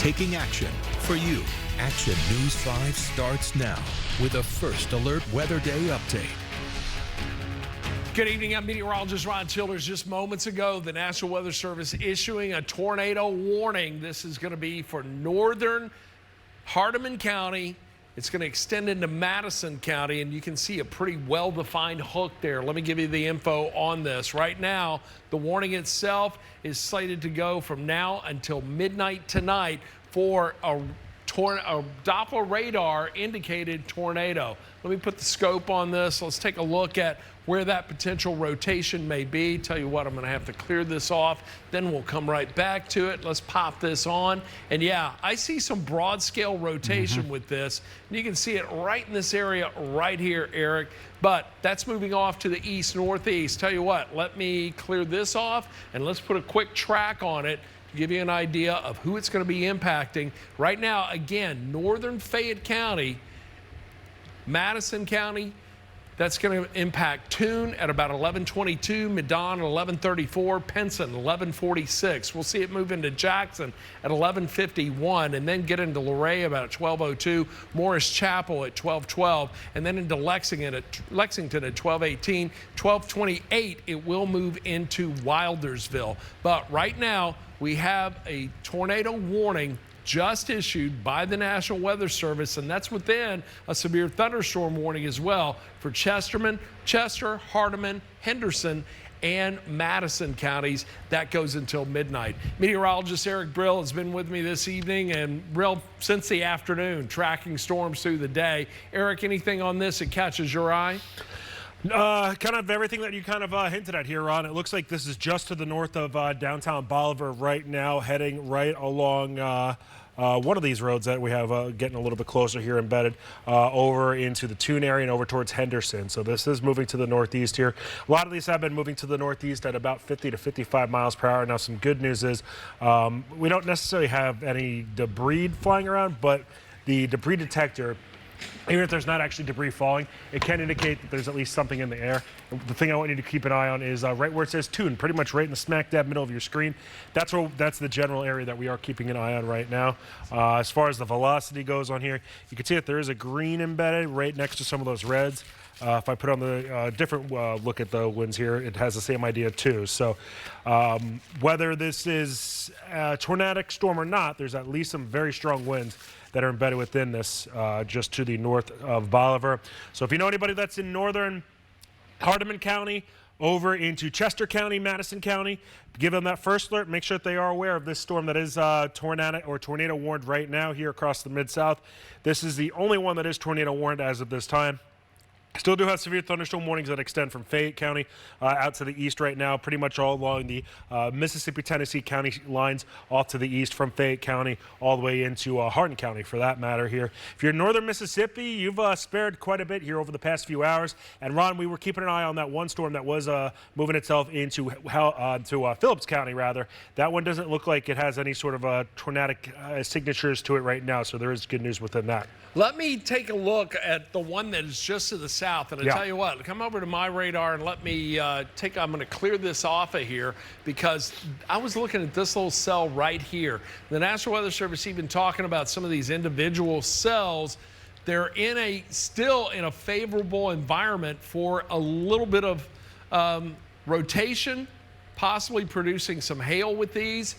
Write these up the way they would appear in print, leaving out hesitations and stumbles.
taking action for you. Action News 5 starts now with a First Alert Weather Day update. Good evening, I'm meteorologist Ron Childers. Just moments ago, the National Weather Service issuing a tornado warning. This is going to be for northern Hardeman County. It's going to extend into Madison County, and you can see a pretty well-defined hook there. Let me give you the info on this. Right now, the warning itself is slated to go from now until midnight tonight for a Doppler radar indicated tornado. Let me put the scope on this. Let's take a look at where that potential rotation may be. Tell you what, I'm going to have to clear this off. Then we'll come right back to it. Let's pop this on. And yeah, I see some broad scale rotation with this. And you can see it right in this area right here, Eric. But that's moving off to the east northeast. Tell you what, let me clear this off and let's put a quick track on it to give you an idea of who it's going to be impacting. Right now, again, northern Fayette County, Madison County, that's going to impact Toone at about 11:22, Medon at 11:34, Pinson 11:46. We'll see it move into Jackson at 11:51, and then get into Luray about 12:02, Morris Chapel at 12:12, and then into Lexington at 12:18, 12:28. It will move into Wildersville. But right now we have a tornado warning just issued by the National Weather Service, and that's within a severe thunderstorm warning as well for Chester, Hardeman, Henderson, and Madison counties. That goes until midnight. Meteorologist Eric Brill has been with me this evening and Brill since the afternoon, tracking storms through the day. Eric, anything on this that catches your eye? Kind of everything that you kind of hinted at here, Ron. It looks like this is just to the north of downtown Bolivar right now, heading right along one of these roads that we have getting a little bit closer here, embedded over into the Toone area and over towards Henderson. So this is moving to the northeast here. A lot of these have been moving to the northeast at about 50 to 55 miles per hour. Now, some good news is we don't necessarily have any debris flying around, but the debris detector, even if there's not actually debris falling, it can indicate that there's at least something in the air. The thing I want you to keep an eye on is right where it says Toone, pretty much right in the smack dab middle of your screen. That's the general area that we are keeping an eye on right now. As far as the velocity goes on here, you can see that there is a green embedded right next to some of those reds. If I put on the different look at the winds here, it has the same idea too. So whether this is a tornadic storm or not, there's at least some very strong winds that are embedded within this just to the north of Bolivar. So if you know anybody that's in northern Hardeman County, over into Chester County, Madison County, give them that first alert. Make sure that they are aware of this storm that is tornado warned right now here across the Mid-South. This is the only one that is tornado warned as of this time. Still do have severe thunderstorm warnings that extend from Fayette County out to the east right now, pretty much all along the Mississippi-Tennessee county lines off to the east from Fayette County all the way into Hardin County for that matter here. If you're in northern Mississippi, you've spared quite a bit here over the past few hours. And Ron, we were keeping an eye on that one storm that was moving itself into Phillips County rather. That one doesn't look like it has any sort of tornadic signatures to it right now, so there is good news within that. Let me take a look at the one that is just to the south. And I tell you what, come over to my radar and let me I'm going to clear this off of here because I was looking at this little cell right here. The National Weather Service even talking about some of these individual cells. They're still in a favorable environment for a little bit of rotation, possibly producing some hail with these.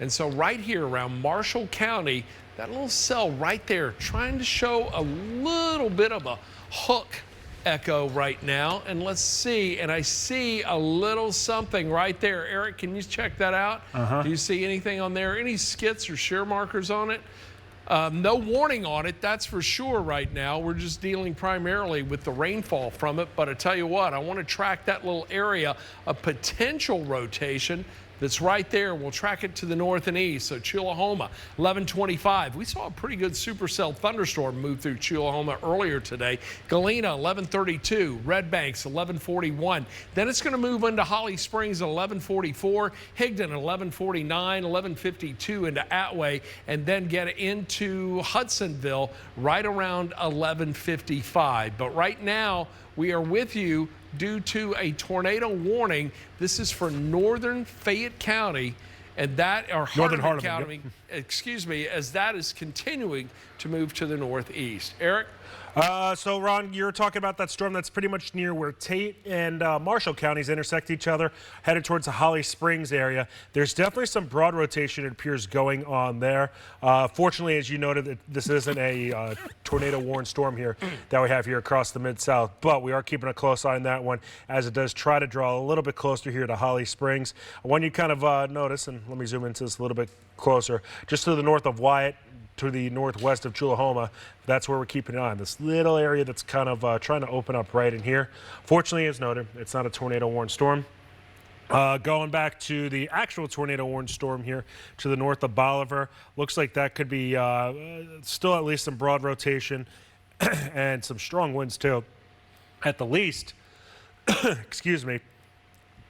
And so right here around Marshall County, that little cell right there trying to show a little bit of a hook echo right now. And let's see, and I see a little something right there. Eric, can you check that out? Do you see anything on there? Any skits or shear markers on it? No warning on it, that's for sure right now. We're just dealing primarily with the rainfall from it. But I tell you what, I want to track that little area of potential rotation that's right there. We'll track it to the north and east. So Chillahoma, 11:25. We saw a pretty good supercell thunderstorm move through Chillahoma earlier today. Galena, 11:32. Red Banks, 11:41. Then it's going to move into Holly Springs at 11:44. Higdon, 11:49, 11:52 into Atway, and then get into Hudsonville right around 11:55. But right now, we are with you due to a tornado warning. This is for northern Fayette County and that, or Northern Hardeman Hardeman, County, excuse me, as that is continuing to move to the northeast. Eric? So, Ron, you're talking about that storm that's pretty much near where Tate and Marshall counties intersect each other, headed towards the Holly Springs area. There's definitely some broad rotation, it appears, going on there. Fortunately, as you noted, this isn't a tornado-warned storm here that we have here across the Mid-South, but we are keeping a close eye on that one as it does try to draw a little bit closer here to Holly Springs. One you kind of notice, and let me zoom into this a little bit closer, just to the north of Wyatt, to the northwest of Tullahoma, that's where we're keeping an eye on. This little area that's kind of trying to open up right in here. Fortunately, as noted, it's not a tornado-warned storm. Going back to the actual tornado-warned storm here to the north of Bolivar, looks like that could be still at least some broad rotation and some strong winds too. At the least, excuse me,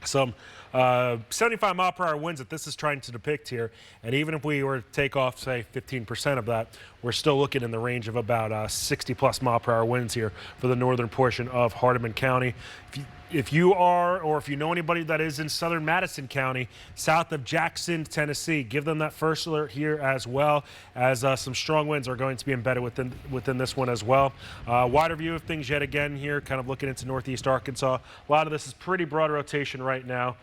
some 75 mile per hour winds that this is trying to depict here. And even if we were to take off, say, 15% of that, we're still looking in the range of about 60 plus mile per hour winds here for the northern portion of Hardeman County. If you are, or if you know anybody that is in southern Madison County, south of Jackson, Tennessee, give them that first alert here as well, as some strong winds are going to be embedded within this one as well. Wider view of things yet again here, kind of looking into northeast Arkansas. A lot of this is pretty broad rotation right now.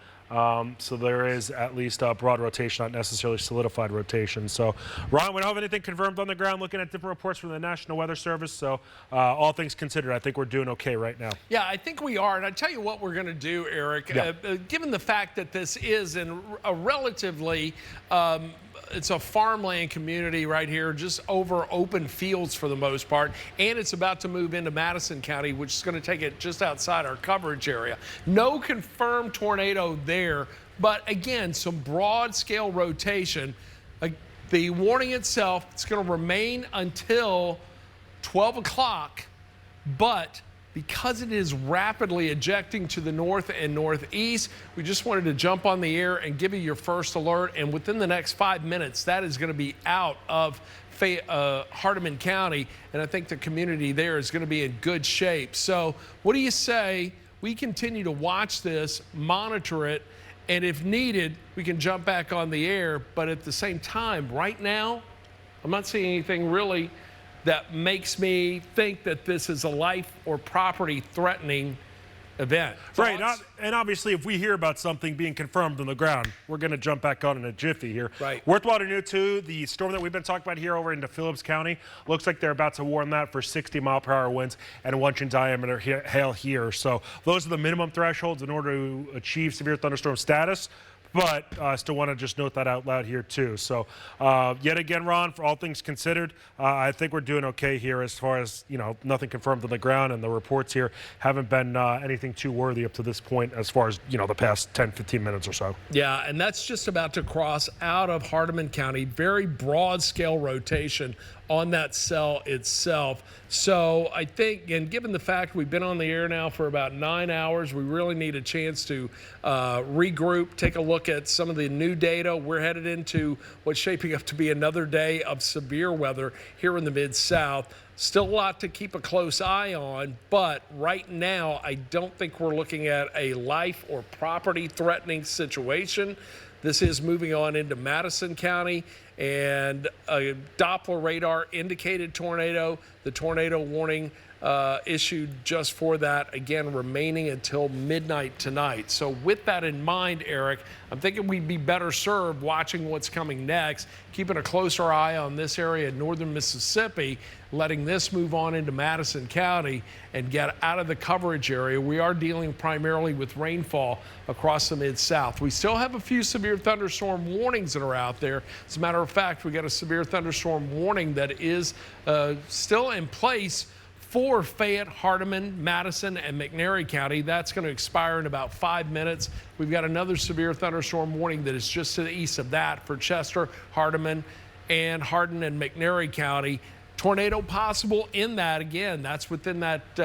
So there is at least a broad rotation, not necessarily solidified rotation. So, Ron, we don't have anything confirmed on the ground, looking at different reports from the National Weather Service. So, all things considered, I think we're doing okay right now. Yeah, I think we are. And I tell you what we're going to do, Eric. Yeah. Given the fact that this is in a relatively it's a farmland community right here, just over open fields for the most part, and it's about to move into Madison County, which is going to take it just outside our coverage area. No confirmed tornado there, but again, some broad scale rotation. The warning itself, it's going to remain until 12 o'clock, but because it is rapidly ejecting to the north and northeast, we just wanted to jump on the air and give you your first alert. And within the next 5 minutes, that is going to be out of Hardeman County. And I think the community there is going to be in good shape. So what do you say we continue to watch this, monitor it, and if needed, we can jump back on the air. But at the same time, right now, I'm not seeing anything really that makes me think that this is a life or property threatening event. Right, and obviously if we hear about something being confirmed on the ground, we're going to jump back on in a jiffy here. Right. Worthwhile to note too, the storm that we've been talking about here over into Phillips County, looks like they're about to warn that for 60 mile per hour winds and 1 inch in diameter hail here. So those are the minimum thresholds in order to achieve severe thunderstorm status. But I still want to just note that out loud here too. So yet again, Ron, for all things considered, I think we're doing okay here as far as, nothing confirmed on the ground, and the reports here haven't been anything too worthy up to this point as far as, the past 10, 15 minutes or so. Yeah, and that's just about to cross out of Hardeman County. Very broad scale rotation on that cell itself. So I think, and given the fact we've been on the air now for about 9 hours, we really need a chance to regroup, take a look at some of the new data. We're headed into what's shaping up to be another day of severe weather here in the Mid-South. Still a lot to keep a close eye on, but right now I don't think we're looking at a life or property threatening situation. This is moving on into Madison County, and a Doppler radar indicated tornado. The tornado warning issued just for that, again, remaining until midnight tonight. So with that in mind, Eric, I'm thinking we'd be better served watching what's coming next, keeping a closer eye on this area in northern Mississippi, letting this move on into Madison County and get out of the coverage area. We are dealing primarily with rainfall across the Mid-South. We still have a few severe thunderstorm warnings that are out there. As a matter of fact, we got a severe thunderstorm warning that is still in place for Fayette, Hardeman, Madison, and McNairy County. That's going to expire in about 5 minutes. We've got another severe thunderstorm warning that is just to the east of that for Chester, Hardeman, and Hardin and McNairy County. Tornado possible in that. Again, that's within that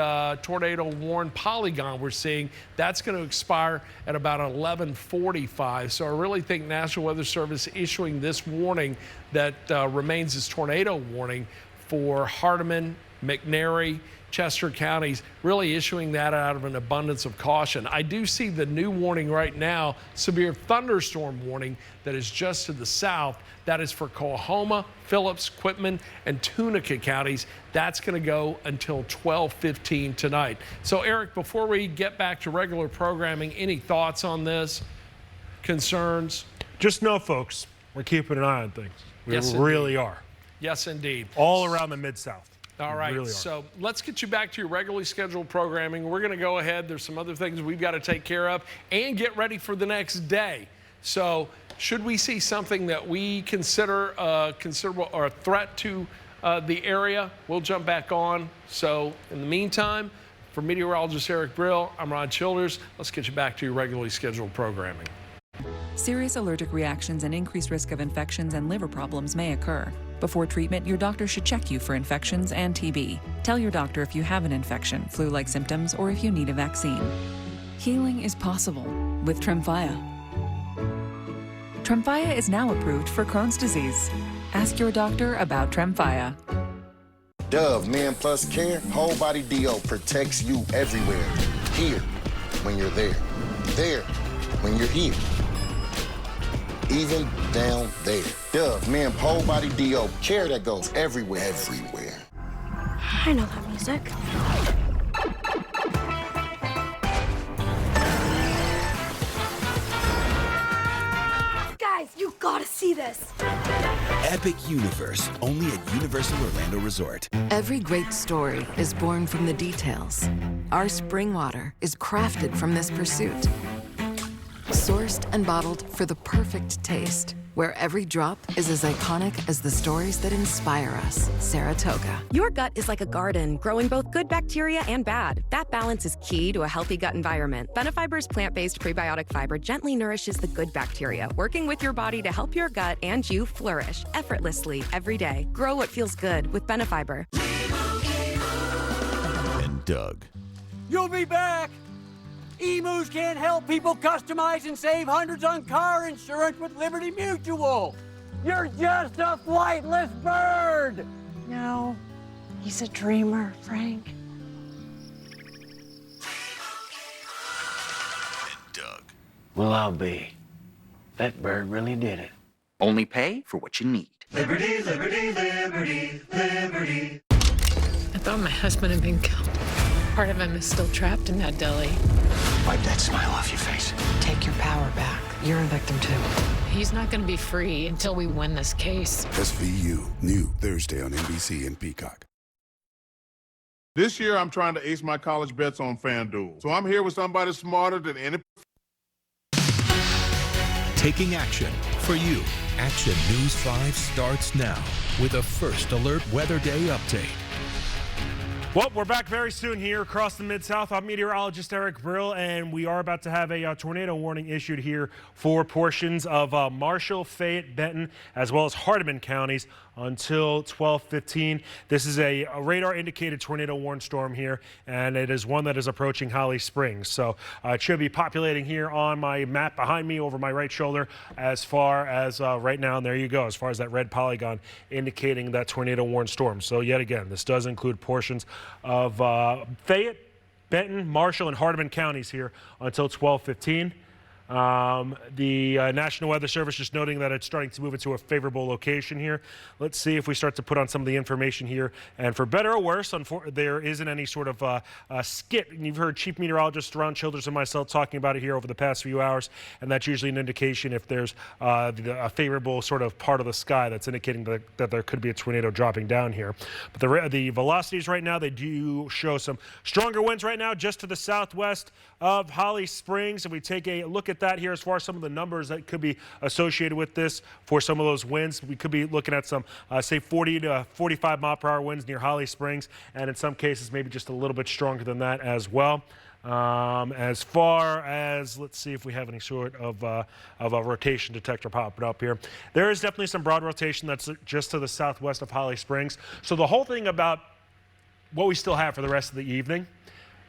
tornado warned polygon we're seeing. That's going to expire at about 11:45. So I really think National Weather Service issuing this warning that remains as tornado warning for Hardeman, McNairy, Chester counties, really issuing that out of an abundance of caution. I do see the new warning right now, severe thunderstorm warning, that is just to the south. That is for Coahoma, Phillips, Quitman, and Tunica counties. That's going to go until 12:15 tonight. So, Eric, before we get back to regular programming, any thoughts on this? Concerns? Just know, folks, we're keeping an eye on things. We Yes, really are. Yes, indeed. All around the Mid-South. All right, really so let's get you back to your regularly scheduled programming. We're going to go ahead. There's some other things we've got to take care of and get ready for the next day. So should we see something that we consider considerable or a threat to the area, we'll jump back on. So in the meantime, for meteorologist Eric Brill, I'm Ron Childers. Let's get you back to your regularly scheduled programming. Serious allergic reactions and increased risk of infections and liver problems may occur. Before treatment, your doctor should check you for infections and TB. Tell your doctor if you have an infection, flu-like symptoms, or if you need a vaccine. Healing is possible with Tremfya. Tremfya is now approved for Crohn's disease. Ask your doctor about Tremfya. Dove Men Plus Care Whole Body DO protects you everywhere. Here, when you're there. There, when you're here. Even down there. Dove Men Whole Body DO. Care that goes everywhere. Everywhere. I know that music. Guys, you gotta see this. Epic Universe, only at Universal Orlando Resort. Every great story is born from the details. Our spring water is crafted from this pursuit. Sourced and bottled for the perfect taste, where every drop is as iconic as the stories that inspire us. Saratoga. Your gut is like a garden, growing both good bacteria and bad. That balance is key to a healthy gut environment. Benefiber's plant-based prebiotic fiber gently nourishes the good bacteria, working with your body to help your gut and you flourish effortlessly every day. Grow what feels good with Benefiber. And Doug. You'll be back! Emus can't help people customize and save hundreds on car insurance with Liberty Mutual. You're just a flightless bird. No, he's a dreamer, Frank. And Doug. Well, I'll be. That bird really did it. Only pay for what you need. Liberty, liberty, liberty, liberty. I thought my husband had been killed. Part of him is still trapped in that deli. Wipe that smile off your face. Take your power back. You're a victim too. He's not going to be free until we win this case. SVU, new Thursday on NBC and Peacock. This year, I'm trying to ace my college bets on FanDuel. So I'm here with somebody smarter than any. Taking action for you. Action News 5 starts now with a first alert weather day update. Well, we're back very soon here across the Mid-South. I'm meteorologist Eric Brill, and we are about to have a tornado warning issued here for portions of Marshall, Fayette, Benton, as well as Hardeman counties until 12:15. This is a radar-indicated tornado warning storm here, and it is one that is approaching Holly Springs. So it should be populating here on my map behind me over my right shoulder as far as right now, and there you go, as far as that red polygon indicating that tornado warning storm. So yet again, this does include portions of Fayette, Benton, Marshall, and Hardeman counties here until 12:15. The National Weather Service just noting that it's starting to move into a favorable location here. Let's see if we start to put on some of the information here. And for better or worse, there isn't any sort of skit. And you've heard Chief Meteorologist Ron Childers and myself talking about it here over the past few hours. And that's usually an indication if there's a favorable sort of part of the sky that's indicating that there could be a tornado dropping down here. But the velocities right now, they do show some stronger winds right now just to the southwest of Holly Springs. If we take a look at that here as far as some of the numbers that could be associated with this for some of those winds, we could be looking at some say 40 to 45 mile per hour winds near Holly Springs, and in some cases maybe just a little bit stronger than that as well. As far as, let's see if we have any sort of a rotation detector popping up here. There is definitely some broad rotation that's just to the southwest of Holly Springs. So the whole thing about what we still have for the rest of the evening,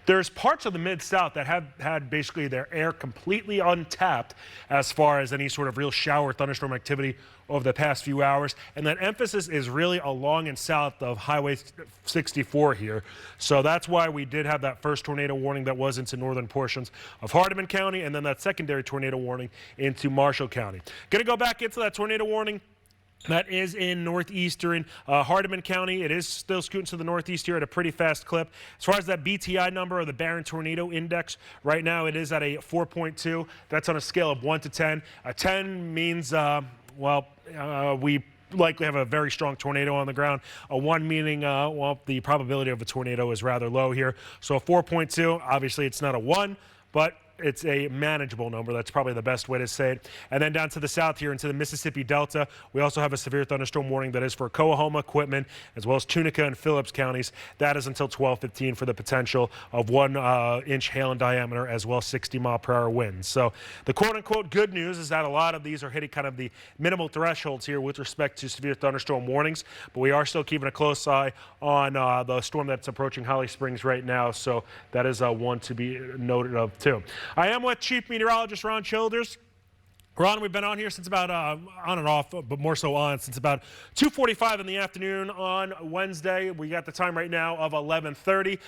There's parts of the Mid-South that have had basically their air completely untapped as far as any sort of real shower thunderstorm activity over the past few hours. And that emphasis is really along and south of Highway 64 here. So that's why we did have that first tornado warning that was into northern portions of Hardeman County, and then that secondary tornado warning into Marshall County. Going to go back into that tornado warning. That is in northeastern Hardeman County. It is still scooting to the northeast here at a pretty fast clip. As far as that BTI number, or the Barron Tornado Index, right now it is at a 4.2. That's on a scale of 1 to 10. A 10 means, we likely have a very strong tornado on the ground. A 1 meaning, the probability of a tornado is rather low here. So a 4.2, obviously it's not a 1, but it's a manageable number. That's probably the best way to say it. And then down to the south here into the Mississippi Delta, we also have a severe thunderstorm warning that is for Coahoma, Quitman, as well as Tunica and Phillips counties. That is until 12:15 for the potential of 1-inch hail in diameter, as well as 60-mile-per-hour winds. So the quote-unquote good news is that a lot of these are hitting kind of the minimal thresholds here with respect to severe thunderstorm warnings, but we are still keeping a close eye on the storm that's approaching Holly Springs right now. So that is one to be noted of too. I am with Chief Meteorologist Ron Childers. Ron, we've been on here since about, on and off, but more so on, since about 2:45 in the afternoon on Wednesday. We got the time right now of 11:30.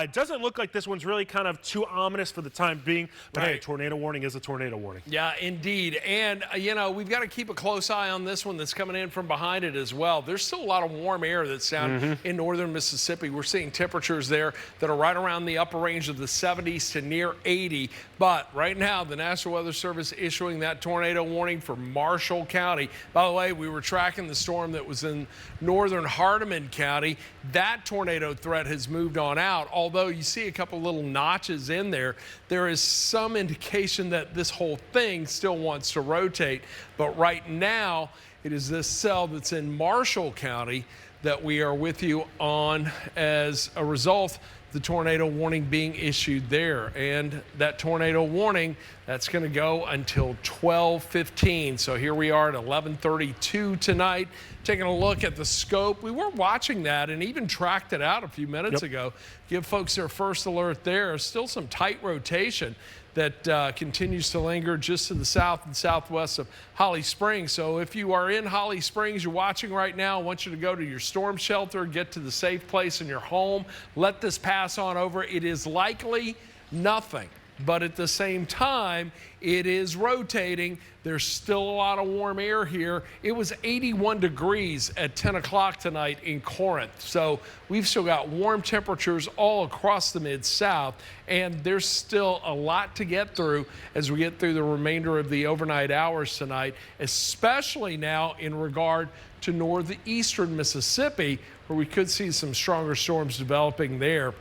It doesn't look like this one's really kind of too ominous for the time being, but hey, a tornado warning is a tornado warning. Yeah, indeed. And, we've got to keep a close eye on this one that's coming in from behind it as well. There's still a lot of warm air that's down in northern Mississippi. We're seeing temperatures there that are right around the upper range of the 70s to near 80. But right now, the National Weather Service issuing that tornado warning for Marshall County. By the way, we were tracking the storm that was in northern Hardeman County. That tornado threat has moved on out. Although you see a couple little notches in there, there is some indication that this whole thing still wants to rotate. But right now, it is this cell that's in Marshall County that we are with you on as a result the tornado warning being issued there. And that tornado warning, that's going to go until 12:15. So here we are at 11:32 tonight, taking a look at the scope. We were watching that and even tracked it out a few minutes ago. Give folks their first alert there. Still some tight rotation that continues to linger just to the south and southwest of Holly Springs. So if you are in Holly Springs, you're watching right now, I want you to go to your storm shelter, get to the safe place in your home, let this pass on over. It is likely nothing, but at the same time, it is rotating. There's still a lot of warm air here. It was 81 degrees at 10 o'clock tonight in Corinth. So we've still got warm temperatures all across the Mid-South, and there's still a lot to get through as we get through the remainder of the overnight hours tonight, especially now in regard to northeastern Mississippi, where we could see some stronger storms developing there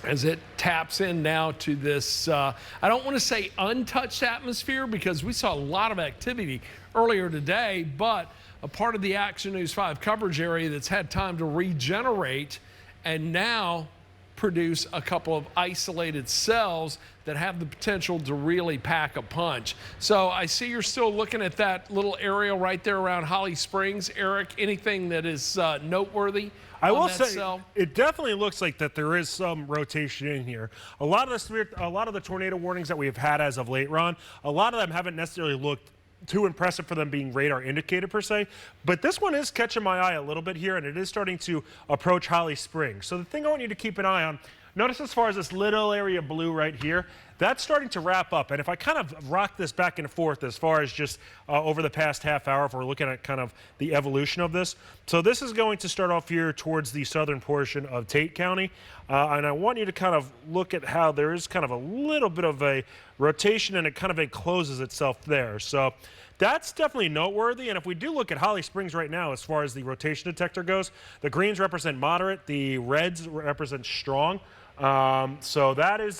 as it taps in now to this, I don't want to say untouched atmosphere, because we saw a lot of activity earlier today, but a part of the Action News 5 coverage area that's had time to regenerate and now produce a couple of isolated cells that have the potential to really pack a punch. So I see you're still looking at that little area right there around Holly Springs. Eric, anything that is noteworthy? I will say it definitely looks like that there is some rotation in here. A lot of the tornado warnings that we've had as of late, Ron, a lot of them haven't necessarily looked too impressive for them being radar indicated per se, but this one is catching my eye a little bit here, and it is starting to approach Holly Springs. So the thing I want you to keep an eye on, notice as far as this little area of blue right here, that's starting to wrap up. And if I kind of rock this back and forth as far as just over the past half hour, if we're looking at kind of the evolution of this. So this is going to start off here towards the southern portion of Tate County. And I want you to kind of look at how there is kind of a little bit of a rotation, and it kind of encloses itself there. So that's definitely noteworthy. And if we do look at Holly Springs right now, as far as the rotation detector goes, the greens represent moderate, the reds represent strong. So that is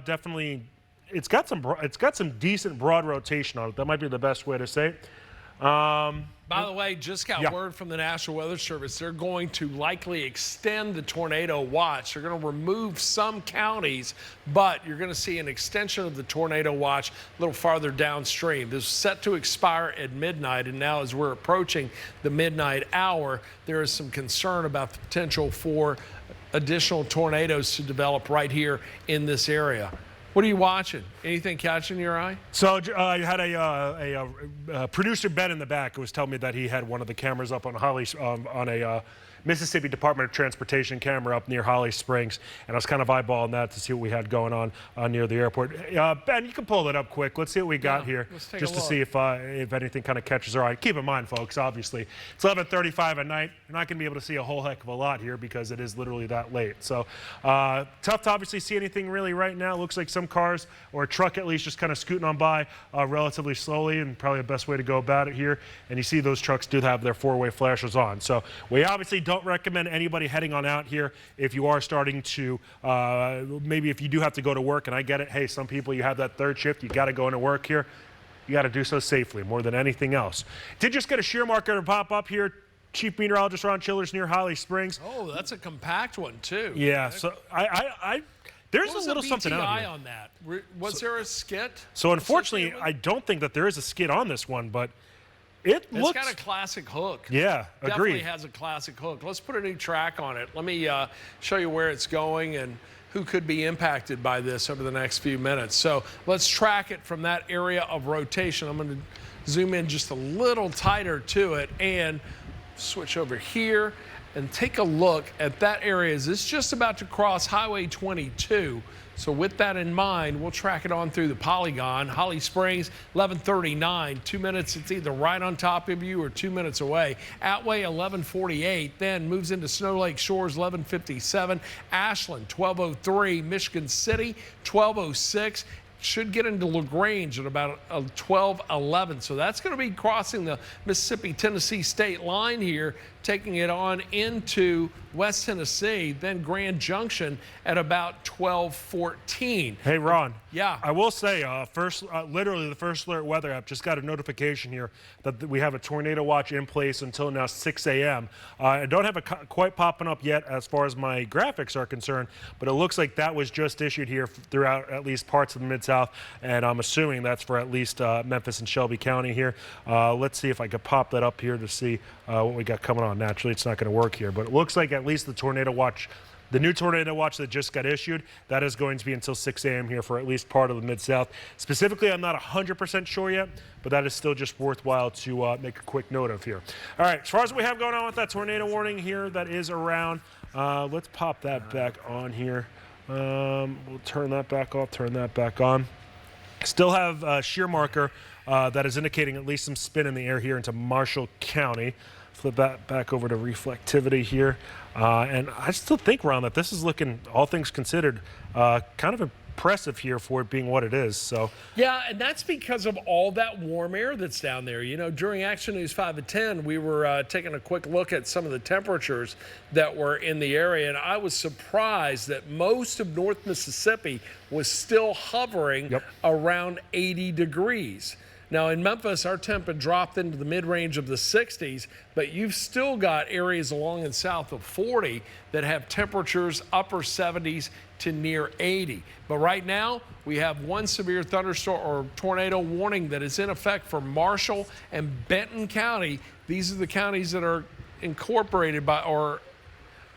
definitely, it's got some decent broad rotation on it. That might be the best way to say it. By the way, just got word from the National Weather Service. They're going to likely extend the tornado watch. They're going to remove some counties, but you're going to see an extension of the tornado watch a little farther downstream. This is set to expire at midnight, and now as we're approaching the midnight hour, there is some concern about the potential for additional tornadoes to develop right here in this area. What are you watching? Anything catching your eye? So I had a producer, Ben, in the back, who was telling me that he had one of the cameras up on Holly, on a Mississippi Department of Transportation camera up near Holly Springs, and I was kind of eyeballing that to see what we had going on near the airport. Ben, you can pull it up quick. Let's see what we got here, just to see if anything kind of catches our eye. Keep in mind, folks, obviously, it's 11:35 at night. You're not going to be able to see a whole heck of a lot here because it is literally that late. So tough to obviously see anything really right now. Looks like some cars, or a truck at least, just kind of scooting on by relatively slowly, and probably the best way to go about it here. And you see those trucks do have their four-way flashers on. So we obviously don't recommend anybody heading on out here if you are starting to, maybe if you do have to go to work, and I get it, hey, some people, you have that third shift, you got to go into work here. You got to do so safely more than anything else. Did just get a shear marker to pop up here. Chief Meteorologist Ron Childers near Holly Springs. Oh, that's a compact one too. Yeah, so there's a little something out here. On that? Was there a skid? So unfortunately, I don't think that there is a skid on this one, but it's got a classic hook. Yeah, Definitely agreed. has a classic hook. Let's put a new track on it. Let me show you where it's going and who could be impacted by this over the next few minutes. So let's track it from that area of rotation. I'm going to zoom in just a little tighter to it and switch over here and take a look at that area. Is this just about to cross Highway 22? So with that in mind, we'll track it on through the polygon. Holly Springs, 11:39, 2 minutes. It's either right on top of you or 2 minutes away. Atway, 11:48, then moves into Snow Lake Shores, 11:57. Ashland, 12:03. Michigan City, 12:06. Should get into LaGrange at about 12:11. So that's going to be crossing the Mississippi-Tennessee state line here, taking it on into West Tennessee, then Grand Junction at about 12:14. Hey, Ron. Yeah. I will say, literally the First Alert Weather app just got a notification here that we have a tornado watch in place until now 6 a.m. I don't have it quite popping up yet as far as my graphics are concerned, but it looks like that was just issued here throughout at least parts of the Mid-South, and I'm assuming that's for at least Memphis and Shelby County here. Let's see if I could pop that up here to see what we got coming on. Naturally, it's not going to work here, but it looks like at least the tornado watch, the new tornado watch that just got issued, that is going to be until 6 a.m. here for at least part of the Mid-South. Specifically, I'm not 100% sure yet, but that is still just worthwhile to make a quick note of here. All right, as far as what we have going on with that tornado warning here that is around, let's pop that back on here. We'll turn that back off, turn that back on. Still have a shear marker that is indicating at least some spin in the air here into Marshall County. Flip that back over to reflectivity here. And I still think, Ron, that this is looking, all things considered, kind of impressive here for it being what it is. So yeah, and that's because of all that warm air that's down there. You know, during Action News 5 at 10, we were taking a quick look at some of the temperatures that were in the area, and I was surprised that most of North Mississippi was still hovering around 80 degrees. Now, in Memphis, our temp had dropped into the mid-range of the 60s, but you've still got areas along and south of 40 that have temperatures upper 70s to near 80. But right now, we have one severe thunderstorm or tornado warning that is in effect for Marshall and Benton County. These are the counties that are incorporated by or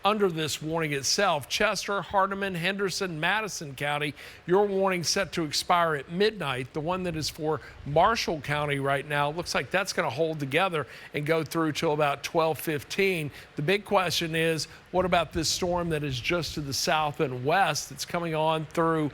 under this warning itself. Chester, Hardeman, Henderson, Madison County. Your warning set to expire at midnight. The one that is for Marshall County right now looks like that's going to hold together and go through till about 12:15. The big question is, what about this storm that is just to the south and west that's coming on through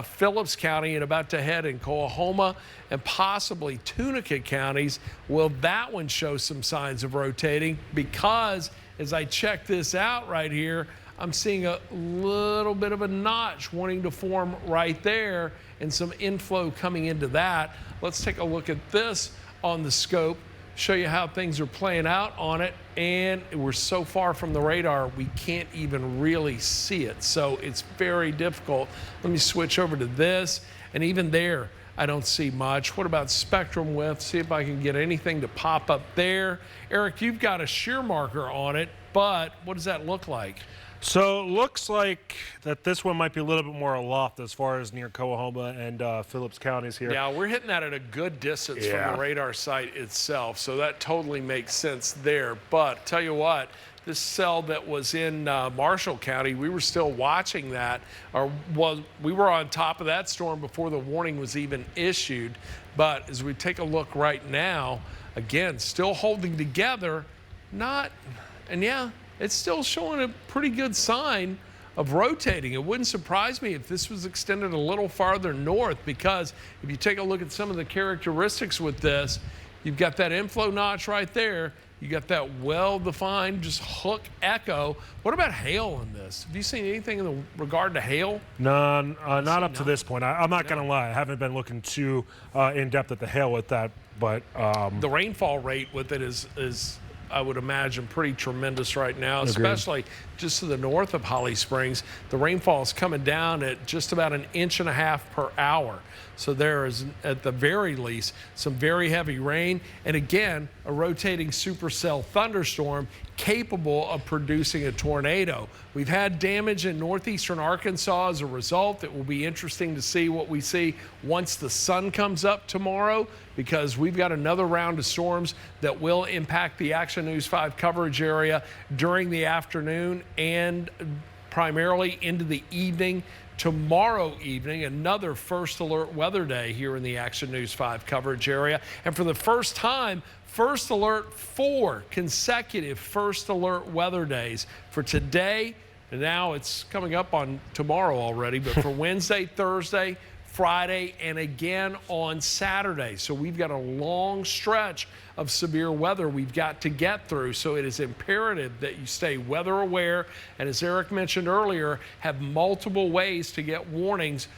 Phillips County and about to head in Coahoma and possibly Tunica counties? Will that one show some signs of rotating? Because as I check this out right here, I'm seeing a little bit of a notch wanting to form right there and some inflow coming into that. Let's take a look at this on the scope, show you how things are playing out on it. And we're so far from the radar, we can't even really see it. So it's very difficult. Let me switch over to this. And even there, I don't see much. What about spectrum width? See if I can get anything to pop up there. Eric, you've got a shear marker on it, but what does that look like? So it looks like that this one might be a little bit more aloft as far as near Coahoma and Phillips counties here. Yeah, we're hitting that at a good distance from the radar site itself, so that totally makes sense there. But tell you what, this cell that was in Marshall County, we were still watching that, we were on top of that storm before the warning was even issued. But as we take a look right now, again, still holding together, it's still showing a pretty good sign of rotating. It wouldn't surprise me if this was extended a little farther north, because if you take a look at some of the characteristics with this, you've got that inflow notch right there. You got that well-defined just hook echo. What about hail in this? Have you seen anything in regard to hail? No, not up to this point. I'm not going to lie. I haven't been looking too in-depth at the hail with that, but the rainfall rate with it is I would imagine pretty tremendous right now, especially just to the north of Holly Springs. The rainfall is coming down at just about 1.5 inches per hour. So there is, at the very least, some very heavy rain. And again, a rotating supercell thunderstorm capable of producing a tornado. We've had damage in northeastern Arkansas as a result. It will be interesting to see what we see once the sun comes up tomorrow, because we've got another round of storms that will impact the Action News 5 coverage area during the afternoon and primarily into the evening. Tomorrow evening, another first alert weather day here in the Action News 5 coverage area. And for the first time, first alert, 4 consecutive first alert weather days for today. And now it's coming up on tomorrow already, but for Wednesday, Thursday, Friday, and again on Saturday. So we've got a long stretch of severe weather we've got to get through. So it is imperative that you stay weather aware. And as Eric mentioned earlier, have multiple ways to get warnings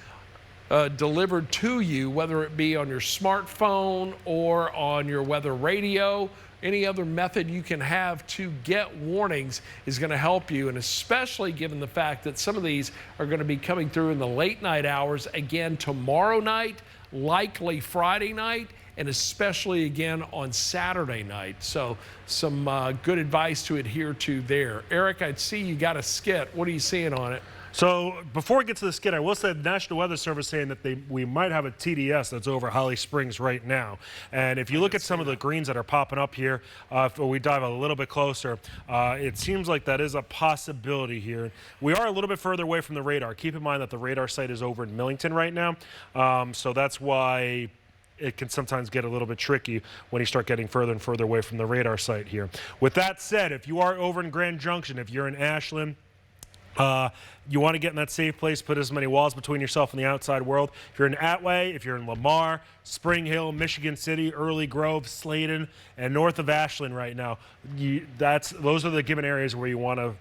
delivered to you, whether it be on your smartphone or on your weather radio. Any other method you can have to get warnings is going to help you, and especially given the fact that some of these are going to be coming through in the late night hours again tomorrow night, likely Friday night, and especially again on Saturday night. So some good advice to adhere to there. Eric, I see you got a skit. What are you seeing on it? So before we get to the skit, I will say the National Weather Service saying that we might have a TDS that's over Holly Springs right now. And if you look at some of the greens that are popping up here, if we dive a little bit closer, it seems like that is a possibility here. We are a little bit further away from the radar. Keep in mind that the radar site is over in Millington right now. So that's why it can sometimes get a little bit tricky when you start getting further and further away from the radar site here. With that said, if you are over in Grand Junction, if you're in Ashland, you want to get in that safe place, put as many walls between yourself and the outside world. If you're in Atway, if you're in Lamar, Spring Hill, Michigan City, Early Grove, Sladen, and north of Ashland right now, those are the given areas where you want to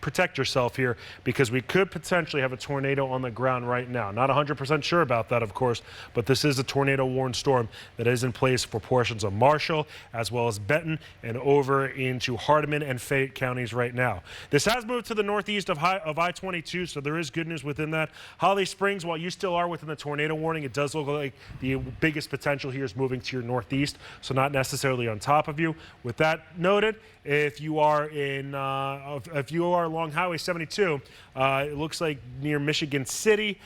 protect yourself here, because we could potentially have a tornado on the ground right now. Not 100% sure about that, of course, but this is a tornado warned storm that is in place for portions of Marshall as well as Benton and over into Hardeman and Fayette counties right now. This has moved to the northeast of I-22, so there is good news within that. Holly Springs, while you still are within the tornado warning, it does look like the biggest potential here is moving to your northeast, so not necessarily on top of you. With that noted, if you are along Highway 72, it looks like near Michigan City,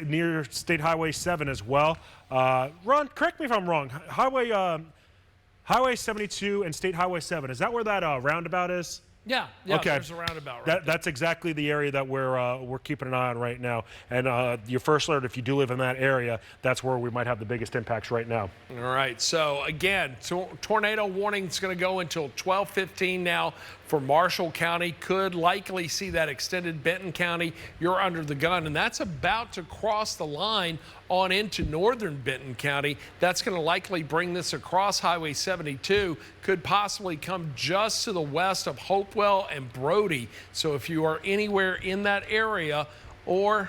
near State Highway 7 as well. Ron, correct me if I'm wrong. Highway 72 and State Highway 7, is that where that roundabout is? Yeah, okay. There's a roundabout right That's exactly the area that we're keeping an eye on right now. And your first alert, if you do live in that area, that's where we might have the biggest impacts right now. All right, so again, tornado warning is going to go until 12:15 now for Marshall County. Could likely see that extended Benton County. You're under the gun, and that's about to cross the line on into northern Benton County. That's going to likely bring this across Highway 72. Could possibly come just to the west of Hopewell and Brody. So if you are anywhere in that area, or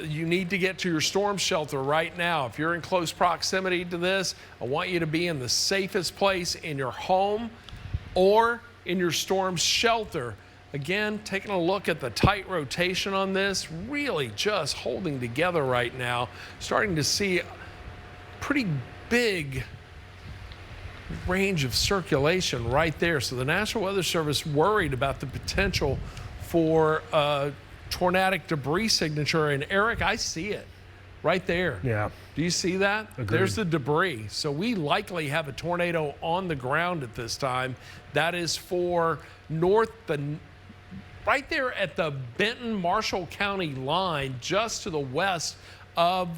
you need to get to your storm shelter right now, if you're in close proximity to this, I want you to be in the safest place in your home or in your storm shelter. Again, taking a look at the tight rotation on this, really just holding together right now. Starting to see a pretty big range of circulation right there. So the National Weather Service worried about the potential for tornadic debris signature. And Eric, I see it. right there. Yeah. Do you see that? Agreed. There's the debris. So we likely have a tornado on the ground at this time. That is for right there at the Benton-Marshall County line, just to the west of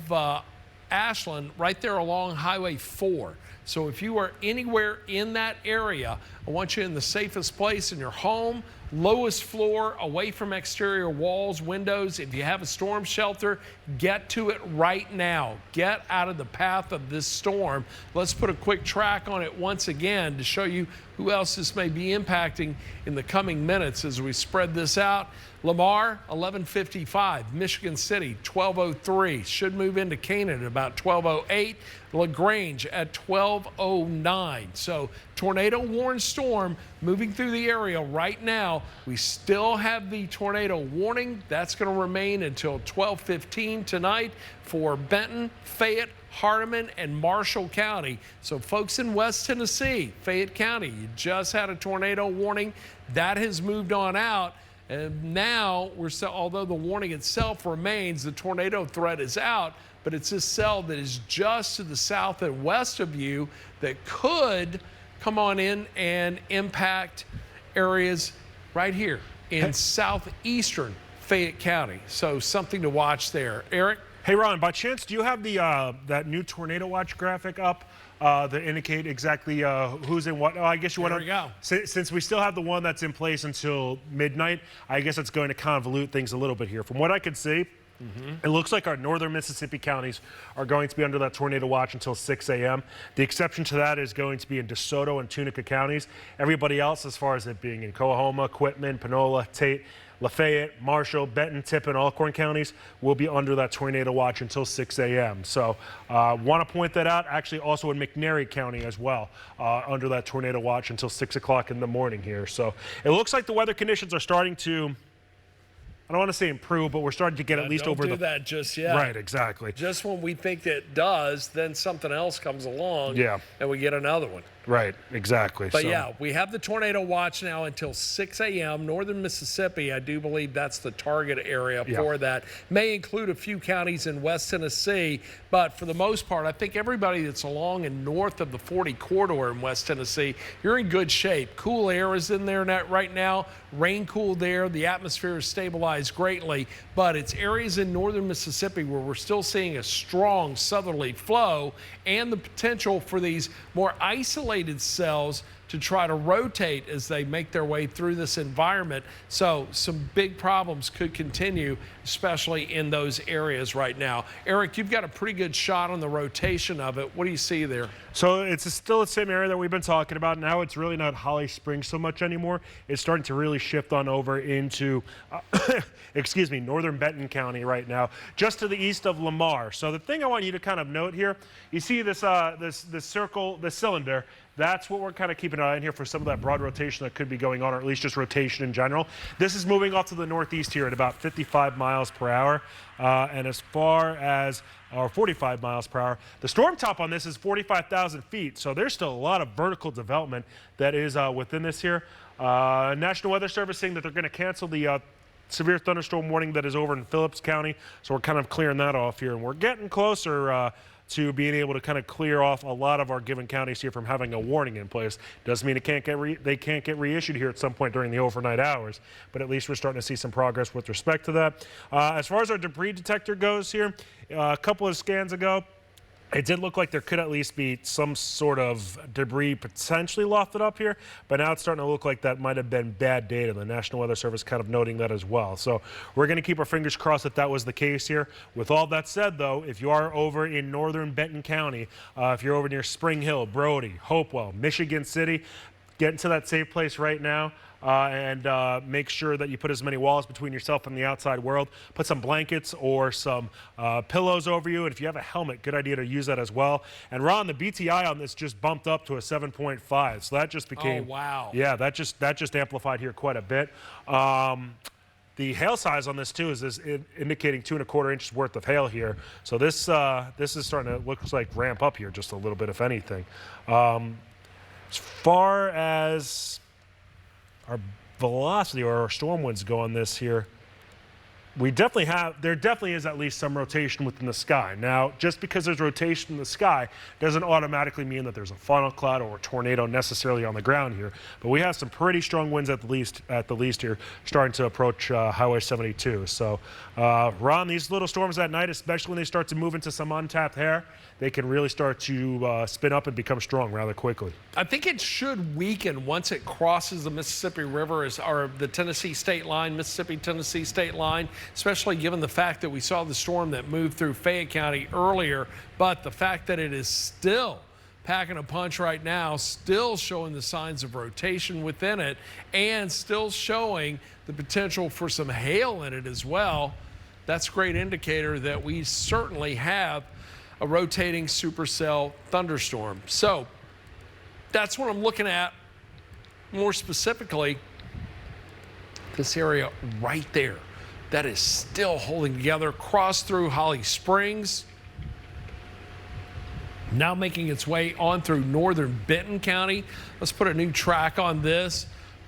Ashland, right there along Highway 4. So if you are anywhere in that area, I want you in the safest place in your home, lowest floor, away from exterior walls, windows. If you have a storm shelter, get to it right now. Get out of the path of this storm. Let's put a quick track on it once again to show you who else this may be impacting in the coming minutes as we spread this out. Lamar, 11:55. Michigan City, 12:03. Should move into Canaan at about 12:08. LaGrange at 12:09. So tornado warned storm moving through the area right now. We still have the tornado warning. That's going to remain until 12:15 tonight for Benton, Fayette, Hardeman, and Marshall County. So folks in West Tennessee, Fayette County, you just had a tornado warning. That has moved on out. And now we're still, although the warning itself remains, the tornado threat is out, but it's this cell that is just to the south and west of you that could come on in and impact areas right here in southeastern Fayette County. So something to watch there. Eric? Hey, Ron, by chance, do you have the that new tornado watch graphic up that indicate exactly who's in what? Oh, I guess you want to. There we go. Since we still have the one that's in place until midnight, I guess it's going to convolute things a little bit here. From what I can see, it looks like our northern Mississippi counties are going to be under that tornado watch until 6 a.m. The exception to that is going to be in DeSoto and Tunica counties. Everybody else, as far as it being in Coahoma, Quitman, Panola, Tate, Lafayette, Marshall, Benton, Tippin, Alcorn counties will be under that tornado watch until 6 a.m. So want to point that out. Actually, also in McNairy County as well, under that tornado watch until 6 o'clock in the morning here. So it looks like the weather conditions are starting to, I don't want to say improve, but we're starting to get at least over the. Don't do that just yet. Right, exactly. Just when we think it does, then something else comes along. Yeah. And we get another one. Right, exactly. But yeah, we have the tornado watch now until 6 a.m. Northern Mississippi, I do believe that's the target area for that. May include a few counties in West Tennessee, but for the most part, I think everybody that's along and north of the 40 corridor in West Tennessee, you're in good shape. Cool air is in there right now. Rain cooled there. The atmosphere is stabilized greatly, but it's areas in northern Mississippi where we're still seeing a strong southerly flow and the potential for these more isolated cells to try to rotate as they make their way through this environment. So some big problems could continue, especially in those areas right now. Eric, you've got a pretty good shot on the rotation of it. What do you see there? So it's still the same area that we've been talking about. Now it's really not Holly Springs so much anymore. It's starting to really shift on over into, excuse me, northern Benton County right now, just to the east of Lamar. So the thing I want you to kind of note here, you see this this circle, the cylinder. That's what we're kind of keeping an eye on here for some of that broad rotation that could be going on, or at least just rotation in general. This is moving off to the northeast here at about 55 miles per hour. And as far as, or 45 miles per hour, the storm top on this is 45,000 feet. So there's still a lot of vertical development that is within this here. National Weather Service saying that they're going to cancel the severe thunderstorm warning that is over in Phillips County. So we're kind of clearing that off here. And we're getting closer to being able to kind of clear off a lot of our given counties here from having a warning in place. Doesn't mean it can't get they can't get reissued here at some point during the overnight hours, but at least we're starting to see some progress with respect to that. As far as our debris detector goes here, a couple of scans ago, it did look like there could at least be some sort of debris potentially lofted up here, but now it's starting to look like that might have been bad data. The National Weather Service kind of noting that as well. So we're going to keep our fingers crossed that that was the case here. With all that said, though, if you are over in northern Benton County, if you're over near Spring Hill, Brody, Hopewell, Michigan City, get into that safe place right now. And make sure that you put as many walls between yourself and the outside world. Put some blankets or some pillows over you. And if you have a helmet, good idea to use that as well. And Ron, the BTI on this just bumped up to a 7.5. So that just became, oh, wow. Yeah, that just amplified here quite a bit. The hail size on this too is indicating 2 1/4 inches worth of hail here. So this is starting to looks like ramp up here just a little bit, if anything. As far as our velocity or our storm winds go on this here, there definitely is at least some rotation within the sky. Now, just because there's rotation in the sky doesn't automatically mean that there's a funnel cloud or a tornado necessarily on the ground here. But we have some pretty strong winds at the least here, starting to approach Highway 72. So, Ron, these little storms at night, especially when they start to move into some untapped air, they can really start to spin up and become strong rather quickly. I think it should weaken once it crosses the Mississippi River or the Tennessee state line, Mississippi-Tennessee state line, especially given the fact that we saw the storm that moved through Fayette County earlier. But the fact that it is still packing a punch right now, still showing the signs of rotation within it, and still showing the potential for some hail in it as well, that's a great indicator that we certainly have a rotating supercell thunderstorm. So that's what I'm looking at. More specifically, this area right there that is still holding together, cross through Holly Springs, now making its way on through northern Benton County. Let's put a new track on this.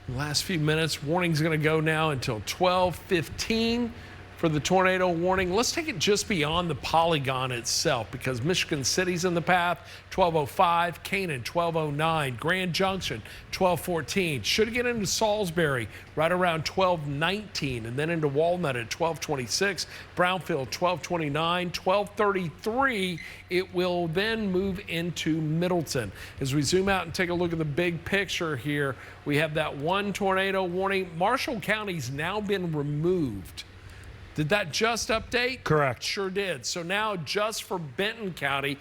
The last few minutes, warning's going to go now until 12:15 for the tornado warning. Let's take it just beyond the polygon itself, because Michigan City's in the path, 12:05, Canaan 12:09, Grand Junction 12:14. Should get into Salisbury right around 12:19, and then into Walnut at 12:26, Brownfield 12:29, 12:33. It will then move into Middleton. As we zoom out and take a look at the big picture here, we have that one tornado warning. Marshall County's now been removed. Did that just update? Correct. Sure did. So now just for Benton County,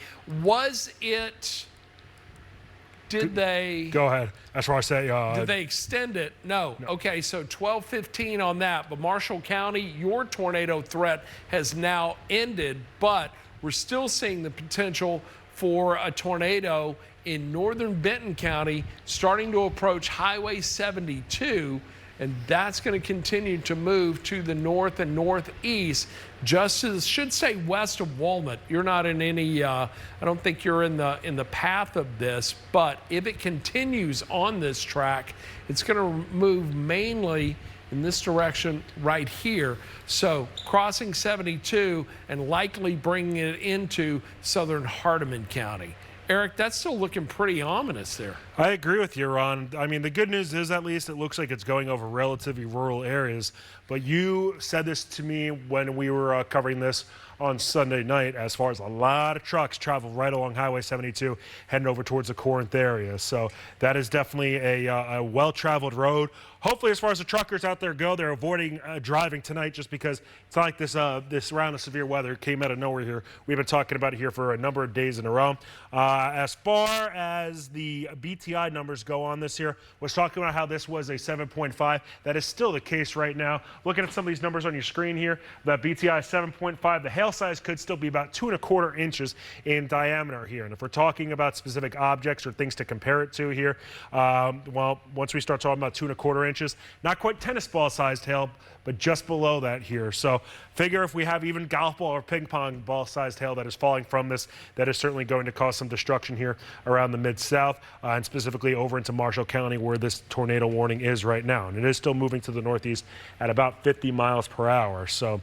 did they... Go ahead. That's why I say... did they extend it? No. Okay, so 12:15 on that. But Marshall County, your tornado threat has now ended, but we're still seeing the potential for a tornado in northern Benton County starting to approach Highway 72. And that's going to continue to move to the north and northeast, just as should say west of Walnut. You're not in any, I don't think you're in the path of this, but if it continues on this track, it's going to move mainly in this direction right here. So crossing 72 and likely bringing it into southern Hardeman County. Eric, that's still looking pretty ominous there. I agree with you, Ron. I mean, the good news is at least it looks like it's going over relatively rural areas. But you said this to me when we were covering this on Sunday night, as far as a lot of trucks travel right along Highway 72 heading over towards the Corinth area. So that is definitely a well-traveled road. Hopefully, as far as the truckers out there go, they're avoiding driving tonight, just because it's not like this round of severe weather came out of nowhere here. We've been talking about it here for a number of days in a row. As far as the BTI numbers go on this here, was talking about how this was a 7.5. That is still the case right now. Looking at some of these numbers on your screen here, that BTI is 7.5. The hail size could still be about 2¼ inches in diameter here. And if we're talking about specific objects or things to compare it to here, well, once we start talking about 2¼ inches, not quite tennis ball sized hail, but just below that here. So figure if we have even golf ball or ping pong ball sized hail that is falling from this, that is certainly going to cause some destruction here around the Mid-South, and specifically over into Marshall County, where this tornado warning is right now. And it is still moving to the northeast at about 50 miles per hour. So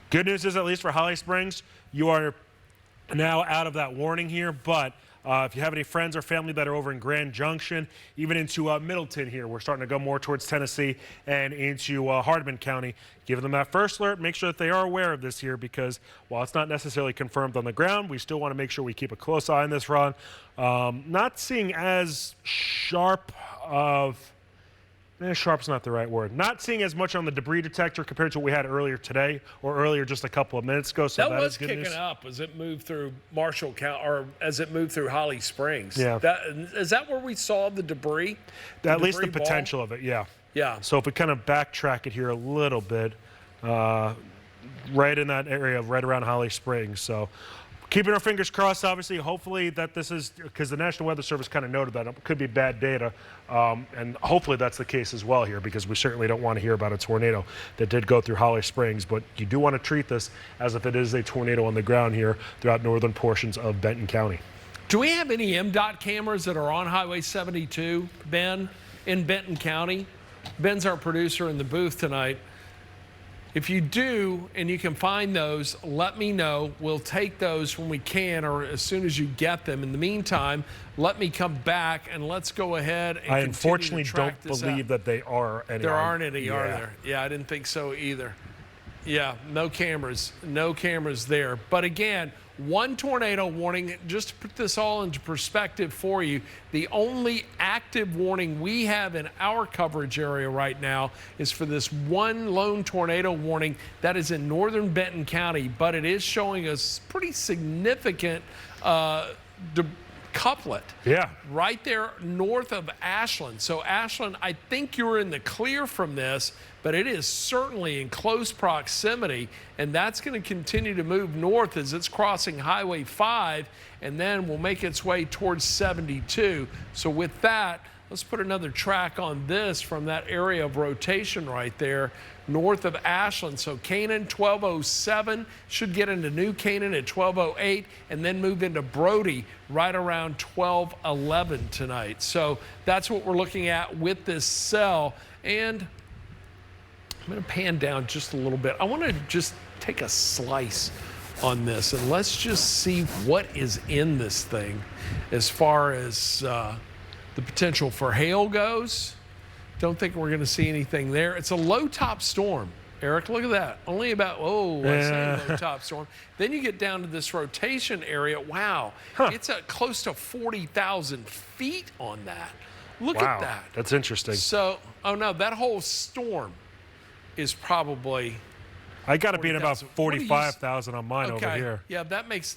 good news is, at least for Holly Springs, you are now out of that warning here, but if you have any friends or family that are over in Grand Junction, even into Middleton here, we're starting to go more towards Tennessee and into Hardeman County, give them that first alert. Make sure that they are aware of this here, because while it's not necessarily confirmed on the ground, we still want to make sure we keep a close eye on this, Ron. Not seeing as sharp of... sharp's not the right word. Not seeing as much on the debris detector compared to what we had earlier today, or earlier just a couple of minutes ago. So that was good kicking news. up as it moved through Marshall County, or as it moved through Holly Springs. Yeah. Is that where we saw the debris? At least the potential of it, yeah. Yeah. So if we kind of backtrack it here a little bit, right in that area, right around Holly Springs. So keeping our fingers crossed, obviously. Hopefully that this is, because the National Weather Service kind of noted that it could be bad data, and hopefully that's the case as well here, because we certainly don't want to hear about a tornado that did go through Holly Springs. But you do want to treat this as if it is a tornado on the ground here throughout northern portions of Benton County. Do we have any MDOT cameras that are on Highway 72, Ben, in Benton County? Ben's our producer in the booth tonight. If you do and you can find those, let me know. We'll take those when we can or as soon as you get them. In the meantime, let me come back and let's go ahead and I unfortunately don't believe that they are any. There aren't any, are there? Yeah, I didn't think so either. Yeah, no cameras there. But again, one tornado warning. Just to put this all into perspective for you, the only active warning we have in our coverage area right now is for this one lone tornado warning that is in northern Benton County, but it is showing us pretty significant couplet. Yeah. Right there north of Ashland. So Ashland, I think you're in the clear from this, but it is certainly in close proximity, and that's going to continue to move north as it's crossing Highway 5 and then will make its way towards 72. So with that, let's put another track on this from that area of rotation right there north of Ashland. So Canaan 1207 should get into New Canaan at 1208 and then move into Brody right around 1211 tonight. So that's what we're looking at with this cell. And I'm going to pan down just a little bit. I want to just take a slice on this and let's just see what is in this thing as far as the potential for hail goes. Don't think we're going to see anything there. It's a low top storm. Eric, look at that. Only about, I say low top storm. Then you get down to this rotation area. Wow. It's at close to 40,000 feet on that. Look at that. That's interesting. So, no, that whole storm is probably... I got to be at about 45,000 on mine over here. Yeah, that makes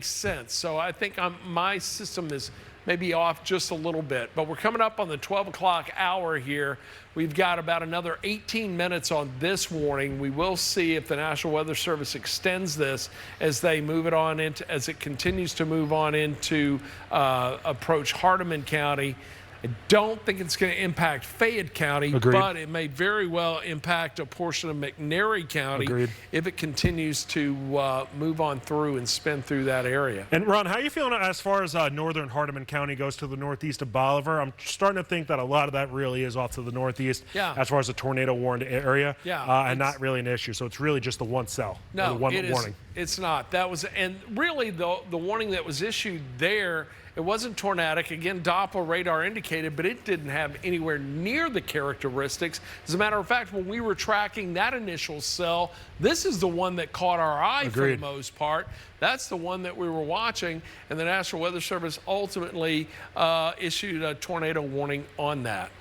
sense. So I think my system is maybe off just a little bit. But we're coming up on the 12 o'clock hour here. We've got about another 18 minutes on this warning. We will see if the National Weather Service extends this as they move it on into, as it continues to move on into approach Hardeman County. I don't think it's going to impact Fayette County, but it may very well impact a portion of McNairy County if it continues to move on through and spin through that area. And Ron, how are you feeling as far as northern Hardeman County goes to the northeast of Bolivar? I'm starting to think that a lot of that really is off to the northeast as far as the tornado warned area, and not really an issue. So it's really just the one cell, no, the one it warning. It's not. That was, and really the warning that was issued there, it wasn't tornadic. Again, Doppler radar indicated, but it didn't have anywhere near the characteristics. As a matter of fact, when we were tracking that initial cell, this is the one that caught our eye for the most part. That's the one that we were watching, and the National Weather Service ultimately issued a tornado warning on that.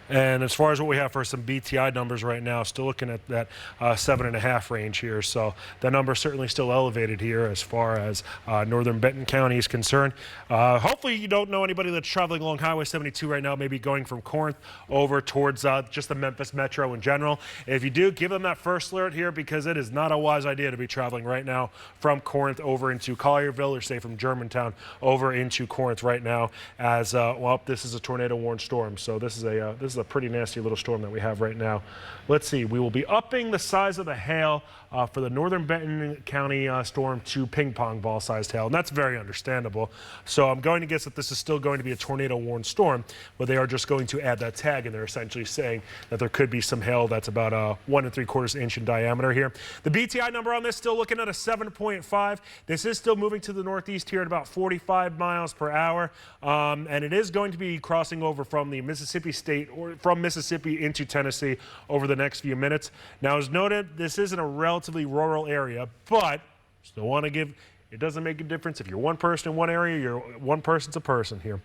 And as far as what we have for some BTI numbers right now, still looking at that 7.5 range here. So that number is certainly still elevated here as far as northern Benton County is concerned. Hopefully you don't know anybody that's traveling along Highway 72 right now, maybe going from Corinth over towards just the Memphis Metro in general. If you do, give them that first alert here because it is not a wise idea to be traveling right now from Corinth over into Collierville or say from Germantown over into Corinth right now as, well, this is a tornado warned storm. So this is a pretty nasty little storm that we have right now. Let's see, we will be upping the size of the hail for the northern Benton County storm to ping pong ball sized hail, and that's very understandable. So I'm going to guess that this is still going to be a tornado warned storm, but they are just going to add that tag, and they're essentially saying that there could be some hail that's about 1 3/4 inch in diameter here. The BTI number on this still looking at a 7.5. This is still moving to the northeast here at about 45 miles per hour, and it is going to be crossing over from the Mississippi state or from Mississippi into Tennessee over the next few minutes. Now, as noted, this is in a relatively rural area, but still want to give, it doesn't make a difference if you're one person in one area, you're one person's a person here.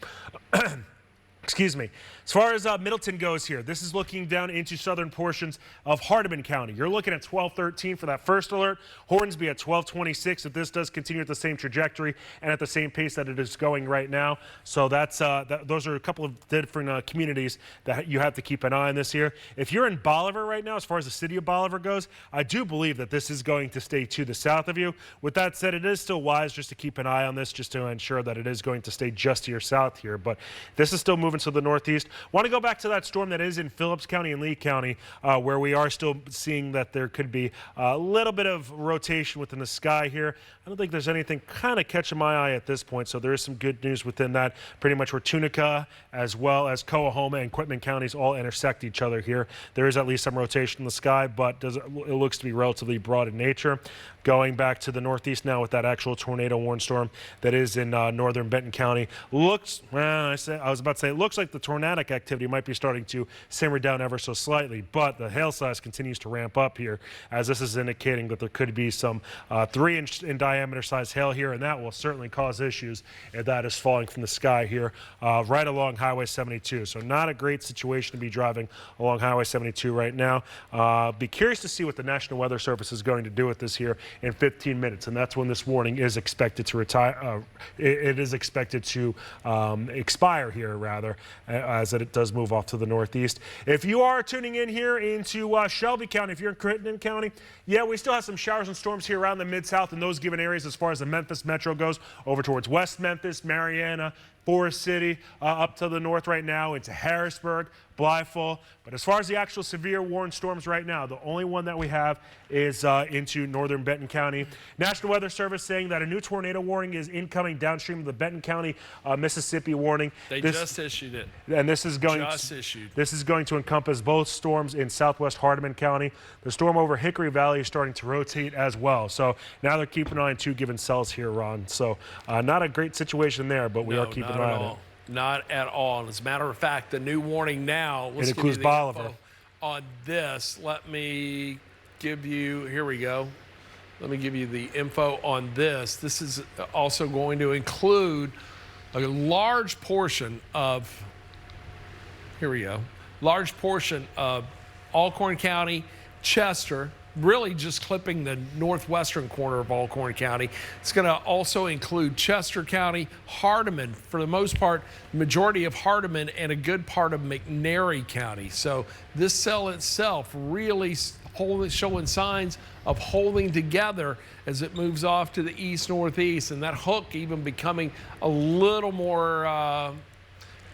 Excuse me. As far as Middleton goes here, this is looking down into southern portions of Hardeman County. You're looking at 1213 for that first alert. Hornsby at 1226 if this does continue at the same trajectory and at the same pace that it is going right now. So that's those are a couple of different communities that you have to keep an eye on this here. If you're in Bolivar right now, as far as the city of Bolivar goes, I do believe that this is going to stay to the south of you. With that said, it is still wise just to keep an eye on this just to ensure that it is going to stay just to your south here. But this is still moving to the northeast. Want to go back to that storm that is in Phillips County and Lee County, where we are still seeing that there could be a little bit of rotation within the sky here. I don't think there's anything kind of catching my eye at this point, so there is some good news within that. Pretty much where Tunica as well as Coahoma and Quitman counties all intersect each other here. There is at least some rotation in the sky, but it looks to be relatively broad in nature. Going back to the northeast now with that actual tornado warning storm that is in northern Benton County. Looks, well, I was about to say, it looks like the tornadic activity might be starting to simmer down ever so slightly, but the hail size continues to ramp up here, as this is indicating that there could be some 3-inch in diameter size hail here, and that will certainly cause issues if that is falling from the sky here right along Highway 72. So not a great situation to be driving along Highway 72 right now. Be curious to see what the National Weather Service is going to do with this here in 15 minutes, and that's when this warning is expected to retire. It is expected to expire here, rather, as it does move off to the northeast. If you are tuning in here into Shelby County, if you're in Crittenden County, yeah, we still have some showers and storms here around the Mid-South in those given areas as far as the Memphis Metro goes, over towards West Memphis, Mariana, Forest City, up to the north right now into Harrisburg, Blytheville. But as far as the actual severe warned storms right now, the only one that we have is into northern Benton County. National Weather Service saying that a new tornado warning is incoming downstream of the Benton County, Mississippi warning. They just issued it. And this is going to encompass both storms in southwest Hardeman County. The storm over Hickory Valley is starting to rotate as well. So now they're keeping an eye on 2 given cells here, Ron. So not a great situation there, but we are keeping an eye on it. Not at all. And as a matter of fact, the new warning now, it includes Bolivar. On this, let me give you, here we go. Let me give you the info on this. This is also going to include a large portion of, here we go, large portion of Alcorn County, Chester, really just clipping the northwestern corner of Alcorn County. It's going to also include Chester County, Hardeman, for the most part, the majority of Hardeman, and a good part of McNairy County. So this cell itself really showing signs of holding together as it moves off to the east-northeast, and that hook even becoming a little more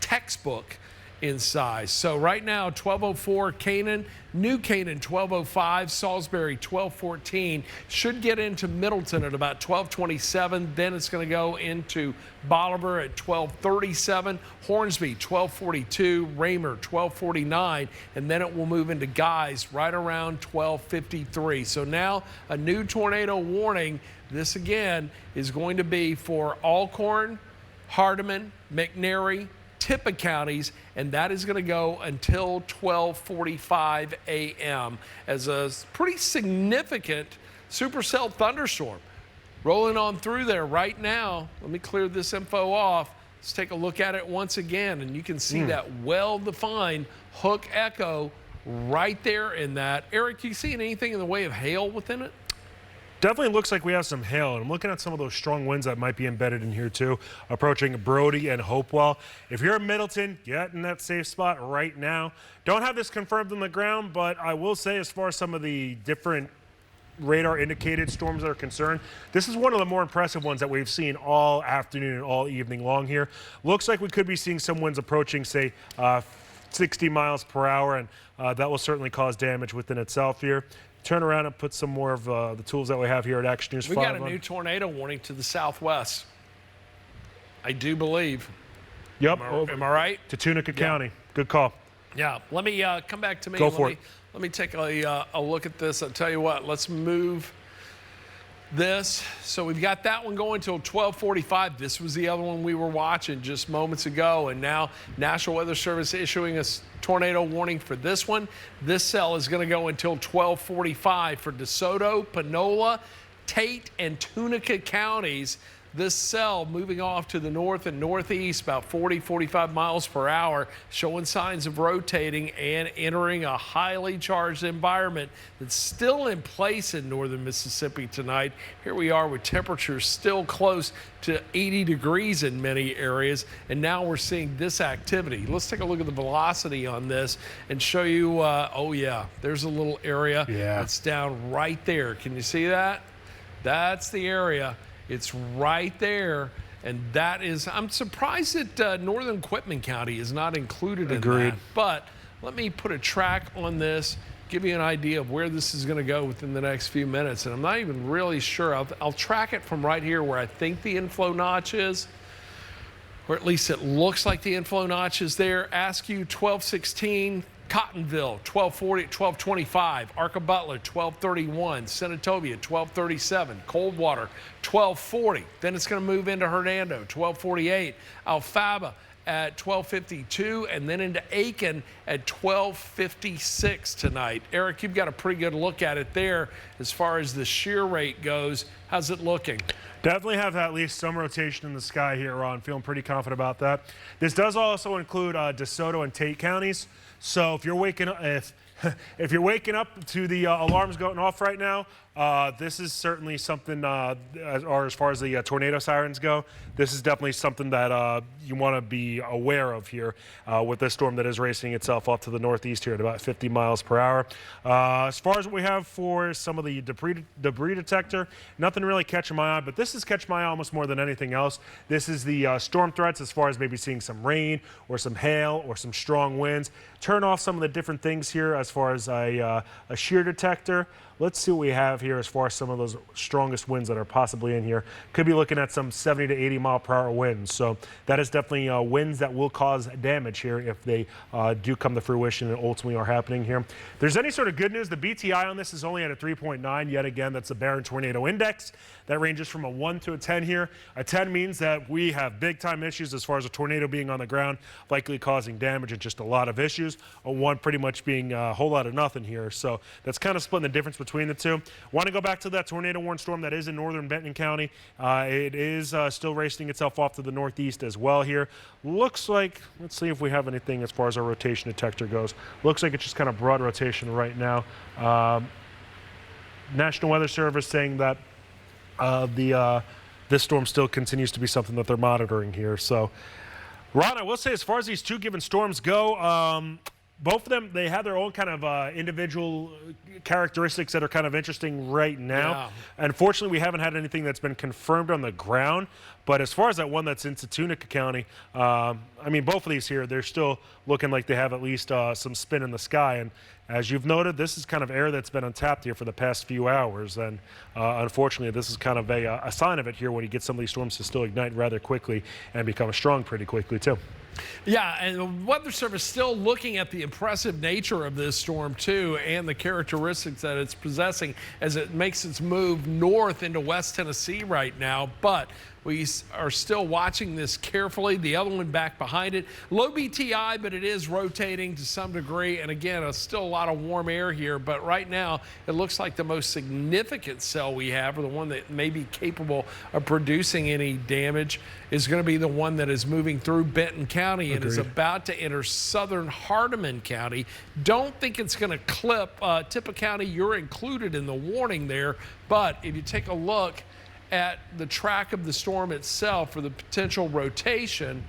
textbook in size. So right now, 1204 Canaan, New Canaan 1205, Salisbury 1214, should get into Middleton at about 1227. Then it's going to go into Bolivar at 1237, Hornsby 1242, Raymer 1249, and then it will move into Guys right around 1253. So now a new tornado warning. This again is going to be for Alcorn, Hardeman, McNairy, Tippah counties, and that is going to go until 12:45 a.m. as a pretty significant supercell thunderstorm rolling on through there right now. Let me clear this info off. Let's take a look at it once again, and you can see that well-defined hook echo right there in that. Eric, you seeing anything in the way of hail within it? Definitely looks like we have some hail, and I'm looking at some of those strong winds that might be embedded in here too, approaching Brody and Hopewell. If you're in Middleton, get in that safe spot right now. Don't have this confirmed on the ground, but I will say as far as some of the different radar indicated storms that are concerned, this is one of the more impressive ones that we've seen all afternoon and all evening long here. Looks like we could be seeing some winds approaching, say, 60 miles per hour, and that will certainly cause damage within itself here. Turn around and put some more of the tools that we have here at Action News 5. We got a new tornado warning to the southwest, I do believe. Yep. Am I right? To Tunica County. Good call. Yeah. Let me come back to me. Go for it. Let me take a look at this. I'll tell you what. Let's move this. So we've got that one going till 12:45. This was the other one we were watching just moments ago, and now National Weather Service issuing a tornado warning for this one. This cell is going to go until 12:45 for DeSoto, Panola, Tate, and Tunica counties. This cell moving off to the north and northeast about 40, 45 miles per hour, showing signs of rotating and entering a highly charged environment that's still in place in northern Mississippi tonight. Here we are with temperatures still close to 80 degrees in many areas, and now we're seeing this activity. Let's take a look at the velocity on this and show you, oh yeah, there's a little area that's down right there. Can you see that? That's the area. It's right there, And that is, I'm surprised that northern Quitman County is not included in Agreed. that. But let me put a track on this, give you an idea of where this is going to go within the next few minutes. And I'm not even really sure. I'll track it from right here where I think the inflow notch is, or at least it looks like the inflow notch is there. Askew 1216, Cottonville 1240 at 1225, Arca Butler 1231, Senatobia 1237, Coldwater 1240. Then it's going to move into Hernando 1248, Alfaba at 1252, and then into Aiken at 1256 tonight. Eric, you've got a pretty good look at it there as far as the shear rate goes. How's it looking? Definitely have at least some rotation in the sky here, Ron. Feeling pretty confident about that. This does also include DeSoto and Tate counties. So if you're waking up, if you're waking up to the alarms going off right now, this is certainly something, as far as the tornado sirens go, this is definitely something that you want to be aware of here with this storm that is racing itself off to the northeast here at about 50 miles per hour. As far as what we have for some of the debris detector, nothing really catching my eye, but this is catching my eye almost more than anything else. This is the storm threats as far as maybe seeing some rain or some hail or some strong winds. Turn off some of the different things here as far as a shear detector. Let's see what we have here as far as some of those strongest winds that are possibly in here. Could be looking at some 70 to 80 mile per hour winds. So that is definitely winds that will cause damage here if they do come to fruition and ultimately are happening here. If there's any sort of good news, the BTI on this is only at a 3.9. Yet again, that's a Barron Tornado Index. That ranges from a 1 to a 10 here. A 10 means that we have big time issues as far as a tornado being on the ground, likely causing damage and just a lot of issues. A 1 pretty much being a whole lot of nothing here. So that's kind of splitting the difference between the two. Want to go back to that tornado warning storm that is in northern Benton County. It is still racing itself off to the northeast as well here. Looks like, let's see if we have anything as far as our rotation detector goes. Looks like it's just kind of broad rotation right now. National Weather Service saying that this storm still continues to be something that they're monitoring here. So, Ron, I will say as far as these two given storms go, both of them, they have their own kind of individual characteristics that are kind of interesting right now. Yeah. Unfortunately, we haven't had anything that's been confirmed on the ground. But as far as that one that's into Tunica County, I mean, both of these here, they're still looking like they have at least some spin in the sky. And as you've noted, this is kind of air that's been untapped here for the past few hours. And unfortunately, this is kind of a sign of it here when you get some of these storms to still ignite rather quickly and become strong pretty quickly, too. Yeah, and the Weather Service still looking at the impressive nature of this storm, too, and the characteristics that it's possessing as it makes its move north into West Tennessee right now. But we are still watching this carefully. The other one back behind it. Low BTI, but it is rotating to some degree. And again, still a lot of warm air here. But right now, it looks like the most significant cell we have, or the one that may be capable of producing any damage, is going to be the one that is moving through Benton County and is about to enter southern Hardeman County. Don't think it's going to clip Tippah County. You're included in the warning there. But if you take a look at the track of the storm itself for the potential rotation,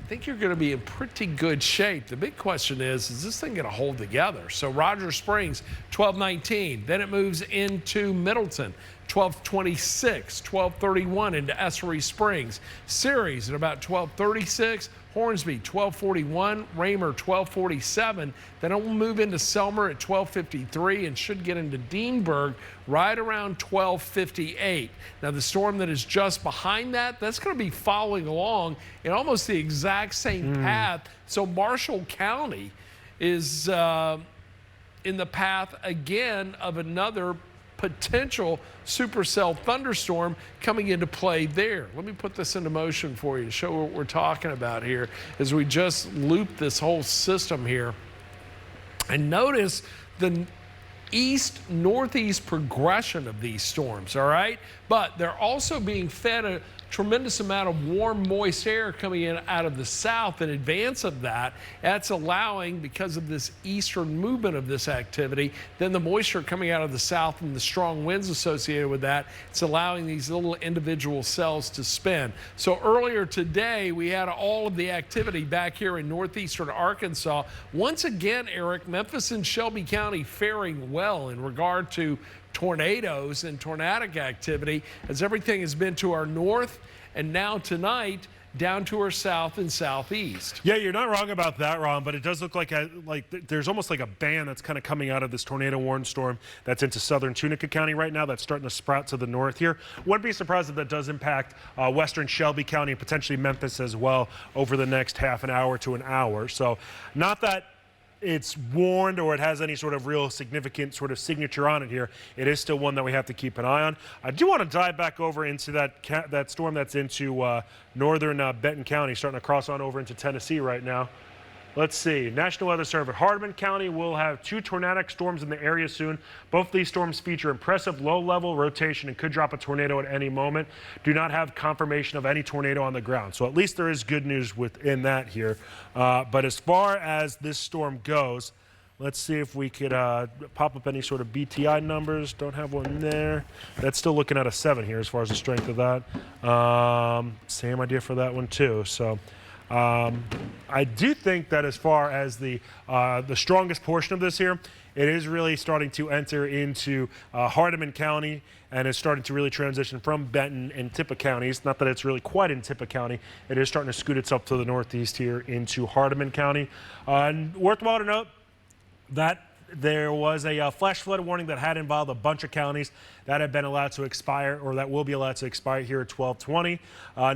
I think you're going to be in pretty good shape. The big question is this thing going to hold together? So Rogers Springs, 1219. Then it moves into Middleton, 1226, 1231 into Essery Springs. Ceres at about 1236. Hornsby, 1241, Raymer, 1247. Then it will move into Selmer at 1253 and should get into Deanburg right around 1258. Now, the storm that is just behind that, that's going to be following along in almost the exact same path. So Marshall County is in the path again of another potential supercell thunderstorm coming into play there. Let me put this into motion for you to show what we're talking about here as we just loop this whole system here. And notice the east-northeast progression of these storms, all right? But they're also being fed a tremendous amount of warm, moist air coming in out of the south. In advance of that, that's allowing, because of this eastern movement of this activity, then the moisture coming out of the south and the strong winds associated with that, it's allowing these little individual cells to spin. So earlier today, we had all of the activity back here in northeastern Arkansas. Once again, Eric, Memphis and Shelby County faring well in regard to tornadoes and tornadic activity as everything has been to our north and now tonight down to our south and southeast. Yeah, you're not wrong about that, Ron, but it does look like there's almost like a band that's kind of coming out of this tornado warning storm that's into southern Tunica County right now that's starting to sprout to the north here. Wouldn't be surprised if that does impact western Shelby County and potentially Memphis as well over the next half an hour to an hour. So not that it's warned or it has any sort of real significant sort of signature on it here. It is still one that we have to keep an eye on. I do want to dive back over into that storm that's into northern Benton County, starting to cross on over into Tennessee right now. Let's see. National Weather Service. Hardeman County will have 2 tornadic storms in the area soon. Both of these storms feature impressive low-level rotation and could drop a tornado at any moment. Do not have confirmation of any tornado on the ground. So at least there is good news within that here. But as far as this storm goes, let's see if we could pop up any sort of BTI numbers. Don't have one there. That's still looking at a 7 here as far as the strength of that. Same idea for that one too. So I do think that as far as the strongest portion of this here, it is really starting to enter into Hardeman County, and it's starting to really transition from Benton and Tippah counties. Not that it's really quite in Tippah County. It is starting to scoot itself to the northeast here into Hardeman County. Worthwhile to note that there was a flash flood warning that had involved a bunch of counties that have been allowed to expire, or that will be allowed to expire here at 12:20.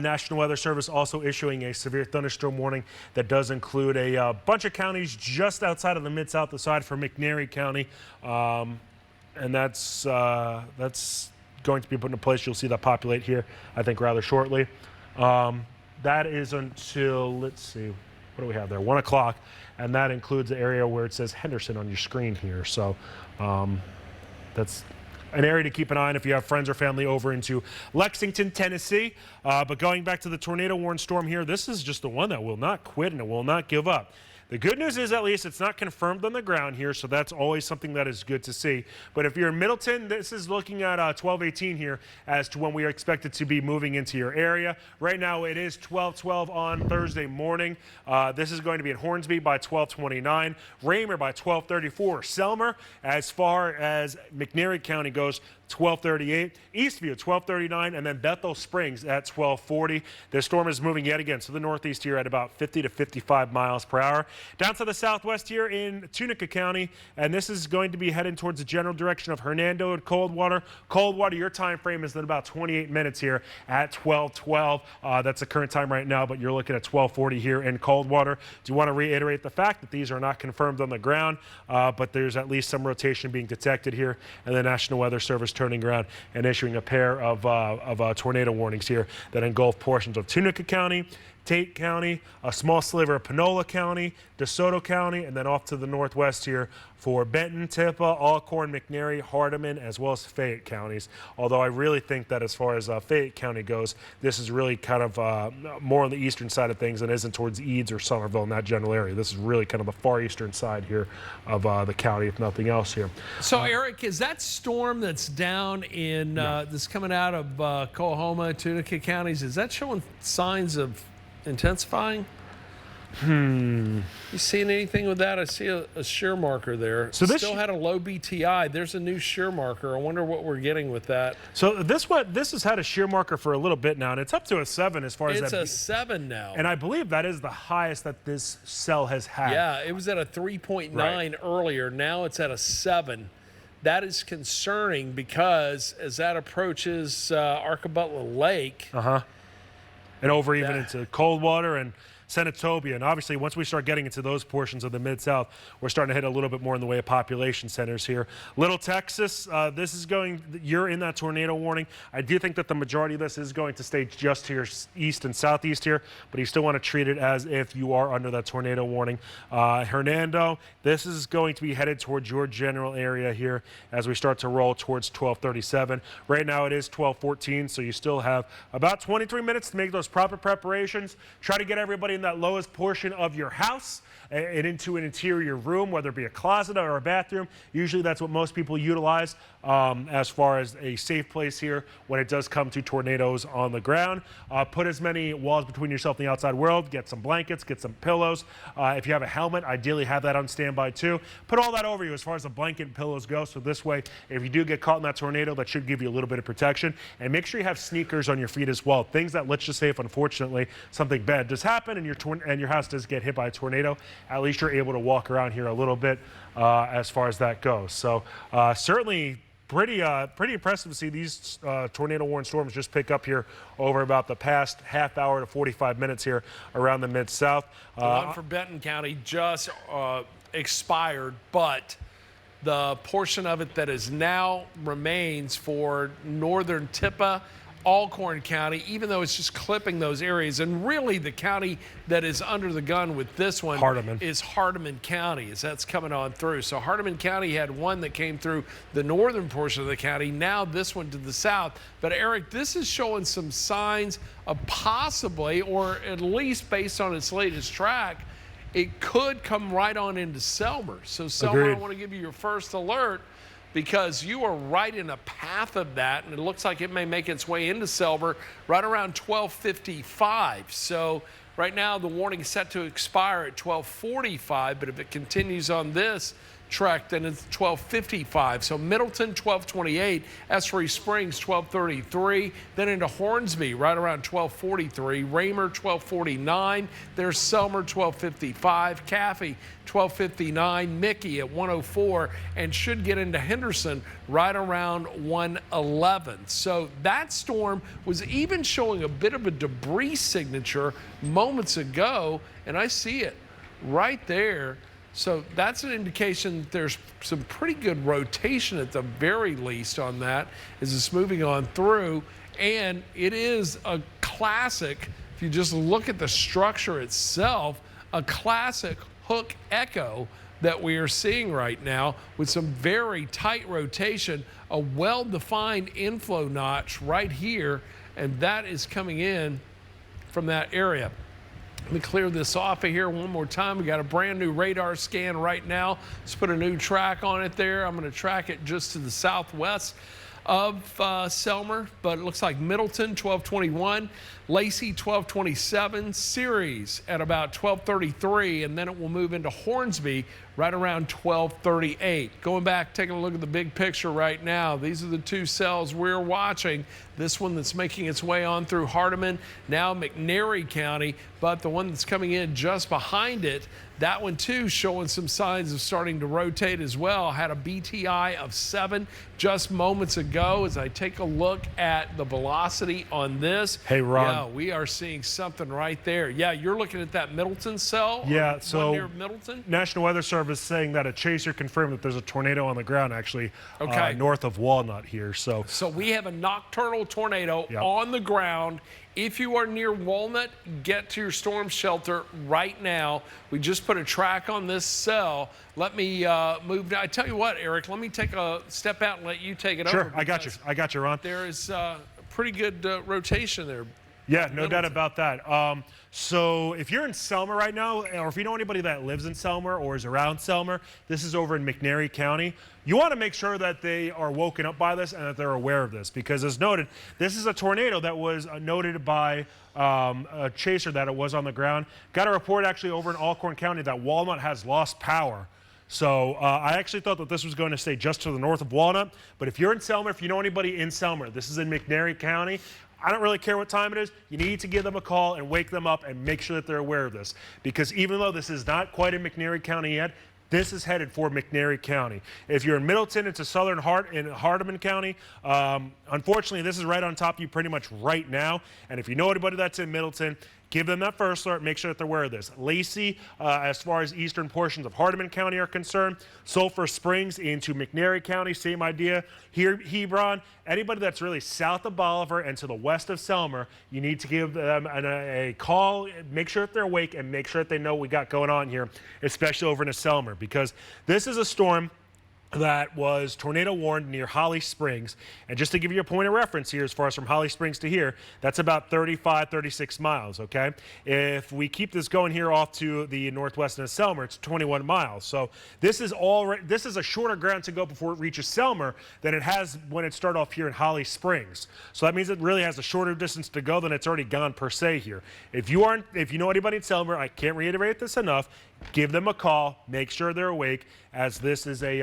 National Weather Service also issuing a severe thunderstorm warning that does include a bunch of counties just outside of the Mid-South, aside from McNairy County, and that's going to be put into place. You'll see that populate here, I think, rather shortly. That is until, let's see, what do we have there? 1 o'clock. And that includes the area where it says Henderson on your screen here. So that's an area to keep an eye on if you have friends or family over into Lexington, Tennessee. But going back to the tornado warning storm here, this is just the one that will not quit and it will not give up. The good news is at least it's not confirmed on the ground here, so that's always something that is good to see. But if you're in Middleton, this is looking at 12:18 here as to when we are expected to be moving into your area. Right now it is 12:12 on Thursday morning. This is going to be in Hornsby by 12:29, Raymer by 12:34, Selmer, as far as McNairy County goes, 12:38, Eastview 12:39, and then Bethel Springs at 12:40. This storm is moving yet again to the northeast here at about 50 to 55 miles per hour. Down to the southwest here in Tunica County, and this is going to be heading towards the general direction of Hernando and Coldwater. Coldwater, your time frame is in about 28 minutes here at 12:12. That's the current time right now, but you're looking at 12:40 here in Coldwater. Do you want to reiterate the fact that these are not confirmed on the ground, but there's at least some rotation being detected here, and the National Weather Service turning around and issuing a pair of tornado warnings here that engulf portions of Tunica County, Tate County, a small sliver of Panola County, DeSoto County, and then off to the northwest here for Benton, Tippah, Alcorn, McNairy, Hardeman, as well as Fayette counties. Although I really think that as far as Fayette County goes, this is really kind of more on the eastern side of things and isn't towards Eads or Somerville in that general area. This is really kind of the far eastern side here of the county, if nothing else here. So, Eric, is that storm that's down in, that's coming out of Coahoma, Tunica counties, is that showing signs of intensifying? You seen anything with that? I see a shear marker there. So this still had a low BTI. There's a new shear marker. I wonder what we're getting with that. So this has had a shear marker for a little bit now, and it's up to a 7 as far as it's a 7 now. And I believe that is the highest that this cell has had. Yeah, it was at a 3.9 earlier. Now it's at a 7. That is concerning because as that approaches Arcabutla Lake, and over even into Coldwater and Senatobia, and obviously once we start getting into those portions of the Mid-South, we're starting to hit a little bit more in the way of population centers here. Little Texas, you're in that tornado warning. I do think that the majority of this is going to stay just to your east and southeast here, but you still want to treat it as if you are under that tornado warning. Hernando, this is going to be headed towards your general area here as we start to roll towards 12:37. Right now it is 12:14, so you still have about 23 minutes to make those proper preparations. Try to get everybody in in that lowest portion of your house and into an interior room, whether it be a closet or a bathroom. Usually that's what most people utilize as far as a safe place here when it does come to tornadoes on the ground. Put as many walls between yourself and the outside world. Get some blankets, get some pillows. If you have a helmet, ideally have that on standby too. Put all that over you as far as the blanket and pillows go, so this way, if you do get caught in that tornado, that should give you a little bit of protection. And make sure you have sneakers on your feet as well. Things that, let's just say, if unfortunately something bad does happen and your house does get hit by a tornado, at least you're able to walk around here a little bit as far as that goes. So certainly pretty impressive to see these tornado-warned storms just pick up here over about the past half hour to 45 minutes here around the Mid-South. The one for Benton County just expired, but the portion of it that is now remains for northern Tippah, Alcorn County, even though it's just clipping those areas. And really the county that is under the gun with this one is Hardeman County, as that's coming on through. So Hardeman County had one that came through the northern portion of the county, now this one to the south. But Eric, this is showing some signs of possibly, or at least based on its latest track, it could come right on into Selmer. So Selmer, I want to give you your first alert, because you are right in a path of that, and it looks like it may make its way into Selmer right around 12:55. So right now the warning is set to expire at 12:45, but if it continues on this track, then it's 12:55. So Middleton 12:28, Essery Springs 12:33, then into Hornsby right around 12:43, Raymer 12:49, there's Selmer 12:55, Caffey 12:59, Mickey at 1:04, and should get into Henderson right around 1:11. So that storm was even showing a bit of a debris signature moments ago, and I see it right there. So that's an indication that there's some pretty good rotation at the very least on that as it's moving on through. And it is a classic, if you just look at the structure itself, a classic hook echo that we are seeing right now with some very tight rotation, a well-defined inflow notch right here, and that is coming in from that area. Let me clear this off of here one more time. We got a brand new radar scan right now. Let's put a new track on it there. I'm going to track it just to the southwest of Selmer, but it looks like Middleton 12:21, Lacey 12:27, Ceres at about 12:33, and then it will move into Hornsby right around 12:38. Going back, taking a look at the big picture right now, these are the two cells we're watching. This one that's making its way on through Hardeman, now McNairy County, but the one that's coming in just behind it, that one too showing some signs of starting to rotate as well. Had a BTI of 7 just moments ago. As I take a look at the velocity on this, hey Ron, yeah, we are seeing something right there. Yeah, you're looking at that Middleton cell. Yeah, so near Middleton. National Weather Service saying that a chaser confirmed that there's a tornado on the ground actually north of Walnut here. So we have a nocturnal tornado on the ground. If you are near Walnut, get to your storm shelter right now. We just put a track on this cell. Let me move now. I tell you what, Eric, let me take a step out and let you take it over. Sure, I got you, Ron. There is pretty good rotation there. Yeah, no doubt about that. So if you're in Selmer right now, or if you know anybody that lives in Selmer or is around Selmer, this is over in McNairy County. You want to make sure that they are woken up by this and that they're aware of this, because as noted, this is a tornado that was noted by a chaser that it was on the ground. Got a report actually over in Alcorn County that Walnut has lost power. So I actually thought that this was going to stay just to the north of Walnut, but if you're in Selmer, if you know anybody in Selmer, this is in McNairy County, I don't really care what time it is. You need to give them a call and wake them up and make sure that they're aware of this. Because even though this is not quite in McNairy County yet, this is headed for McNairy County. If you're in Middleton, it's a southern in Hardeman County. Unfortunately, this is right on top of you pretty much right now. And if you know anybody that's in Middleton, give them that first alert. Make sure that they're aware of this. Lacey, as far as eastern portions of Hardeman County are concerned, Sulphur Springs into McNairy County, same idea. Here, Hebron, anybody that's really south of Bolivar and to the west of Selmer, you need to give them a call, make sure that they're awake, and make sure that they know what we got going on here, especially over in Selmer, because this is a storm that was tornado warned near Holly Springs. And just to give you a point of reference here, as far as from Holly Springs to here, that's about 35, 36 miles, okay? If we keep this going here off to the northwest of Selmer, it's 21 miles. So this is a shorter ground to go before it reaches Selmer than it has when it started off here in Holly Springs. So that means it really has a shorter distance to go than it's already gone per se here. If you know anybody in Selmer, I can't reiterate this enough, give them a call, make sure they're awake, as this is a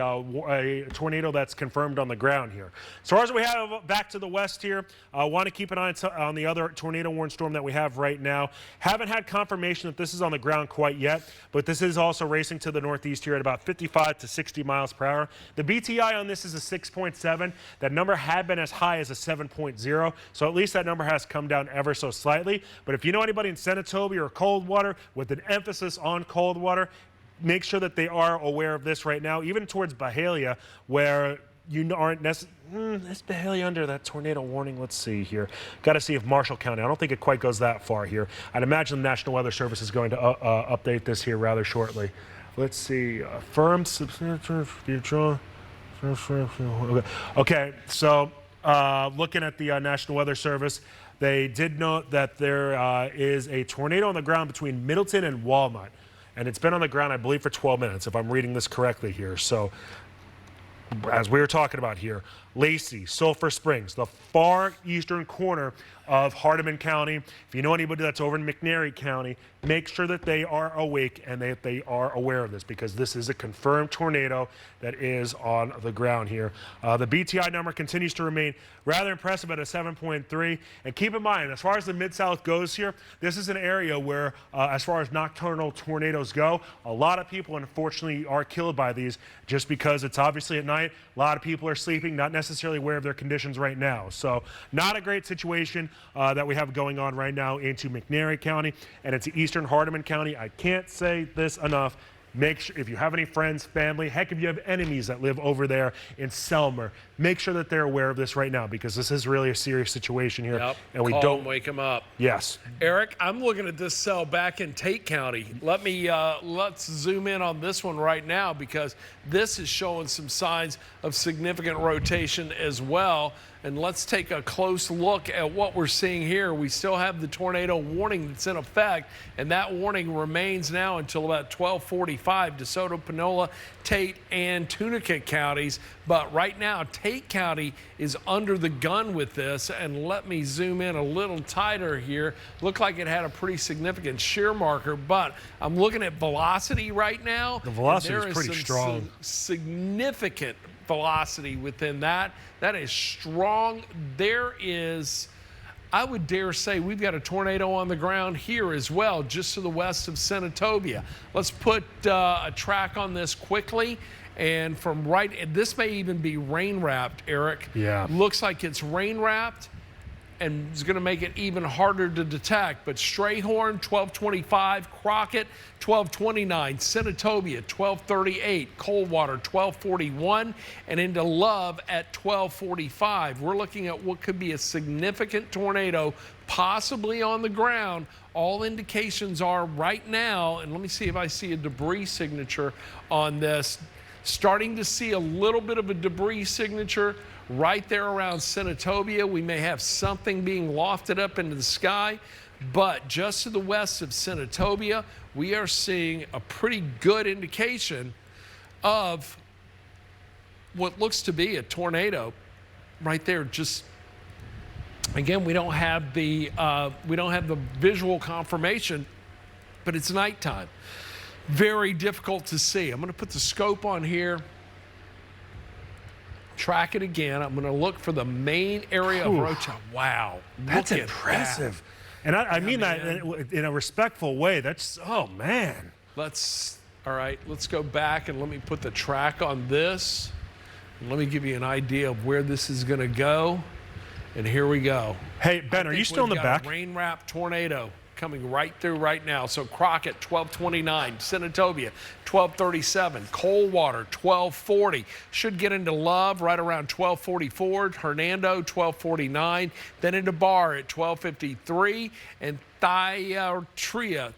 tornado that's confirmed on the ground here. As far as we have back to the west here, I want to keep an eye on the other tornado warning storm that we have right now. Haven't had confirmation that this is on the ground quite yet, but this is also racing to the northeast here at about 55 to 60 miles per hour. The BTI on this is a 6.7. That number had been as high as a 7.0, so at least that number has come down ever so slightly. But if you know anybody in Senatobia or Coldwater with an emphasis on Coldwater, make sure that they are aware of this right now, even towards Byhalia, where you aren't necessarily. Is Byhalia under that tornado warning? Let's see here. Got to see if Marshall County. I don't think it quite goes that far here. I'd imagine the National Weather Service is going to update this here rather shortly. Let's see. Firm substantial future. Okay, so looking at the National Weather Service, they did note that there is a tornado on the ground between Middleton and Walnut. And it's been on the ground, I believe, for 12 minutes, if I'm reading this correctly here. So, as we were talking about here, Lacey, Sulphur Springs, the far eastern corner of Hardeman County. If you know anybody that's over in McNairy County, make sure that they are awake and that they are aware of this, because this is a confirmed tornado that is on the ground here. The BTI number continues to remain rather impressive at a 7.3. And keep in mind, as far as the Mid-South goes here, this is an area where, as far as nocturnal tornadoes go, a lot of people, unfortunately, are killed by these just because it's obviously at night. A lot of people are sleeping, not necessarily aware of their conditions right now. So not a great situation that we have going on right now into McNairy County, and it's eastern Hardeman County. I can't say this enough. Make sure, if you have any friends, family, heck, if you have enemies that live over there in Selmer, make sure that they're aware of this right now, because this is really a serious situation here. Yep. And we Call don't them, wake them up. Yes. Eric, I'm looking at this cell back in Tate County. Let's zoom in on this one right now, because this is showing some signs of significant rotation as well. And let's take a close look at what we're seeing here. We still have the tornado warning that's in effect, and that warning remains now until about 12:45, DeSoto, Panola, Tate, and Tunica counties. But right now, Tate County is under the gun with this. And let me zoom in a little tighter here. Looked like it had a pretty significant shear marker, but I'm looking at velocity right now. The velocity is pretty strong. Significant velocity within that. That is strong. There is, I would dare say, we've got a tornado on the ground here as well, just to the west of Senatobia. Let's put a track on this quickly. And from this may even be rain wrapped, Eric. Yeah. Looks like it's rain wrapped, and it's going to make it even harder to detect. But Strayhorn, 1225, Crockett, 1229, Senatobia, 1238, Coldwater, 1241, and into Love at 1245. We're looking at what could be a significant tornado possibly on the ground. All indications are right now, and let me see if I see a debris signature on this. Starting to see a little bit of a debris signature right there around Senatobia. We may have something being lofted up into the sky, but just to the west of Senatobia, we are seeing a pretty good indication of what looks to be a tornado right there. Just again, we don't have the visual confirmation, but it's nighttime. Very difficult to see. I'm going to put the scope on here. Track it again. I'm going to look for the main area of rotation. Wow. That's impressive. And I mean that in a respectful way. That's, oh, man. All right, let's go back and let me put the track on this. And let me give you an idea of where this is going to go. And here we go. Hey, Ben, are you still in the back? Rain-wrapped tornado coming right through right now. So Crockett, 1229, Senatobia, 1237, Coldwater, 1240. Should get into Love right around 1244, Hernando, 1249, then into Barr at 1253, and Thyatria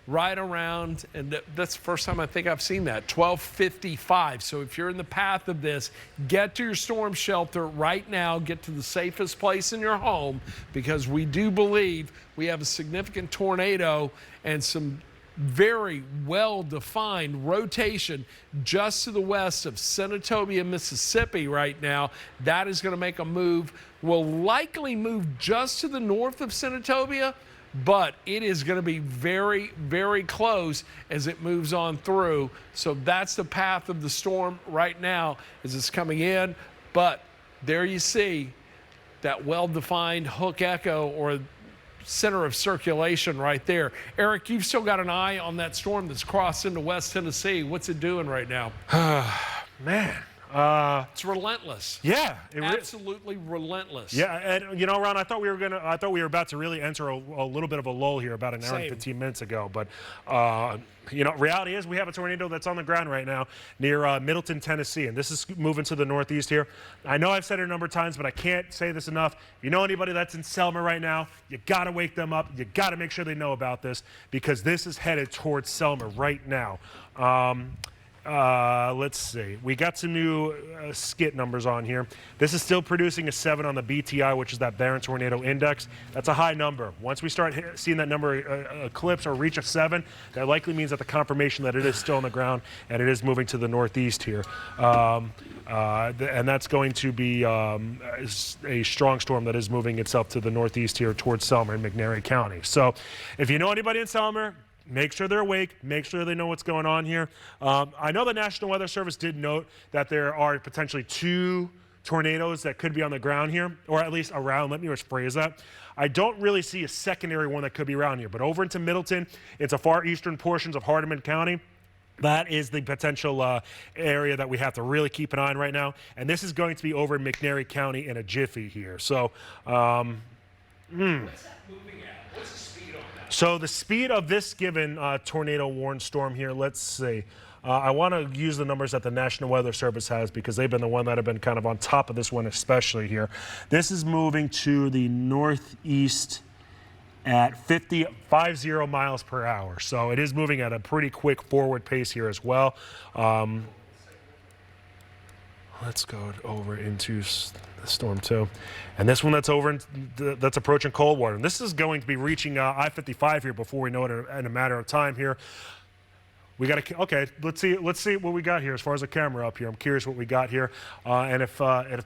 right around, and that's the first time I think I've seen that, 12:55. So if you're in the path of this, get to your storm shelter right now. Get to the safest place in your home, because we do believe we have a significant tornado and some very well-defined rotation just to the west of Senatobia, Mississippi right now. That is going to make a move, will likely move just to the north of Senatobia, but it is going to be very, very close as it moves on through. So that's the path of the storm right now as it's coming in. But there you see that well-defined hook echo, or center of circulation right there. Eric, you've still got an eye on that storm that's crossed into West Tennessee. What's it doing right now? Man. It's relentless. Yeah, absolutely relentless. Yeah, and you know, Ron, I thought we were about to really enter a little bit of a lull here about an hour and 15 minutes ago. But you know, reality is we have a tornado that's on the ground right now near Middleton, Tennessee, and this is moving to the northeast here. I know I've said it a number of times, but I can't say this enough. If you know anybody that's in Selma right now, you got to wake them up. You got to make sure they know about this, because this is headed towards Selma right now. Let's see. We got some new skit numbers on here. This is still producing a 7 on the BTI, which is that Barron Tornado Index. That's a high number. Once we start seeing that number eclipse or reach a 7, that likely means that the confirmation that it is still on the ground and it is moving to the northeast here. And that's going to be a strong storm that is moving itself to the northeast here towards Selma and McNairy County. So if you know anybody in Selma, make sure they're awake. Make sure they know what's going on here. I know the National Weather Service did note that there are potentially 2 tornadoes that could be on the ground here, or at least around. Let me rephrase that. I don't really see a secondary one that could be around here, but over into Middleton, it's a far eastern portions of Hardeman County. That is the potential area that we have to really keep an eye on right now. And this is going to be over in McNairy County in a jiffy here. So, What's that moving at? What's the speed on that? So the speed of this given tornado warned storm here, let's see. I want to use the numbers that the National Weather Service has, because they've been the one that have been kind of on top of this one, especially here. This is moving to the northeast at 50 miles per hour. So it is moving at a pretty quick forward pace here as well. Let's go over into the storm 2. And this one that's over, that's approaching Coldwater. And this is going to be reaching I-55 here before we know it in a matter of time here. We got to, okay, let's see what we got here as far as the camera up here. I'm curious what we got here. And if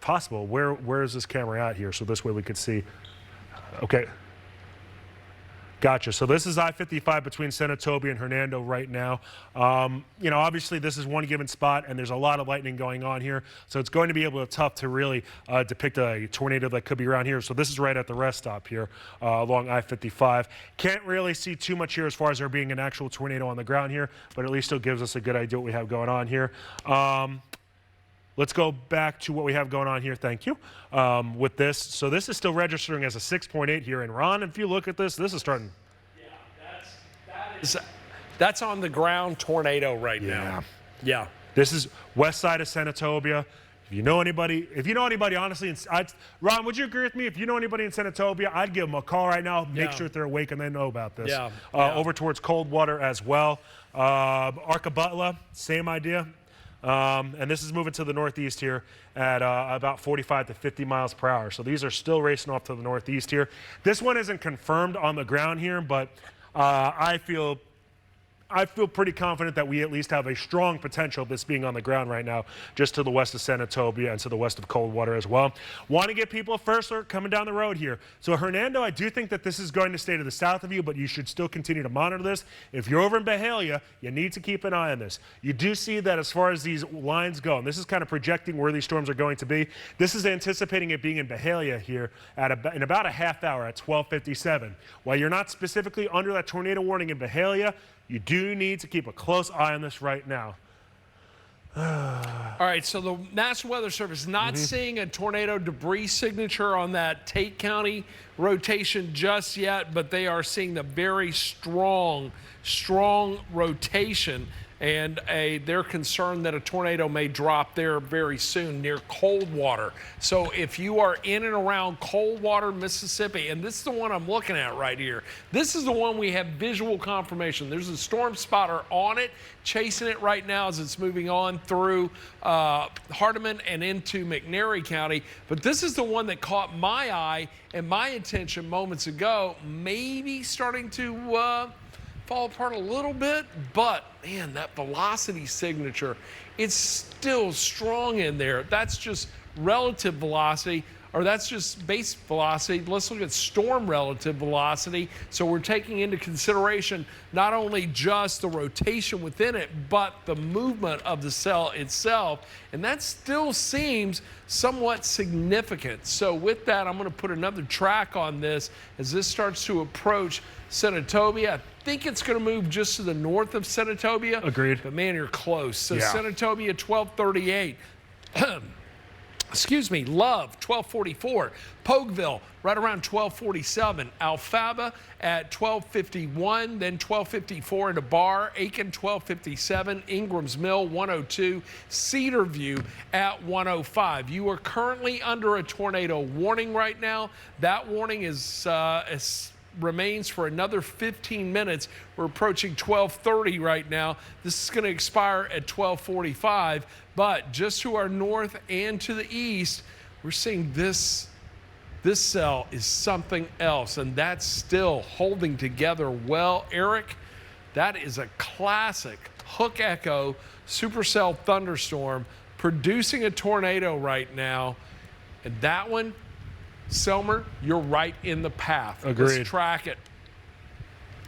possible, where is this camera at here? So this way we could see. Okay. Gotcha. So this is I-55 between Senatobia and Hernando right now. You know, obviously this is one given spot, and there's a lot of lightning going on here. So it's going to be tough to really depict a tornado that could be around here. So this is right at the rest stop here along I-55. Can't really see too much here as far as there being an actual tornado on the ground here, but at least still gives us a good idea what we have going on here. Let's go back to what we have going on here. Thank you. With this, so this is still registering as a 6.8 here. And Ron, if you look at this, this is starting. Yeah, that's on the ground tornado right now. Yeah. This is west side of Senatobia. If you know anybody, honestly, Ron, would you agree with me? If you know anybody in Senatobia, I'd give them a call right now. Make sure that they're awake and they know about this. Over towards Coldwater as well. Arcabutla, same idea. And this is moving to the northeast here at about 45 to 50 miles per hour. So these are still racing off to the northeast here. This one isn't confirmed on the ground here, but I feel pretty confident that we at least have a strong potential of this being on the ground right now, just to the west of Senatobia and to the west of Coldwater as well. Want to get people a first alert coming down the road here. So Hernando, I do think that this is going to stay to the south of you, but you should still continue to monitor this. If you're over in Byhalia, you need to keep an eye on this. You do see that as far as these lines go, and this is kind of projecting where these storms are going to be. This is anticipating it being in Byhalia here in about a half hour at 12:57. While you're not specifically under that tornado warning in Byhalia, you do need to keep a close eye on this right now. All right, so the National Weather Service is not seeing a tornado debris signature on that Tate County rotation just yet, but they are seeing the very strong rotation and they're concerned that a tornado may drop there very soon near Coldwater. So if you are in and around Coldwater, Mississippi, and this is the one I'm looking at right here, this is the one we have visual confirmation. There's a storm spotter on it, chasing it right now as it's moving on through Hardeman and into McNairy County. But this is the one that caught my eye and my attention moments ago, maybe starting to fall apart a little bit, but man, that velocity signature, it's still strong in there. That's just relative velocity, or that's just base velocity. Let's look at storm relative velocity. So we're taking into consideration not only just the rotation within it, but the movement of the cell itself. And that still seems somewhat significant. So with that, I'm going to put another track on this as this starts to approach Senatobia. I think it's going to move just to the north of Senatobia. Agreed. But man, you're close. So yeah. Senatobia, 1238. Excuse me, Love, 1244. Polkville, right around 1247. Alfaba at 1251, then 1254 into Barr. Aiken, 1257. Ingram's Mill, 102. Cedarview at 105. You are currently under a tornado warning right now. That warning remains for another 15 minutes. We're approaching 12:30 right now. This is going to expire at 12:45, but just to our north and to the east, we're seeing this cell is something else, and that's still holding together well. Eric, that is a classic hook echo supercell thunderstorm producing a tornado right now, and that one, Selmer, you're right in the path. Agreed. Let's track it.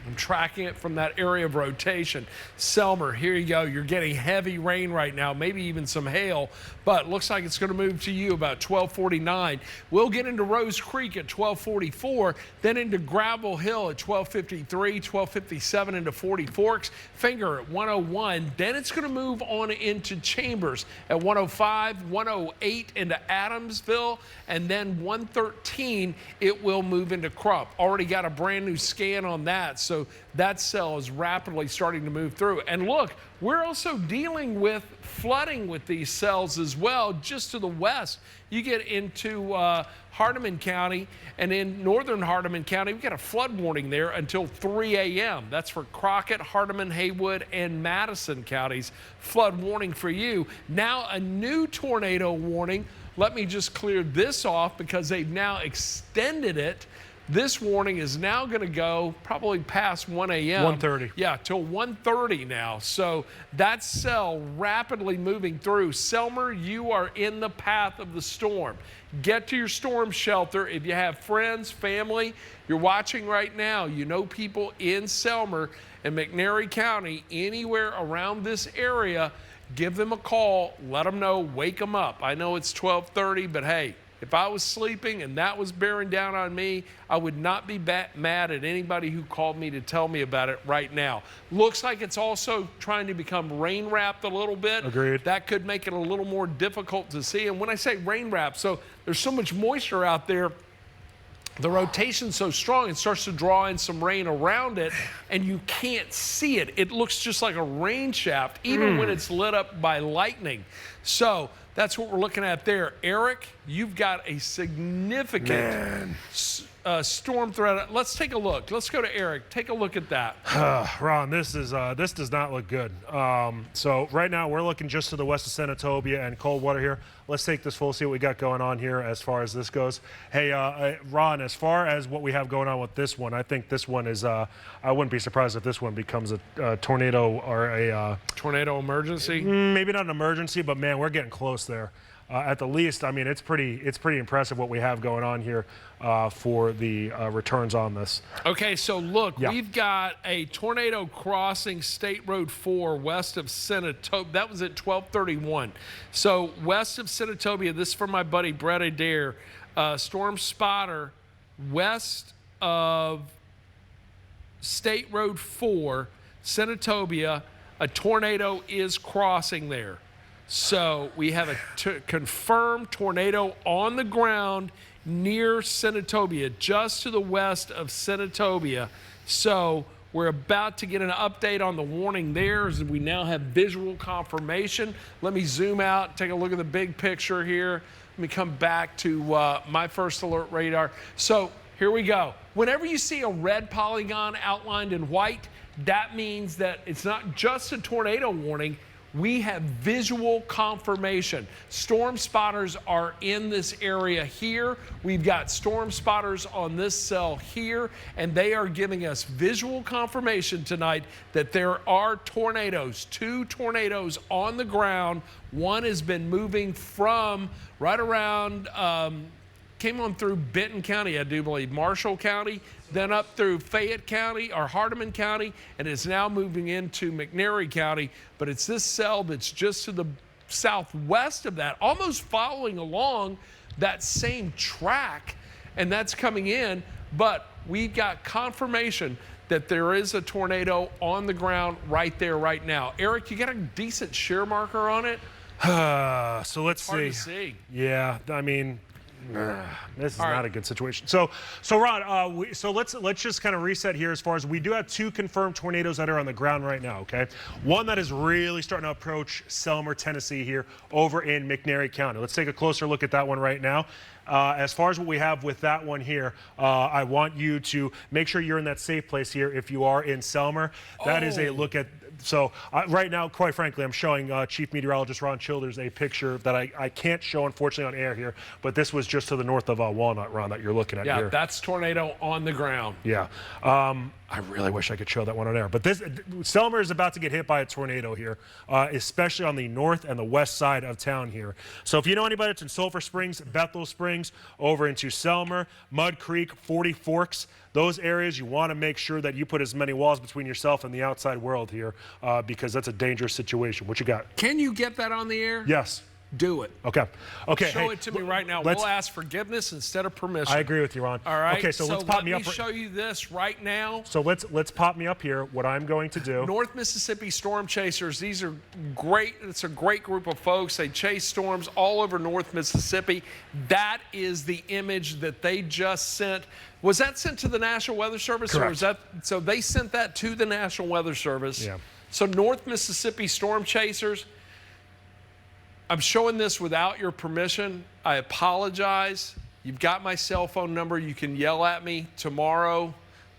I'm tracking it from that area of rotation. Selmer, here you go. You're getting heavy rain right now, maybe even some hail, but looks like it's going to move to you about 12:49. We'll get into Rose Creek at 12:44, then into Gravel Hill at 12:53, 12:57 into 40 Forks, Finger at 101. Then it's going to move on into Chambers at 105, 108 into Adamsville, and then 113 it will move into Crump. Already got a brand new scan on that, so that cell is rapidly starting to move through. And look, we're also dealing with flooding with these cells as well. Just to the west, you get into Hardeman County, and in northern Hardeman County, we've got a flood warning there until 3 a.m. That's for Crockett, Hardeman, Haywood, and Madison counties. Flood warning for you. Now a new tornado warning. Let me just clear this off because they've now extended it. This warning is now going to go probably past 1 a.m. 1:30. Yeah, till 1:30 now. So that cell rapidly moving through. Selmer, you are in the path of the storm. Get to your storm shelter. If you have friends, family, you're watching right now, you know people in Selmer and McNairy County, anywhere around this area, give them a call, let them know, wake them up. I know it's 12:30, but hey, if I was sleeping and that was bearing down on me, I would not be mad at anybody who called me to tell me about it right now. Looks like it's also trying to become rain wrapped a little bit. Agreed. That could make it a little more difficult to see. And when I say rain wrapped, so there's so much moisture out there, the rotation's so strong, it starts to draw in some rain around it, and you can't see it. It looks just like a rain shaft, even when it's lit up by lightning. So that's what we're looking at there. Eric, you've got a significant storm threat. Let's take a look. Let's go to Eric. Take a look at that. Ron, this does not look good. So right now we're looking just to the west of Senatobia and Coldwater here. Let's take this full, see what we got going on here as far as this goes. Hey, Ron, as far as what we have going on with this one, I think this one is, I wouldn't be surprised if this one becomes a tornado or a... tornado emergency? Maybe not an emergency, but man, we're getting close there. At the least, I mean, it's pretty impressive what we have going on here for the returns on this. Okay, so look, we've got a tornado crossing State Road 4 west of Senatobia. That was at 12:31. So west of Senatobia, this is from my buddy Brett Adair, storm spotter west of State Road 4, Senatobia. A tornado is crossing there. So we have a confirmed tornado on the ground near Senatobia, just to the west of Senatobia. So We're about to get an update on the warning there as we now have visual confirmation. Let me zoom out, take a look at the big picture here. Let me come back to my first alert radar. So here we go. Whenever you see a red polygon outlined in white, that means that it's not just a tornado warning. We have visual confirmation. Storm spotters are in this area here. We've got storm spotters on this cell here, and they are giving us visual confirmation tonight that there are tornadoes, 2 tornadoes on the ground. One has been moving from right around, came on through Benton County, I do believe, Marshall County, then up through Fayette County or Hardeman County, and is now moving into McNairy County. But it's this cell that's just to the southwest of that, almost following along that same track, and that's coming in. But we've got confirmation that there is a tornado on the ground right there, right now. Eric, you got a decent shear marker on it? So let's see. Hard to see. Yeah, I mean, this is not a good situation. So Ron, so let's just kind of reset here as far as we do have 2 confirmed tornadoes that are on the ground right now, okay? One that is really starting to approach Selmer, Tennessee here over in McNairy County. Let's take a closer look at that one right now. As far as what we have with that one here, I want you to make sure you're in that safe place here if you are in Selmer. That is a look at. So right now, quite frankly, I'm showing Chief Meteorologist Ron Childers a picture that I can't show, unfortunately, on air here, but this was just to the north of Walnut, Ron, that you're looking at here. Yeah, that's tornado on the ground. Yeah. I really wish I could show that one on air. But Selmer is about to get hit by a tornado here, especially on the north and the west side of town here. So if you know anybody that's in Sulphur Springs, Bethel Springs, over into Selmer, Mud Creek, 40 Forks, those areas, you want to make sure that you put as many walls between yourself and the outside world here because that's a dangerous situation. What you got? Can you get that on the air? Yes. Do it. Okay. Show it to me right now. We'll ask forgiveness instead of permission. I agree with you, Ron. All right. Okay, so let's pop me up. Let me show you this right now. So let's pop me up here. What I'm going to do. North Mississippi Storm Chasers. These are great. It's a great group of folks. They chase storms all over North Mississippi. That is the image that they just sent. Was that sent to the National Weather Service? Correct. Or was that, so they sent that to the National Weather Service. Yeah. So North Mississippi Storm Chasers. I'm showing this without your permission. I apologize. You've got my cell phone number. You can yell at me tomorrow.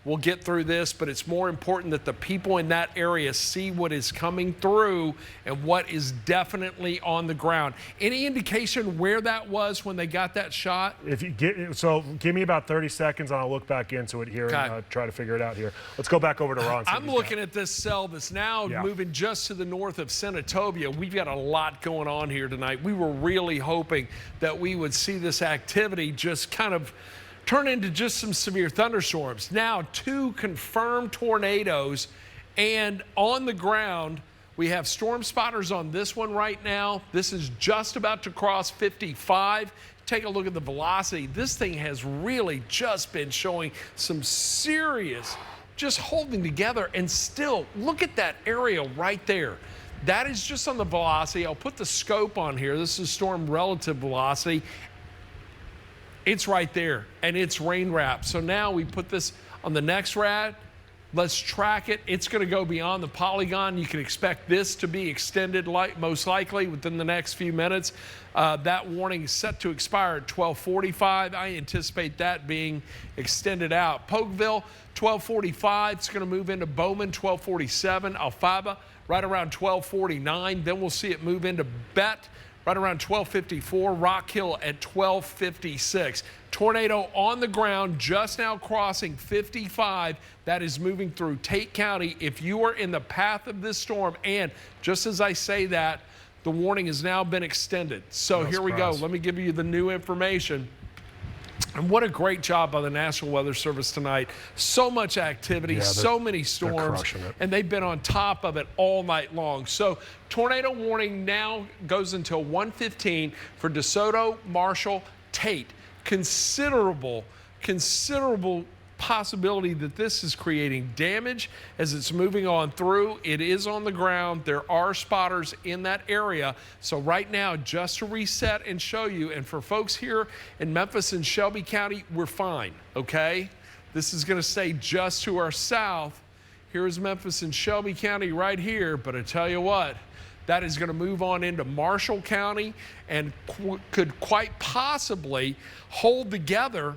We'll get through this, but it's more important that the people in that area see what is coming through and what is definitely on the ground. Any indication where that was when they got that shot? If you give me about 30 seconds and I'll look back into it here and try to figure it out here. Let's go back over to Ron. I'm looking at this cell that's now moving just to the north of Senatobia. We've got a lot going on here tonight. We were really hoping that we would see this activity just kind of turn into just some severe thunderstorms. Now, 2 confirmed tornadoes, and on the ground, we have storm spotters on this one right now. This is just about to cross 55. Take a look at the velocity. This thing has really just been showing some serious, just holding together, and still, look at that area right there. That is just on the velocity. I'll put the scope on here. This is storm relative velocity. It's right there, and it's rain wrapped. So now we put this on the next rad. Let's track it. It's going to go beyond the polygon. You can expect this to be extended most likely within the next few minutes. That warning is set to expire at 12:45. I anticipate that being extended out. Polkville, 12:45. It's going to move into Bowman, 12:47. Alfaba, right around 12:49. Then we'll see it move into Bet right around 12:54, Rock Hill at 12:56. Tornado on the ground just now crossing 55. That is moving through Tate County. If you are in the path of this storm, and just as I say that, the warning has now been extended. So here we go. Let me give you the new information. And what a great job by the National Weather Service tonight. So much activity, so many storms, and they've been on top of it all night long. So tornado warning now goes until 1:15 for DeSoto, Marshall, Tate. Considerable possibility that this is creating damage as it's moving on through. It is on the ground. There are spotters in that area. So right now, just to reset and show you, and for folks here in Memphis and Shelby County, we're fine, okay? This is going to stay just to our south Here's Memphis and Shelby County right here, but I tell you what, that is going to move on into Marshall County and could quite possibly hold together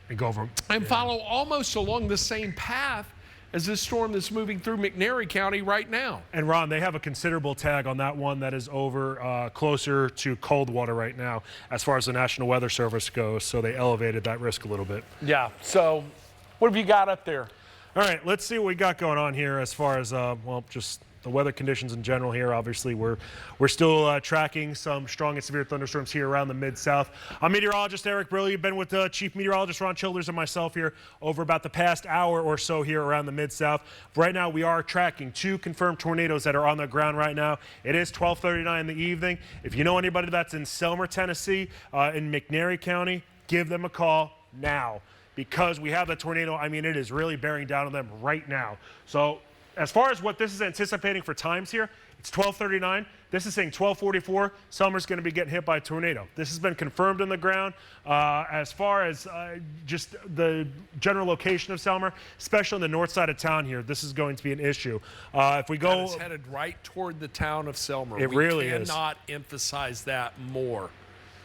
and go over and follow almost along the same path as this storm that's moving through McNairy County right now. And Ron, they have a considerable tag on that one that is over closer to Coldwater right now as far as the National Weather Service goes, so they elevated that risk a little bit. Yeah, so what have you got up there? All right, let's see what we got going on here as far as, well, just the weather conditions in general here. Obviously, we're still tracking some strong and severe thunderstorms here around the Mid-South. I'm meteorologist Eric Brill. You've been with Chief Meteorologist Ron Childers and myself here over about the past hour or so here around the Mid-South. Right now, we are tracking 2 confirmed tornadoes that are on the ground right now. It is 12:39 in the evening. If you know anybody that's in Selmer, Tennessee, in McNairy County, give them a call now, because we have the tornado. I mean, it is really bearing down on them right now. So as far as what this is anticipating for times here, it's 12:39. This is saying 12:44. Selmer's going to be getting hit by a tornado. This has been confirmed on the ground. As far as just the general location of Selmer, especially on the north side of town here, this is going to be an issue. If we go, it's headed right toward the town of Selmer. It really is. We cannot emphasize that more.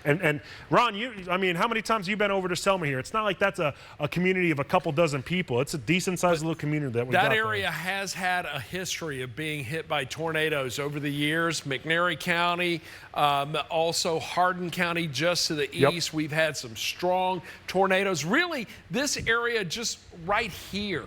And Ron, I mean, how many times have you been over to Selmer here? It's not like that's a community of a couple dozen people. It's a decent-sized little community that we got. That area has had a history of being hit by tornadoes over the years. McNairy County, also Hardin County just to the east. We've had some strong tornadoes. Really, this area just right here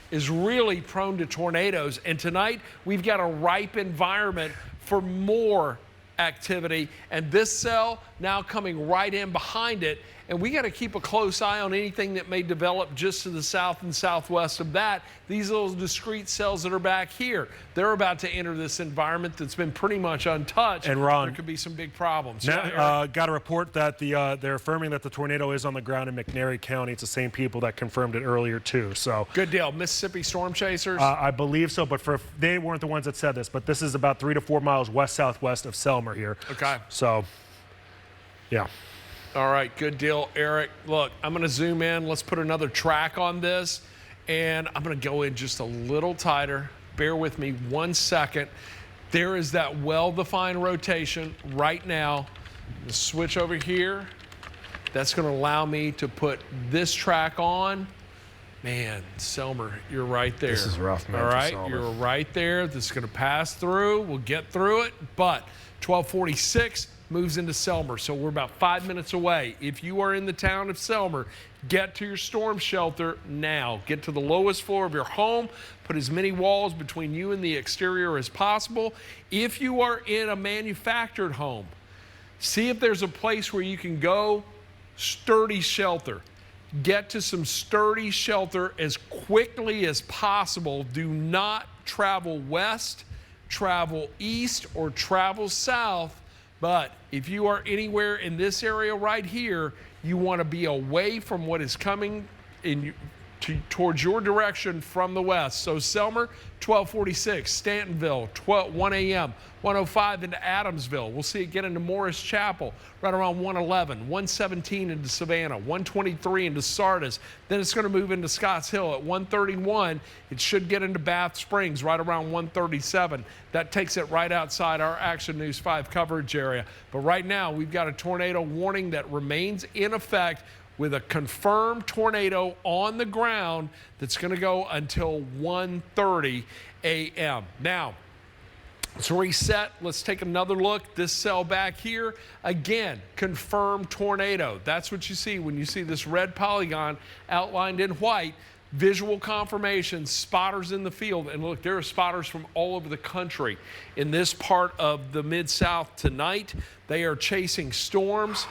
is really prone to tornadoes. And tonight, we've got a ripe environment for more activity, and this cell now coming right in behind it, and we got to keep a close eye on anything that may develop just to the south and southwest of that. These little discrete cells that are back here, they're about to enter this environment that's been pretty much untouched. And Ron, there could be some big problems. Now, got a report that they're affirming that the tornado is on the ground in McNairy County. It's the same people that confirmed it earlier too. So good deal. Mississippi storm chasers? I believe so, but they weren't the ones that said this. But this is about 3 to 4 miles west-southwest of Selmer here. Okay. So, yeah. All right, good deal, Eric. Look, I'm going to zoom in. Let's put another track on this, and I'm going to go in just a little tighter. Bear with me 1 second. There is that well-defined rotation right now. The switch over here. That's going to allow me to put this track on. Man, Selmer, you're right there. This is rough, man. All right, you're right there. This is going to pass through. We'll get through it, but 1246 moves into Selmer, so we're about 5 minutes away. If you are in the town of Selmer, get to your storm shelter now. Get to the lowest floor of your home. Put as many walls between you and the exterior as possible. If you are in a manufactured home, see if there's a place where you can go sturdy shelter. Get to some sturdy shelter as quickly as possible. Do not travel west, travel east, or travel south. But if you are anywhere in this area right here, you want to be away from what is coming towards your direction from the west. So Selmer, 1246, Stantonville, 1 a.m., 105 into Adamsville. We'll see it get into Morris Chapel right around 111, 117 into Savannah, 123 into Sardis. Then it's going to move into Scotts Hill at 131. It should get into Bath Springs right around 137. That takes it right outside our Action News 5 coverage area. But right now, we've got a tornado warning that remains in effect with a confirmed tornado on the ground that's going to go until 1:30 a.m. Now, let's reset. Let's take another look. This cell back here, again, confirmed tornado. That's what you see when you see this red polygon outlined in white. Visual confirmation, spotters in the field. And look, there are spotters from all over the country in this part of the Mid-South tonight. They are chasing storms.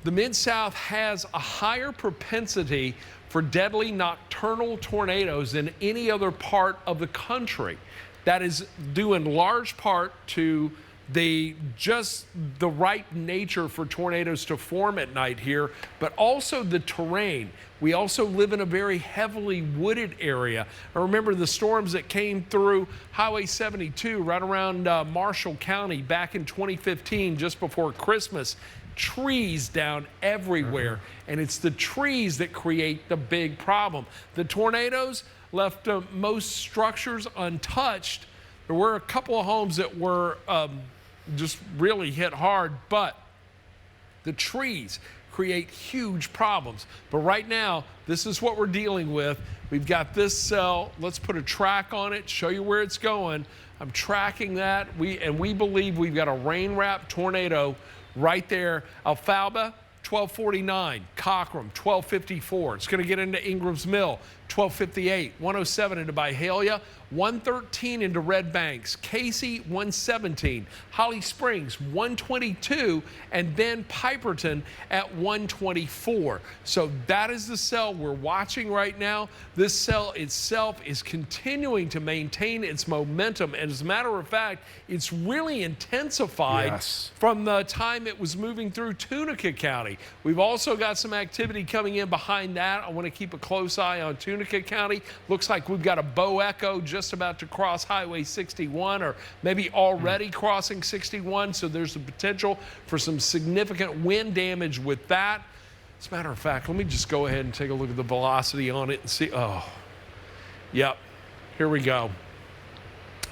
The Mid-South has a higher propensity for deadly nocturnal tornadoes than any other part of the country. That is due in large part to the right nature for tornadoes to form at night here, but also the terrain. We also live in a very heavily wooded area. I remember the storms that came through Highway 72 right around Marshall County back in 2015, just before Christmas. Trees down everywhere, and it's the trees that create the big problem. The tornadoes, left most structures untouched. There were a couple of homes that were just really hit hard, but the trees create huge problems. But right now, this is what we're dealing with. We've got this cell. Let's put a track on it, show you where it's going. I'm tracking that. We believe we've got a rain-wrapped tornado right there. Alfalfa, 1249. Cockram, 1254. It's going to get into Ingram's Mill, 1258. 107 into Byhalia. 113 into Red Banks. Casey, 117. Holly Springs, 122. And then Piperton at 124. So that is the cell we're watching right now. This cell itself is continuing to maintain its momentum. And as a matter of fact, it's really intensified from the time it was moving through Tunica County. We've also got some activity coming in behind that. I want to keep a close eye on Tunica County. Looks like we've got a bow echo just about to cross Highway 61, or maybe already crossing 61. So there's the potential for some significant wind damage with that. As a matter of fact, let me just go ahead and take a look at the velocity on it and see. Oh, yep. Here we go.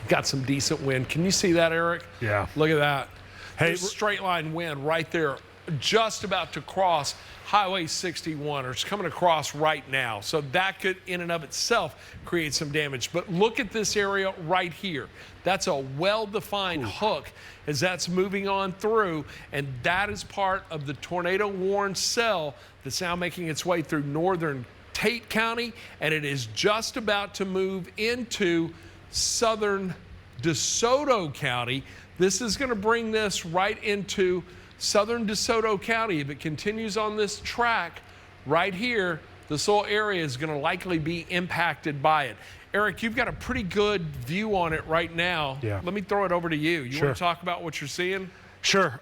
Got some decent wind. Can you see that, Eric? Yeah. Look at that. Hey, there's straight line wind right there, just about to cross Highway 61, or it's coming across right now. So that could, in and of itself, create some damage. But look at this area right here. That's a well-defined hook as that's moving on through, and that is part of the tornado-warned cell that's now making its way through northern Tate County, and it is just about to move into southern DeSoto County. This is going to bring this right into southern DeSoto County. If it continues on this track right here, this whole area is going to likely be impacted by it. Eric, you've got a pretty good view on it right now. Yeah. Let me throw it over to you. You Sure. want to talk about what you're seeing? Sure.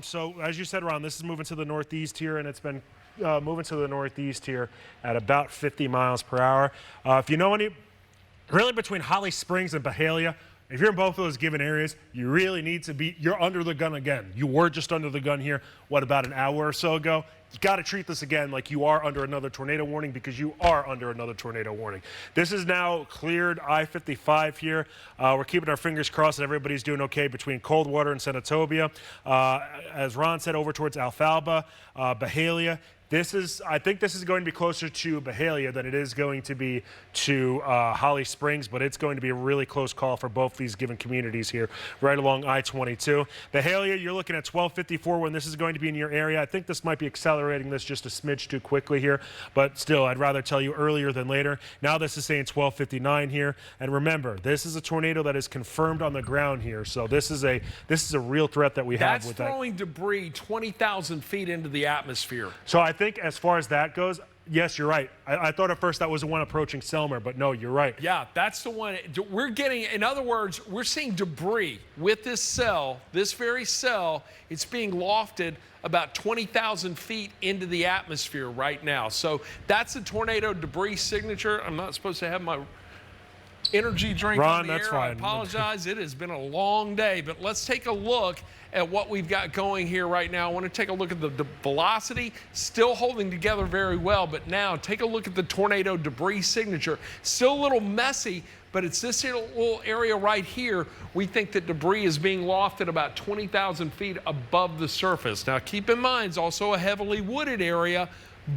So as you said, Ron, this is moving to the northeast here, and it's been moving to the northeast here at about 50 miles per hour. If you know any, really between Holly Springs and Byhalia, if you're in both of those given areas, you really need to be, you're under the gun again. You were just under the gun here, what, about an hour or so ago? You got to treat this again like you are under another tornado warning, because you are under another tornado warning. This is now cleared I-55 here. We're keeping our fingers crossed that everybody's doing okay between Coldwater and Senatobia. As Ron said, over towards Alfalfa, Byhalia. I think this is going to be closer to Byhalia than it is going to be to Holly Springs, but it's going to be a really close call for both these given communities here, right along I-22. Byhalia, you're looking at 1254 when this is going to be in your area. I think this might be accelerating this just a smidge too quickly here, but still, I'd rather tell you earlier than later. Now this is saying 1259 here, and remember, this is a tornado that is confirmed on the ground here, so this is a real threat that we have with that. That's throwing debris 20,000 feet into the atmosphere. So I think as far as that goes, yes, you're right. I thought at first that was the one approaching Selmer, but no, you're right. Yeah, that's the one. We're getting, in other words, we're seeing debris with this cell, this very cell. It's being lofted about 20,000 feet into the atmosphere right now. So that's the tornado debris signature. I'm not supposed to have my energy drink Ron, on the that's air. fine. I apologize. It has been a long day, but let's take a look at what we've got going here right now. I want to take a look at the velocity, still holding together very well, but now take a look at the tornado debris signature. Still a little messy, but it's this little area right here. We think that debris is being lofted about 20,000 feet above the surface. Now, keep in mind, it's also a heavily wooded area,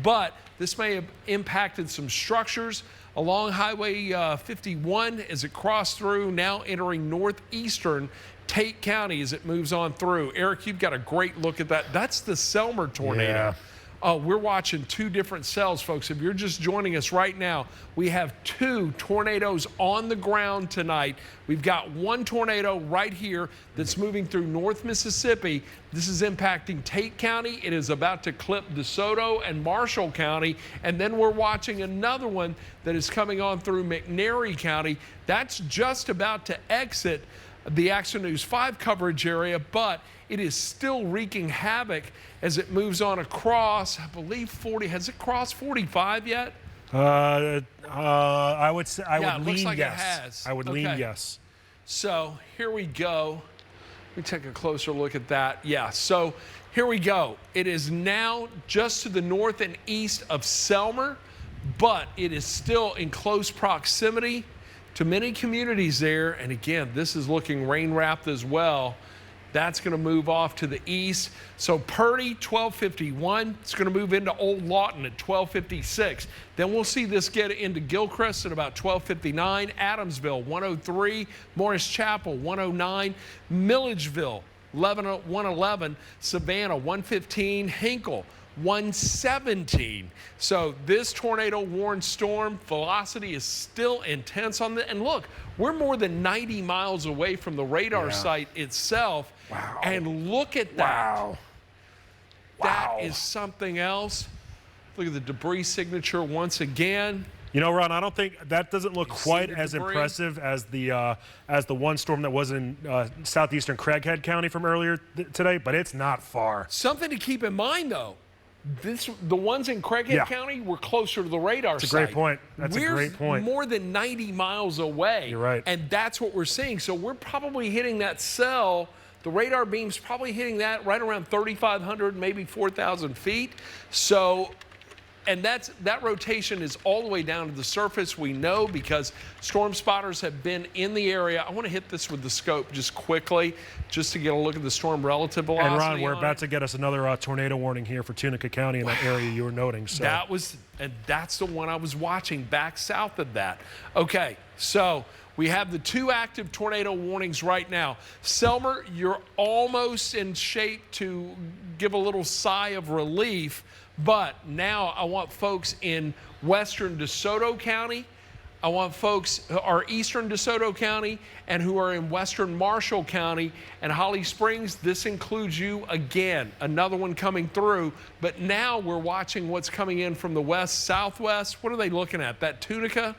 but this may have impacted some structures along Highway 51 as it crossed through, now entering northeastern Tate County as it moves on through. Eric, you've got a great look at that. That's the Selmer tornado. Yeah. We're watching two different cells, folks. If you're just joining us right now, we have two tornadoes on the ground tonight. We've got one tornado right here that's moving through North Mississippi. This is impacting Tate County. It is about to clip DeSoto and Marshall County. And then we're watching another one that is coming on through McNairy County. That's just about to exit the Action News 5 coverage area, but it is still wreaking havoc as it moves on across, I believe 40. Has it crossed 45 yet? I would say, I would lean like yes. It has. I would lean yes. So here we go. Let me take a closer look at that. Yeah, so here we go. It is now just to the north and east of Selmer, but it is still in close proximity to many communities there. And again, this is looking rain-wrapped as well. That's going to move off to the east. So Purdy, 1251. It's going to move into Old Lawton at 1256. Then we'll see this get into Gilchrist at about 1259. Adamsville, 103. Morris Chapel, 109. Milledgeville, 111. Savannah, 115. Hinkle, 117. So this tornado-warned storm velocity is still intense on the, and look, we're more than 90 miles away from the radar site itself. Wow. And look at that. Wow. That is something else. Look at the debris signature once again. You know, Ron, I don't think that doesn't look quite as impressive as the one storm that was in southeastern Craighead County from earlier today, but it's not far. Something to keep in mind, though. The ones in Craighead County were closer to the radar site. That's a great point. That's a great point. We're more than 90 miles away. You're right. And that's what we're seeing. So we're probably hitting that cell. The radar beam's probably hitting that right around 3,500, maybe 4,000 feet. So, and that rotation is all the way down to the surface. We know because storm spotters have been in the area. I want to hit this with the scope just quickly, just to get a look at the storm relative velocity. And Ron, we're about to get us another tornado warning here for Tunica County in that area you were noting. So that's the one I was watching back south of that. Okay, so we have the two active tornado warnings right now. Selmer, you're almost in shape to give a little sigh of relief. But now I want folks in western DeSoto County, I want folks who are eastern DeSoto County and who are in western Marshall County and Holly Springs. This includes you again, another one coming through. But now we're watching what's coming in from the west, southwest. What are they looking at? That Tunica?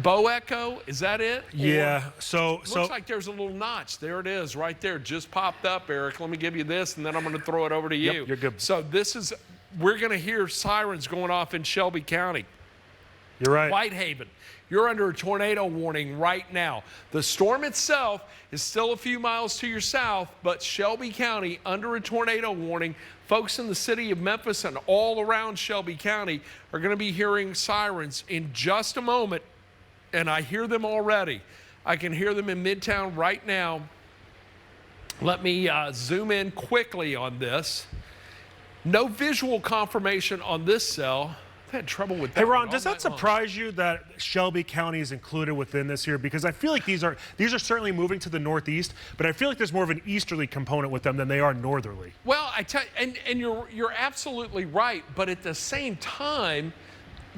Bow Echo, is that it? Yeah, Looks like there's a little notch. There it is, right there. Just popped up, Eric. Let me give you this, and then I'm going to throw it over to you. Yep, you're good. So this is, we're going to hear sirens going off in Shelby County. You're right. Whitehaven, you're under a tornado warning right now. The storm itself is still a few miles to your south, but Shelby County under a tornado warning. Folks in the city of Memphis and all around Shelby County are going to be hearing sirens in just a moment. And I hear them already. I can hear them in Midtown right now. Let me zoom in quickly on this. No visual confirmation on this cell. I've had trouble with that. Hey, Ron, does that surprise you that Shelby County is included within this here? Because I feel like these are certainly moving to the northeast, but I feel like there's more of an easterly component with them than they are northerly. Well, I tell you, and you're absolutely right. But at the same time,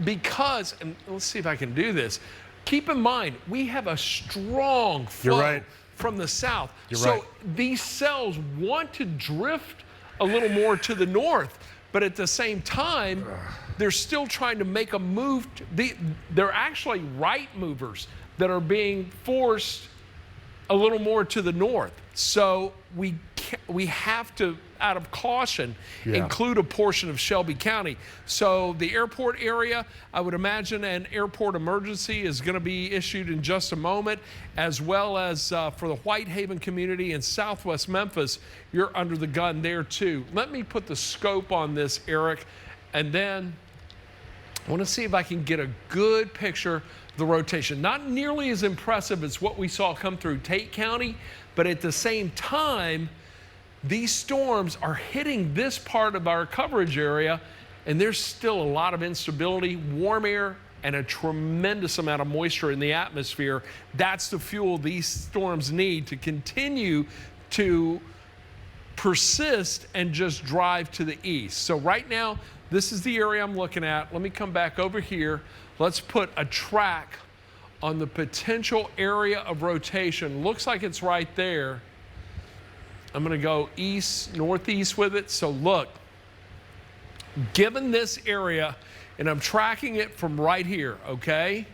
because, and let's see if I can do this. Keep in mind, we have a strong flow from the south. So these cells want to drift a little more to the north, but at the same time, they're still trying to make a move. They're actually right movers that are being forced a little more to the north. So we have to, out of caution, include a portion of Shelby County. So the airport area, I would imagine an airport emergency is going to be issued in just a moment, as well as for the Whitehaven community in southwest Memphis, you're under the gun there too. Let me put the scope on this, Eric, and then I want to see if I can get a good picture of the rotation. Not nearly as impressive as what we saw come through Tate County, but at the same time, these storms are hitting this part of our coverage area, and there's still a lot of instability, warm air, and a tremendous amount of moisture in the atmosphere. That's the fuel these storms need to continue to persist and just drive to the east. So right now, this is the area I'm looking at. Let me come back over here. Let's put a track on the potential area of rotation. Looks like it's right there. I'm going to go east, northeast with it. So look, given this area, and I'm tracking it from right here, okay?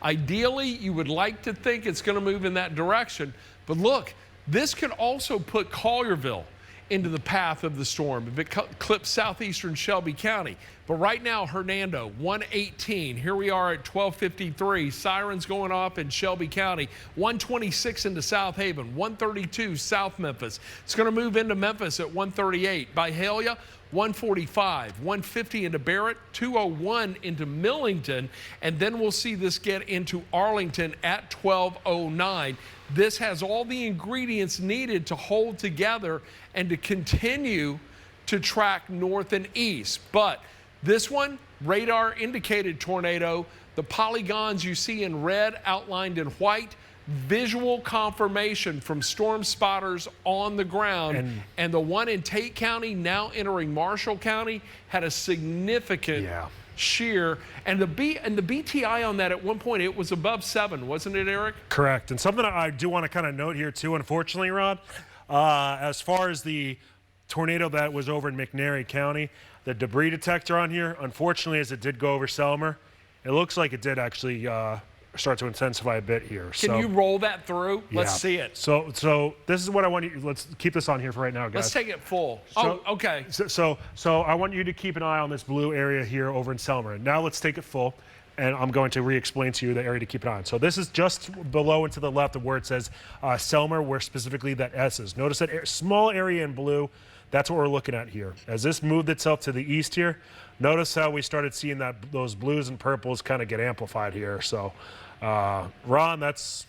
Ideally, you would like to think it's going to move in that direction. But look, this could also put Collierville into the path of the storm if it clips southeastern Shelby County. But right now, Hernando, 118. Here we are at 12:53. Sirens going off in Shelby County. 126 into South Haven. 132 South Memphis. It's going to move into Memphis at 138. Byhalia, 145. 150 into Barrett. 201 into Millington. And then we'll see this get into Arlington at 1209. This has all the ingredients needed to hold together and to continue to track north and east. But this one, radar indicated tornado. The polygons you see in red outlined in white, visual confirmation from storm spotters on the ground. And the one in Tate County, now entering Marshall County, had a significant shear. And the BTI on that at one point, it was above 7, wasn't it, Eric? Correct. And something I do want to kind of note here too, unfortunately, Rod, as far as the tornado that was over in McNairy County, the debris detector on here, unfortunately, as it did go over Selmer, it looks like it did actually start to intensify a bit here. Can you roll that through? Let's see it. So this is what I want you, let's keep this on here for right now, guys. Let's take it full. Okay. So I want you to keep an eye on this blue area here over in Selmer. Now let's take it full, and I'm going to re-explain to you the area to keep an eye on. So this is just below and to the left of where it says Selmer, where specifically that S is. Notice that small area in blue. That's what we're looking at here. As this moved itself to the east here, notice how we started seeing those blues and purples kind of get amplified here. So, Ron, that's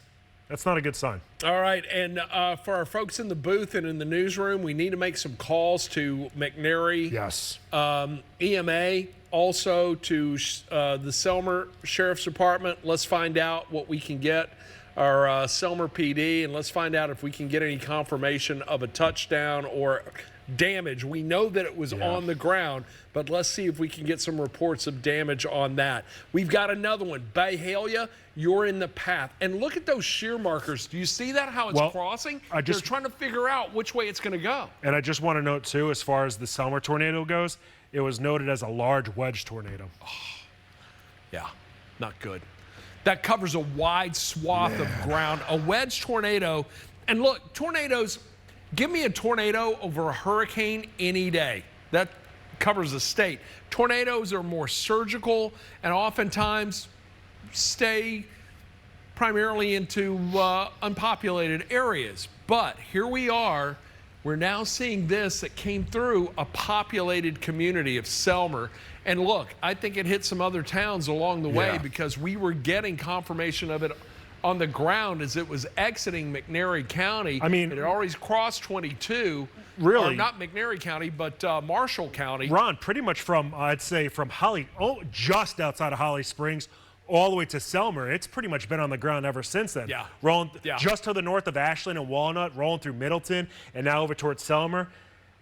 not a good sign. All right, and for our folks in the booth and in the newsroom, we need to make some calls to McNairy. Yes. EMA, also to the Selmer Sheriff's Department. Let's find out what we can get. Our Selmer PD, and let's find out if we can get any confirmation of a touchdown or damage. We know that it was on the ground, but let's see if we can get some reports of damage on that. We've got another one. Byhalia, you're in the path. And look at those shear markers. Do you see that, how it's crossing? They're trying to figure out which way it's going to go. And I just want to note, too, as far as the Selmer tornado goes, it was noted as a large wedge tornado. Oh, yeah, not good. That covers a wide swath of ground. A wedge tornado. And look, tornadoes, give me a tornado over a hurricane any day. That covers a state. Tornadoes are more surgical and oftentimes stay primarily into unpopulated areas. But here we are. We're now seeing this that came through a populated community of Selmer. And look, I think it hit some other towns along the way because we were getting confirmation of it on the ground as it was exiting McNairy County. I mean, it had already crossed 22. Really? Or not McNairy County, but Marshall County. Ron, pretty much from, I'd say, from just outside of Holly Springs, all the way to Selmer. It's pretty much been on the ground ever since then. Yeah. Rolling just to the north of Ashland and Walnut, rolling through Middleton, and now over towards Selmer.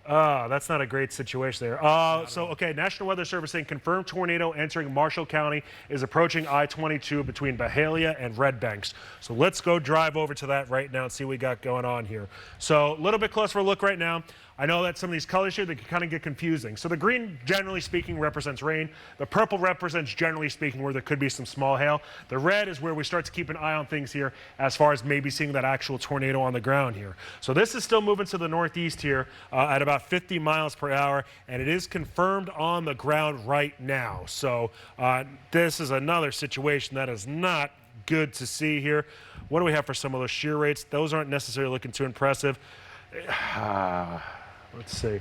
That's not a great situation there. Okay, National Weather Service saying confirmed tornado entering Marshall County is approaching I-22 between Byhalia and Red Banks. So let's go drive over to that right now and see what we got going on here. So a little bit closer look right now. I know that some of these colors here, they can kind of get confusing. So the green, generally speaking, represents rain. The purple represents, generally speaking, where there could be some small hail. The red is where we start to keep an eye on things here as far as maybe seeing that actual tornado on the ground here. So this is still moving to the northeast here at about 50 miles per hour, and it is confirmed on the ground right now. So this is another situation that is not good to see here. What do we have for some of those shear rates? Those aren't necessarily looking too impressive. Let's see.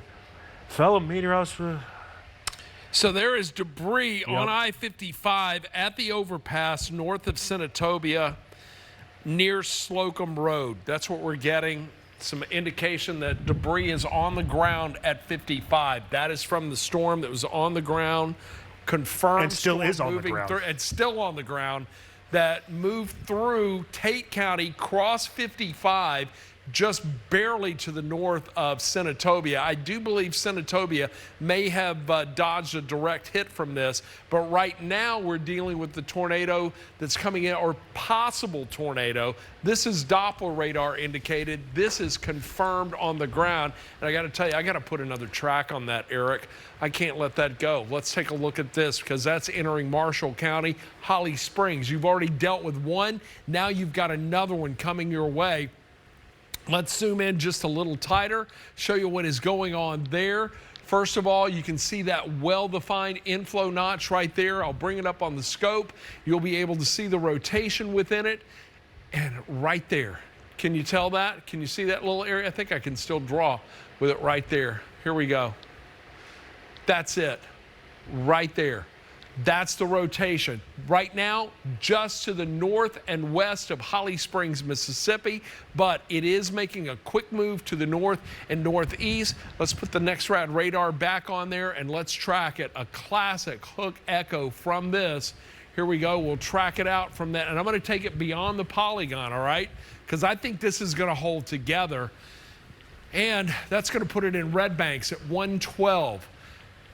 Fellow meteorologist. So there is debris on I-55 at the overpass north of Senatobia near Slocum Road. That's what we're getting. Some indication that debris is on the ground at 55. That is from the storm that was on the ground, confirmed. And still is on the ground. And still on the ground, that moved through Tate County, crossed 55, just barely to the north of Senatobia. I do believe Senatobia may have dodged a direct hit from this, but right now we're dealing with the tornado that's coming in, or possible tornado. This is Doppler radar indicated. This is confirmed on the ground. And I got to tell you, I got to put another track on that, Eric. I can't let that go. Let's take a look at this, because that's entering Marshall County, Holly Springs. You've already dealt with one. Now you've got another one coming your way. Let's zoom in just a little tighter, show you what is going on there. First of all, you can see that well-defined inflow notch right there. I'll bring it up on the scope. You'll be able to see the rotation within it. And right there, can you tell that? Can you see that little area? I think I can still draw with it right there. Here we go. That's it, right there. That's the rotation. Right now, just to the north and west of Holly Springs, Mississippi, but it is making a quick move to the north and northeast. Let's put the next rad radar back on there and let's track it. A classic hook echo from this. Here we go. We'll track it out from that. And I'm going to take it beyond the polygon, all right? Because I think this is going to hold together. And that's going to put it in Red Banks at 112.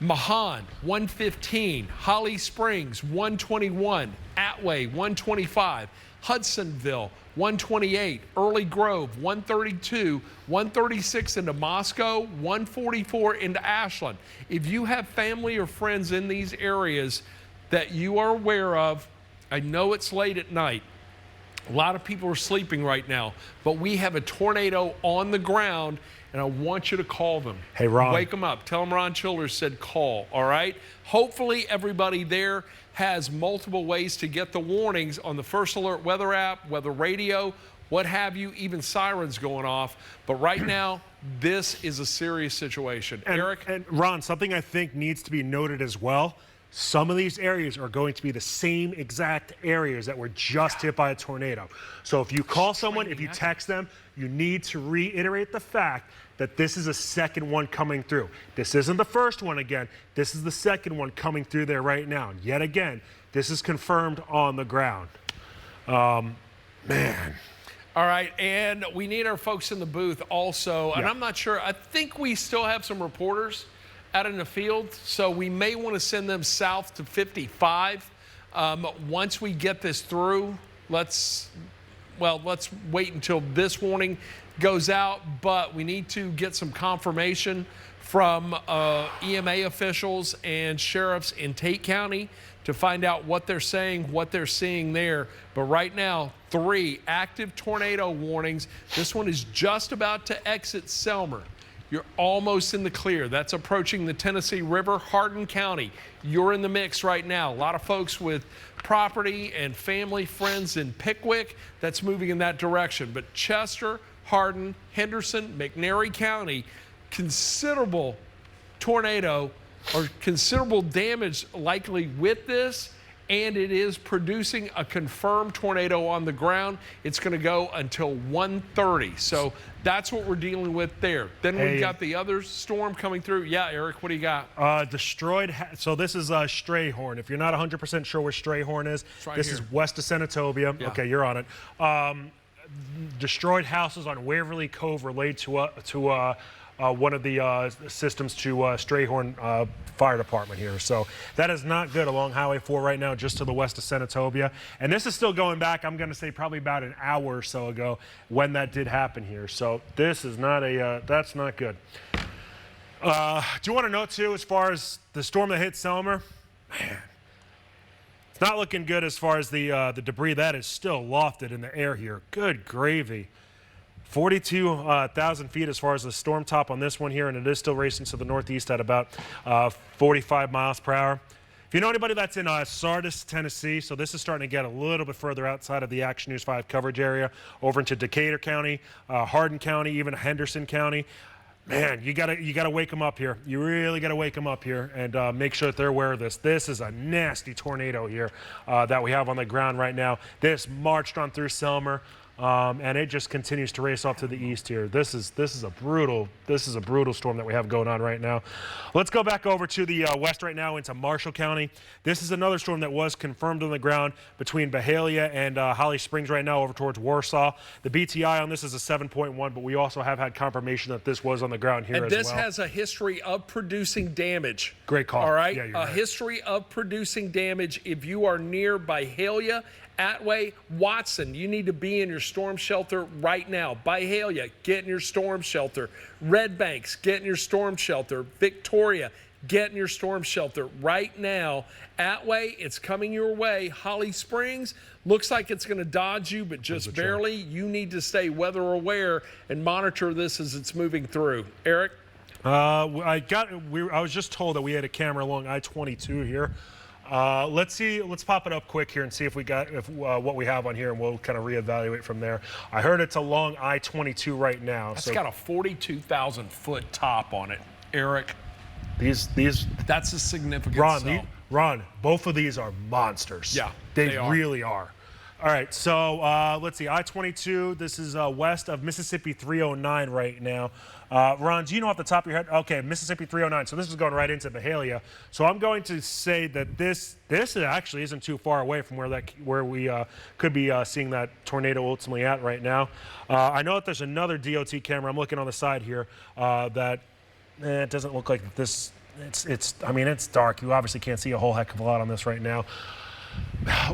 Mahan, 115. Holly Springs, 121. Atway, 125. Hudsonville, 128. Early Grove, 132. 136 into Moscow, 144 into Ashland. If you have family or friends in these areas that you are aware of, I know it's late at night. A lot of people are sleeping right now, but we have a tornado on the ground, and I want you to call them. Hey, Ron. Wake them up. Tell them Ron Childers said call, all right? Hopefully everybody there has multiple ways to get the warnings on the First Alert weather app, weather radio, what have you, even sirens going off. But right now, this is a serious situation. Eric? And Ron, something I think needs to be noted as well. Some of these areas are going to be the same exact areas that were just hit by a tornado. So if you call someone, if you text them, you need to reiterate the fact that this is a second one coming through. This isn't the first one again. This is the second one coming through there right now. And yet again, this is confirmed on the ground. Man. All right, and we need our folks in the booth also. And I'm not sure. I think we still have some reporters out in the field, so we may want to send them south to 55. Once we get this through, let's wait until this warning goes out, but we need to get some confirmation from EMA officials and sheriffs in Tate County to find out what they're saying, what they're seeing there. But right now, 3 active tornado warnings. This one is just about to exit Selmer. You're almost in the clear. That's approaching the Tennessee River, Hardin County. You're in the mix right now. A lot of folks with property and family, friends in Pickwick, that's moving in that direction. But Chester, Hardin, Henderson, McNairy County, considerable tornado or considerable damage likely with this, and it is producing a confirmed tornado on the ground. It's going to go until 1:30. So that's what we're dealing with there. Then we've got the other storm coming through. Yeah, Eric, what do you got? Destroyed. So this is Strayhorn. If you're not 100% sure where Strayhorn is, this is west of Senatobia. Yeah. Okay, you're on it. Destroyed houses on Waverly Cove relate to one of the systems to Strayhorn Fire Department here. So that is not good along Highway 4 right now, just to the west of Senatobia. And this is still going back, I'm going to say probably about an hour or so ago when that did happen here. So this is not that's not good. Do you want to know too, as far as the storm that hit Selmer? Man, it's not looking good as far as the debris that is still lofted in the air here. Good gravy. 42,000 feet as far as the storm top on this one here, and it is still racing to the northeast at about 45 miles per hour. If you know anybody that's in Sardis, Tennessee, so this is starting to get a little bit further outside of the Action News 5 coverage area, over into Decatur County, Hardin County, even Henderson County. Man, you gotta wake them up here. You really gotta wake them up here and make sure that they're aware of this. This is a nasty tornado here that we have on the ground right now. This marched on through Selmer. And it just continues to race off to the east here. This is a brutal storm that we have going on right now. Let's go back over to the west right now into Marshall County. This is another storm that was confirmed on the ground between Byhalia and Holly Springs right now over towards Warsaw. The BTI on this is a 7.1, but we also have had confirmation that this was on the ground here as well. And this has a history of producing damage. Great call. All right? Yeah, you're a right. History of producing damage. If you are near Byhalia, Atway, Watson, you need to be in your storm shelter right now. Byhalia, get in your storm shelter. Red Banks, get in your storm shelter. Victoria, get in your storm shelter right now. Atway, it's coming your way. Holly Springs looks like it's going to dodge you, but just barely. You need to stay weather aware and monitor this as it's moving through. Eric? I was just told that we had a camera along I-22 here. Let's pop it up quick here and see if we got what we have on here, and we'll kind of reevaluate from there. I heard it's along I-22 right now. That's got a 42,000 foot top on it, Eric. These that's a significant cell. Ron, both of these are monsters. Yeah, they really are. All right, so let's see, I-22, this is west of Mississippi 309 right now. Ron, do you know off the top of your head? Okay, Mississippi 309, so this is going right into Byhalia. So I'm going to say that this actually isn't too far away from where we could be seeing that tornado ultimately at right now. I know that there's another DOT camera, I'm looking on the side here, that it doesn't look like this. I mean, it's dark. You obviously can't see a whole heck of a lot on this right now.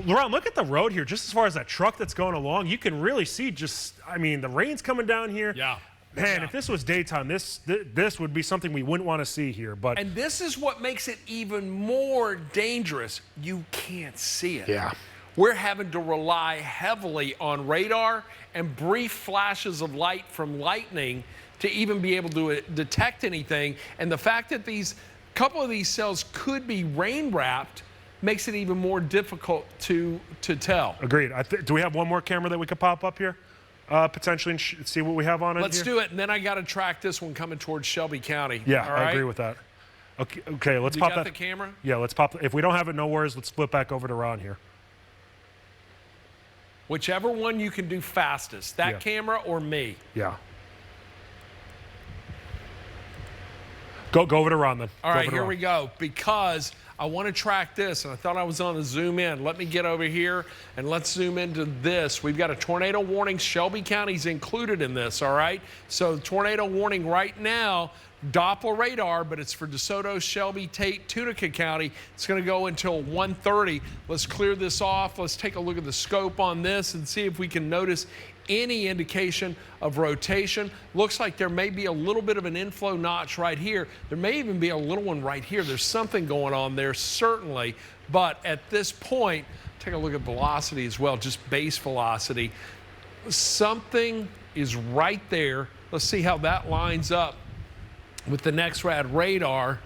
Ron, look at the road here. Just as far as that truck that's going along, you can really see the rain's coming down here. Yeah. Man, if this was daytime, this would be something we wouldn't want to see here. And this is what makes it even more dangerous. You can't see it. Yeah. We're having to rely heavily on radar and brief flashes of light from lightning to even be able to detect anything. And the fact that couple of these cells could be rain wrapped makes it even more difficult to tell. Agreed. Do we have one more camera that we could pop up here? Potentially, and see what we have on it. Let's do it, and then I got to track this one coming towards Shelby County. Yeah, all right? I agree with that. Okay, let's pop that. You got the camera? Yeah, let's pop. If we don't have it, no worries. Let's flip back over to Ron here. Whichever one you can do fastest, that camera or me. Yeah. Go over to Ron then. All right, here we go. Because I want to track this, and I thought I was on the zoom in. Let me get over here, and let's zoom into this. We've got a tornado warning. Shelby County's included in this, all right? So tornado warning right now, Doppler radar, but it's for DeSoto, Shelby, Tate, Tunica County. It's going to go until 1:30. Let's clear this off. Let's take a look at the scope on this and see if we can notice any indication of rotation. Looks like there may be a little bit of an inflow notch right here. There may even be a little one right here. There's something going on there, certainly. But at this point, take a look at velocity as well, just base velocity. Something is right there. Let's see how that lines up with the NEXRAD radar.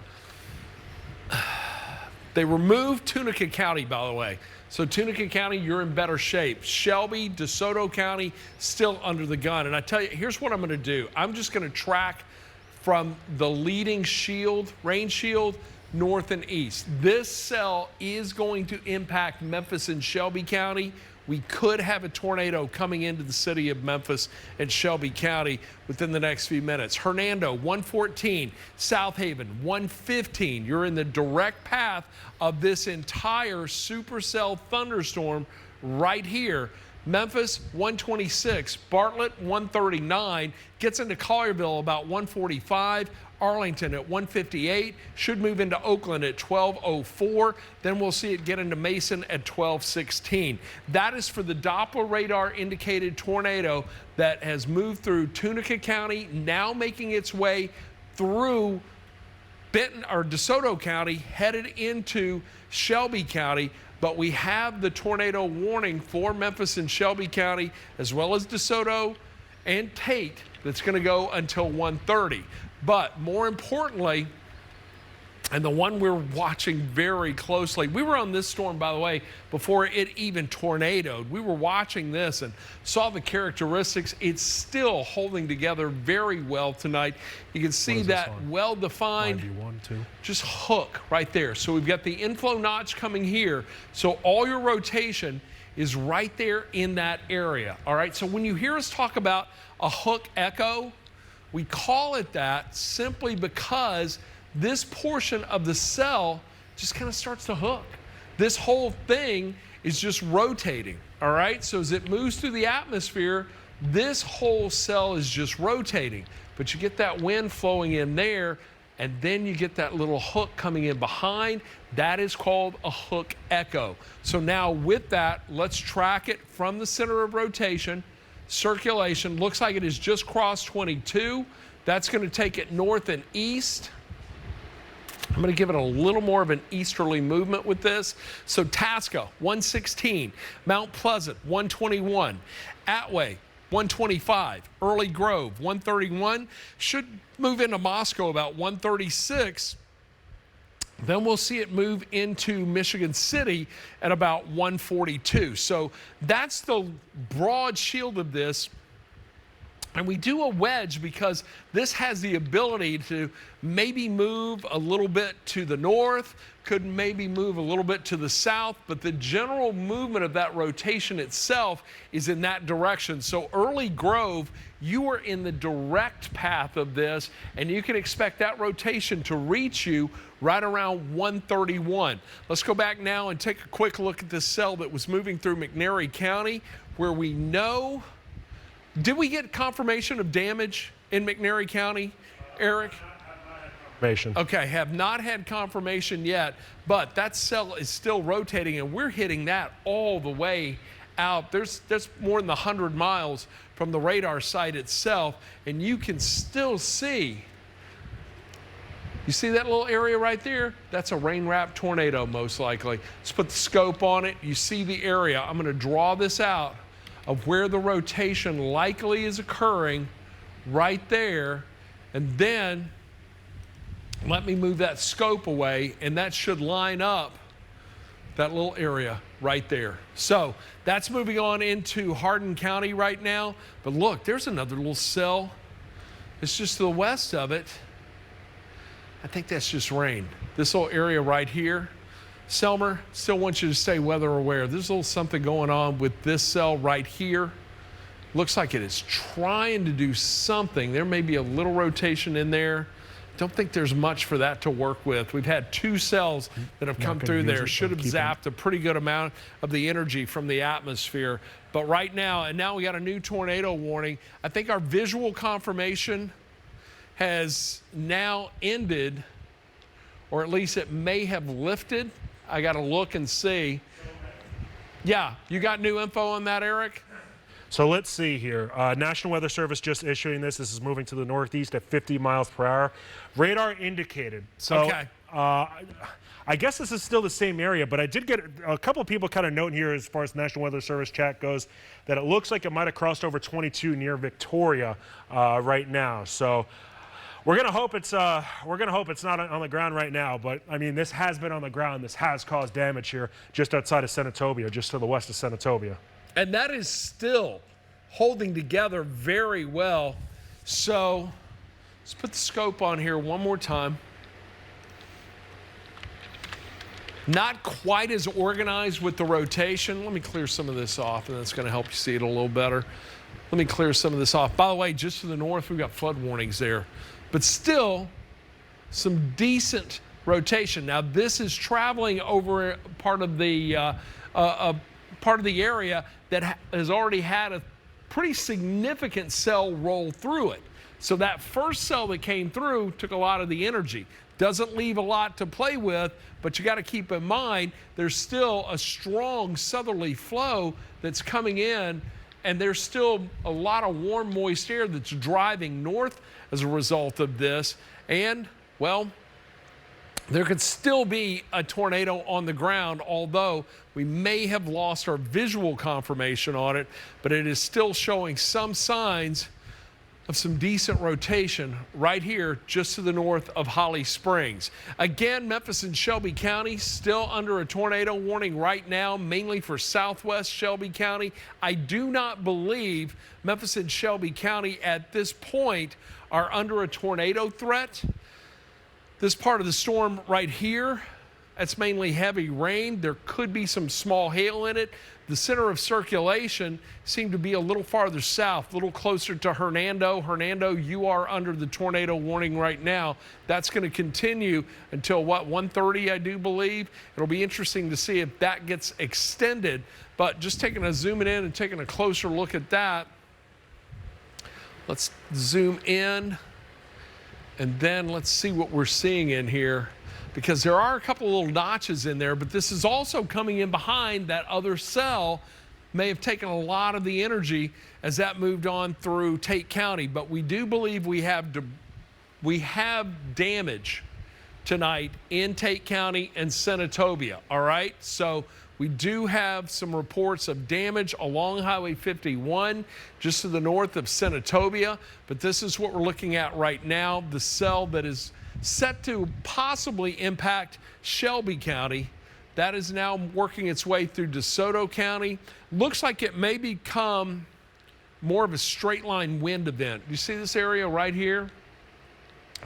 They removed Tunica County, by the way. So Tunica County, you're in better shape. Shelby, DeSoto County, still under the gun. And I tell you, here's what I'm going to do. I'm just going to track from the leading shield, rain shield, north and east. This cell is going to impact Memphis and Shelby County. We could have a tornado coming into the city of Memphis and Shelby County within the next few minutes. Hernando, 114. South Haven, 115. You're in the direct path of this entire supercell thunderstorm right here. Memphis, 126. Bartlett, 139. Gets into Collierville about 145. Arlington at 158, should move into Oakland at 12:04. Then we'll see it get into Mason at 12:16. That is for the Doppler radar indicated tornado that has moved through Tunica County, now making its way through Benton or DeSoto County, headed into Shelby County. But we have the tornado warning for Memphis and Shelby County, as well as DeSoto and Tate, that's going to go until 1:30. But more importantly, and the one we're watching very closely, we were on this storm, by the way, before it even tornadoed. We were watching this and saw the characteristics. It's still holding together very well tonight. You can see that well-defined just hook right there. So we've got the inflow notch coming here. So all your rotation is right there in that area. All right, so when you hear us talk about a hook echo, we call it that simply because this portion of the cell just kind of starts to hook. This whole thing is just rotating, all right? So as it moves through the atmosphere, this whole cell is just rotating. But you get that wind flowing in there, and then you get that little hook coming in behind. That is called a hook echo. So now with that, let's track it from the center of rotation. Circulation looks like it has just crossed 22. That's going to take it north and east. I'm going to give it a little more of an easterly movement with this. So Tasca, 116. Mount Pleasant, 121. Atway, 125. Early Grove, 131. Should move into Moscow about 136. Then we'll see it move into Michigan City at about 142. So that's the broad shield of this. And we do a wedge because this has the ability to maybe move a little bit to the north, could maybe move a little bit to the south, but the general movement of that rotation itself is in that direction. So Early Grove, you are in the direct path of this, and you can expect that rotation to reach you right around 131. Let's go back now and take a quick look at this cell that was moving through McNairy County, where we know. Did we get confirmation of damage in McNairy County, Eric? Okay, have not had confirmation yet, but that cell is still rotating, and we're hitting that all the way out. There's more than 100 miles from the radar site itself, and you can still see. You see that little area right there? That's a rain-wrapped tornado, most likely. Let's put the scope on it. You see the area. I'm going to draw this out of where the rotation likely is occurring right there. And then let me move that scope away, and that should line up that little area right there. So that's moving on into Hardin County right now. But look, there's another little cell. It's just to the west of it. I think that's just rain. This little area right here. Selmer, still want you to stay weather aware. There's a little something going on with this cell right here. Looks like it is trying to do something. There may be a little rotation in there. Don't think there's much for that to work with. We've had two cells that have come through there. Should have zapped a pretty good amount of the energy from the atmosphere. But right now, and now we got a new tornado warning. I think our visual confirmation has now ended, or at least it may have lifted. I got to look and see. Yeah, you got new info on that, Eric? So let's see here. National Weather Service just issuing this. This is moving to the northeast at 50 miles per hour. Radar indicated. So, okay. I guess this is still the same area, but I did get a couple of people kind of noting here as far as National Weather Service chat goes that it looks like it might have crossed over 22 near Victoria right now. So we're gonna hope it's not on the ground right now, but I mean, this has been on the ground. This has caused damage here just outside of Senatobia, just to the west of Senatobia. And that is still holding together very well. So let's put the scope on here one more time. Not quite as organized with the rotation. Let me clear some of this off, and that's going to help you see it a little better. Let me clear some of this off. By the way, just to the north, we've got flood warnings there. But still, some decent rotation. Now, this is traveling over part of the area that has already had a pretty significant cell roll through it. So that first cell that came through took a lot of the energy. Doesn't leave a lot to play with, but you got to keep in mind there's still a strong southerly flow that's coming in, and there's still a lot of warm, moist air that's driving north as a result of this. And, well, there could still be a tornado on the ground, although we may have lost our visual confirmation on it, but it is still showing some signs of some decent rotation right here just to the north of Holly Springs. Again, Memphis and Shelby County still under a tornado warning right now, mainly for southwest Shelby County. I do not believe Memphis and Shelby County at this point are under a tornado threat. This part of the storm right here, that's mainly heavy rain. There could be some small hail in it. The center of circulation seemed to be a little farther south, a little closer to Hernando. Hernando, you are under the tornado warning right now. That's going to continue until, what, 1:30, I do believe. It'll be interesting to see if that gets extended. But just zooming in and taking a closer look at that. Let's zoom in, and then let's see what we're seeing in here, because there are a couple little notches in there, but this is also coming in behind that other cell. May have taken a lot of the energy as that moved on through Tate County, but we do believe we have damage tonight in Tate County and Senatobia, all right? So we do have some reports of damage along Highway 51, just to the north of Senatobia, but this is what we're looking at right now, the cell that is set to possibly impact Shelby County. That is now working its way through DeSoto County. Looks like it may become more of a straight line wind event. You see this area right here?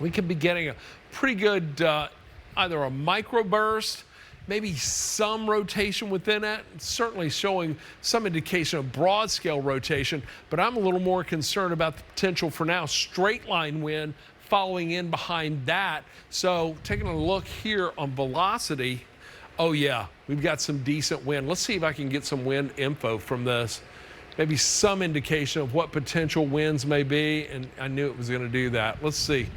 We could be getting a pretty good, either a microburst, maybe some rotation within it, certainly showing some indication of broad scale rotation, but I'm a little more concerned about the potential for now straight line wind following in behind that. So taking a look here on velocity, oh yeah, we've got some decent wind. Let's see if I can get some wind info from this. Maybe some indication of what potential winds may be, and I knew it was going to do that. Let's see.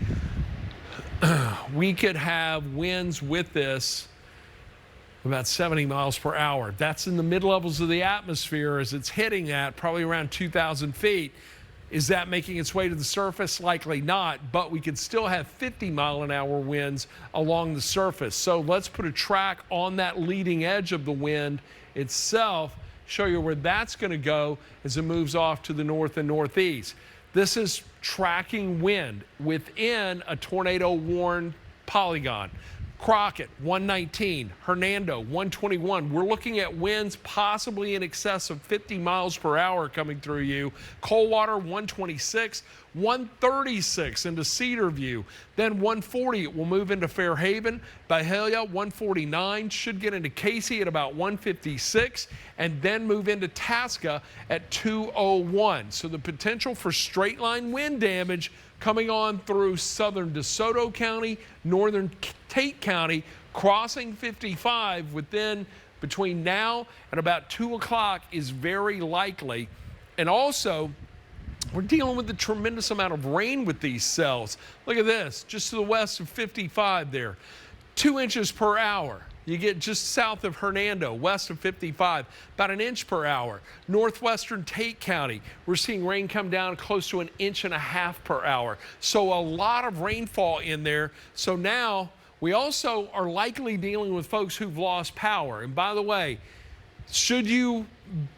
We could have winds with this about 70 miles per hour. That's in the mid-levels of the atmosphere as it's hitting that, probably around 2,000 feet. Is that making its way to the surface? Likely not, but we could still have 50-mile-an-hour winds along the surface. So let's put a track on that leading edge of the wind itself, show you where that's going to go as it moves off to the north and northeast. This is tracking wind within a tornado-warned polygon. Crockett, 119. Hernando, 121. We're looking at winds possibly in excess of 50 miles per hour coming through you. Coldwater, 126. 136 into Cedarview. Then 140, it will move into Fairhaven. Byhalia, 149. Should get into Casey at about 156. And then move into Tasca at 201. So the potential for straight line wind damage coming on through southern DeSoto County, northern Tate County, crossing 55 between now and about 2 o'clock is very likely. And also, we're dealing with a tremendous amount of rain with these cells. Look at this, just to the west of 55 there. 2 inches per hour. You get just south of Hernando, west of 55, about 1 inch per hour. Northwestern Tate County, we're seeing rain come down close to 1.5 inches per hour. So a lot of rainfall in there. So now we also are likely dealing with folks who've lost power. And by the way, should you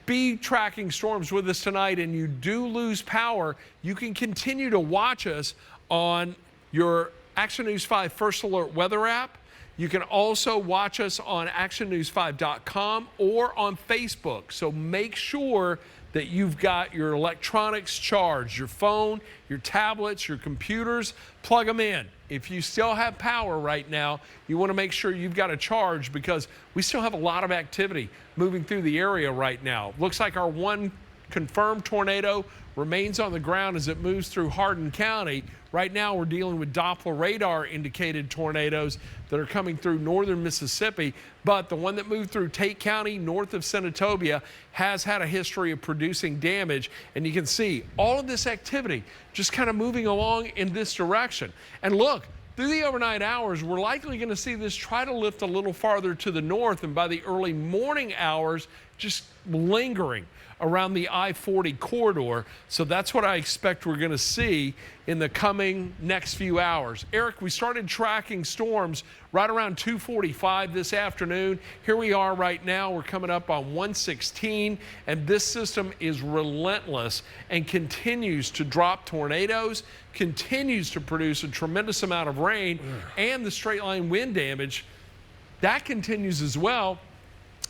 be tracking storms with us tonight and you do lose power, you can continue to watch us on your Action News 5 First Alert weather app. You can also watch us on actionnews5.com or on Facebook. So make sure that you've got your electronics charged, your phone, your tablets, your computers, plug them in. If you still have power right now, you want to make sure you've got a charge because we still have a lot of activity moving through the area right now. Looks like our one confirmed tornado remains on the ground as it moves through Hardin County. Right now we're dealing with Doppler radar indicated tornadoes that are coming through northern Mississippi, but the one that moved through Tate County north of Senatobia has had a history of producing damage, and you can see all of this activity just kind of moving along in this direction. And look, through the overnight hours, we're likely going to see this try to lift a little farther to the north, and by the early morning hours, just lingering around the I-40 corridor. So that's what I expect we're going to see in the coming next few hours. Eric, we started tracking storms right around 2:45 this afternoon. Here we are right now. We're coming up on 116, and this system is relentless and continues to drop tornadoes, continues to produce a tremendous amount of rain, and the straight line wind damage. That continues as well,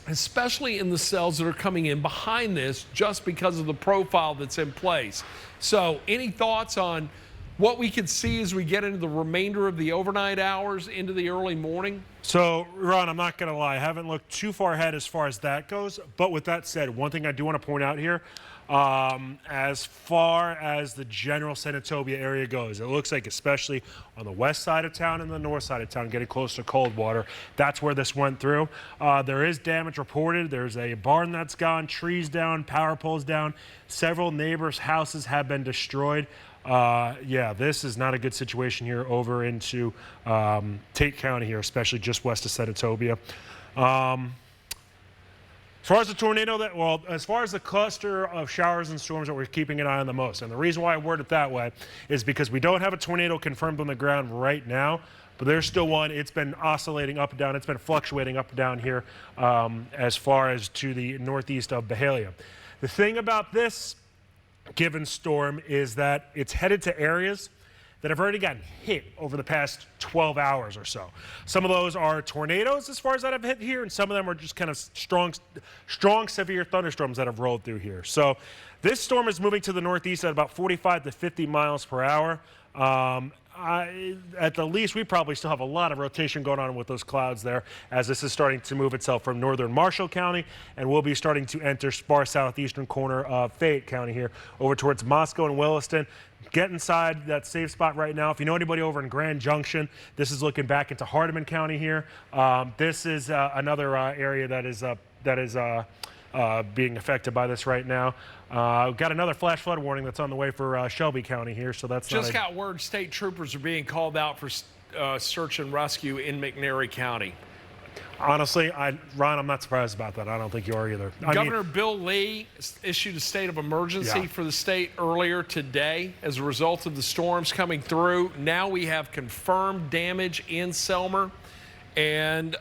especially in the cells that are coming in behind this just because of the profile that's in place. So any thoughts on what we could see as we get into the remainder of the overnight hours into the early morning? So, Ron, I'm not going to lie. I haven't looked too far ahead as far as that goes. But with that said, one thing I do want to point out here, as far as the general Senatobia area goes, it looks like especially on the west side of town and the north side of town, getting close to Coldwater, that's where this went through. There is damage reported. There's a barn that's gone, trees down, power poles down. Several neighbors' houses have been destroyed. Yeah, this is not a good situation here over into Tate County here, especially just west of Senatobia. As far as the tornado, as far as the cluster of showers and storms that we're keeping an eye on the most, and the reason why I word it that way is because we don't have a tornado confirmed on the ground right now, but there's still one. It's been oscillating up and down. It's been fluctuating up and down here as far as to the northeast of Byhalia. The thing about this given storm is that it's headed to areas that have already gotten hit over the past 12 hours or so. Some of those are tornadoes as far as that have hit here, and some of them are just kind of strong, severe thunderstorms that have rolled through here. So this storm is moving to the northeast at about 45 to 50 miles per hour. At the least, we probably still have a lot of rotation going on with those clouds there, as this is starting to move itself from northern Marshall County, and we'll be starting to enter far southeastern corner of Fayette County here, over towards Moscow and Williston. Get inside that safe spot right now. If you know anybody over in Grand Junction, this is looking back into Hardeman County here. This is another area that is being affected by this right now. We've got another flash flood warning that's on the way for Shelby County here, so that's just got word state troopers are being called out for search and rescue in McNairy County. Honestly, Ron, I'm not surprised about that. I don't think you are either. Governor Bill Lee issued a state of emergency for the state earlier today as a result of the storms coming through. Now we have confirmed damage in Selmer, and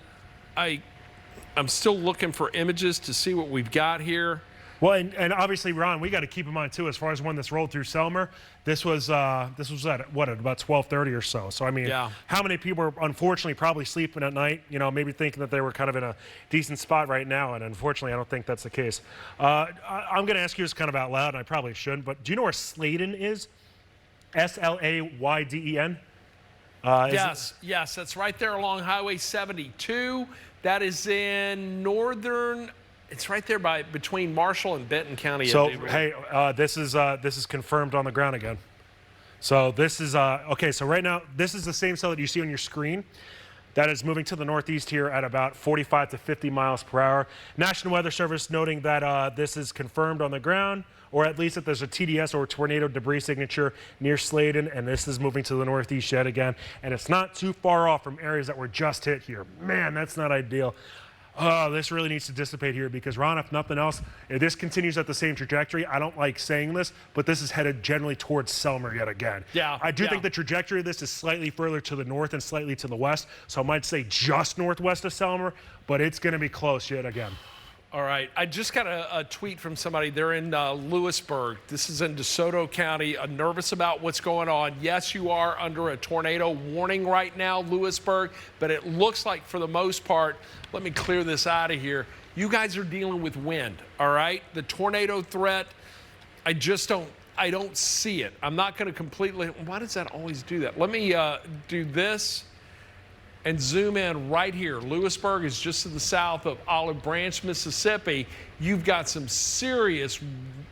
I'm still looking for images to see what we've got here. Well, and obviously, Ron, we got to keep in mind too, as far as when this rolled through Selmer, this was at what, at about 12:30 or so. So I mean, how many people are unfortunately probably sleeping at night? You know, maybe thinking that they were kind of in a decent spot right now, and unfortunately, I don't think that's the case. I'm going to ask you this kind of out loud, and I probably shouldn't, but do you know where Sladen is? Slayden. Yes, that's right there along Highway 72. That is in northern. It's right there between Marshall and Benton County. So hey, this is confirmed on the ground again. So this is okay. So right now, this is the same cell that you see on your screen. That is moving to the northeast here at about 45 to 50 miles per hour. National Weather Service noting that this is confirmed on the ground, or at least that there's a TDS or tornado debris signature near Sladen, and this is moving to the northeast yet again. And it's not too far off from areas that were just hit here. Man, that's not ideal. Oh, this really needs to dissipate here because, Ron, if nothing else, if this continues at the same trajectory, I don't like saying this, but this is headed generally towards Selmer yet again. Yeah. I do think the trajectory of this is slightly further to the north and slightly to the west, so I might say just northwest of Selmer, but it's going to be close yet again. All right. I just got a tweet from somebody. They're in Lewisburg. This is in DeSoto County. Nervous about what's going on. Yes, you are under a tornado warning right now, Lewisburg, but it looks like for the most part, let me clear this out of here. You guys are dealing with wind, all right? The tornado threat, I don't see it. I'm not going to completely, why does that always do that? Let me do this and zoom in right here. Lewisburg is just to the south of Olive Branch, Mississippi. You've got some serious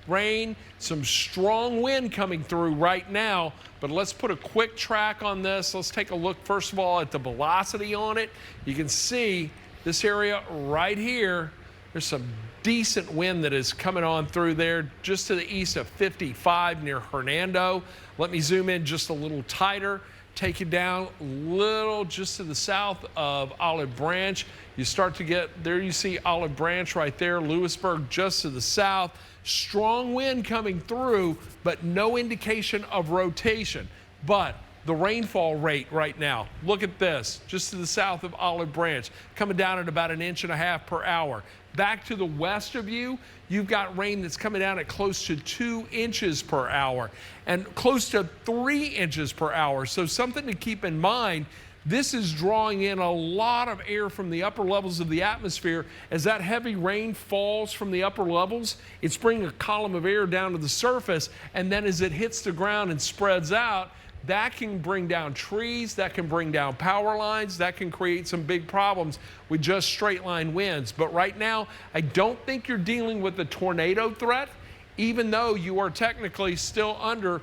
rain, some strong wind coming through right now, but let's put a quick track on this. Let's take a look, first of all, at the velocity on it. You can see this area right here, there's some decent wind that is coming on through there just to the east of 55 near Hernando. Let me zoom in just a little tighter. Take you down a little just to the south of Olive Branch. You start to get, there you see Olive Branch right there, Lewisburg just to the south. Strong wind coming through, but no indication of rotation. But the rainfall rate right now, look at this, just to the south of Olive Branch, coming down at about 1.5 inches per hour. Back to the west of you, you've got rain that's coming down at close to 2 inches per hour and close to 3 inches per hour. So something to keep in mind, this is drawing in a lot of air from the upper levels of the atmosphere. As that heavy rain falls from the upper levels, it's bringing a column of air down to the surface, and then as it hits the ground and spreads out, that can bring down trees, that can bring down power lines, that can create some big problems with just straight line winds. But right now, I don't think you're dealing with a tornado threat, even though you are technically still under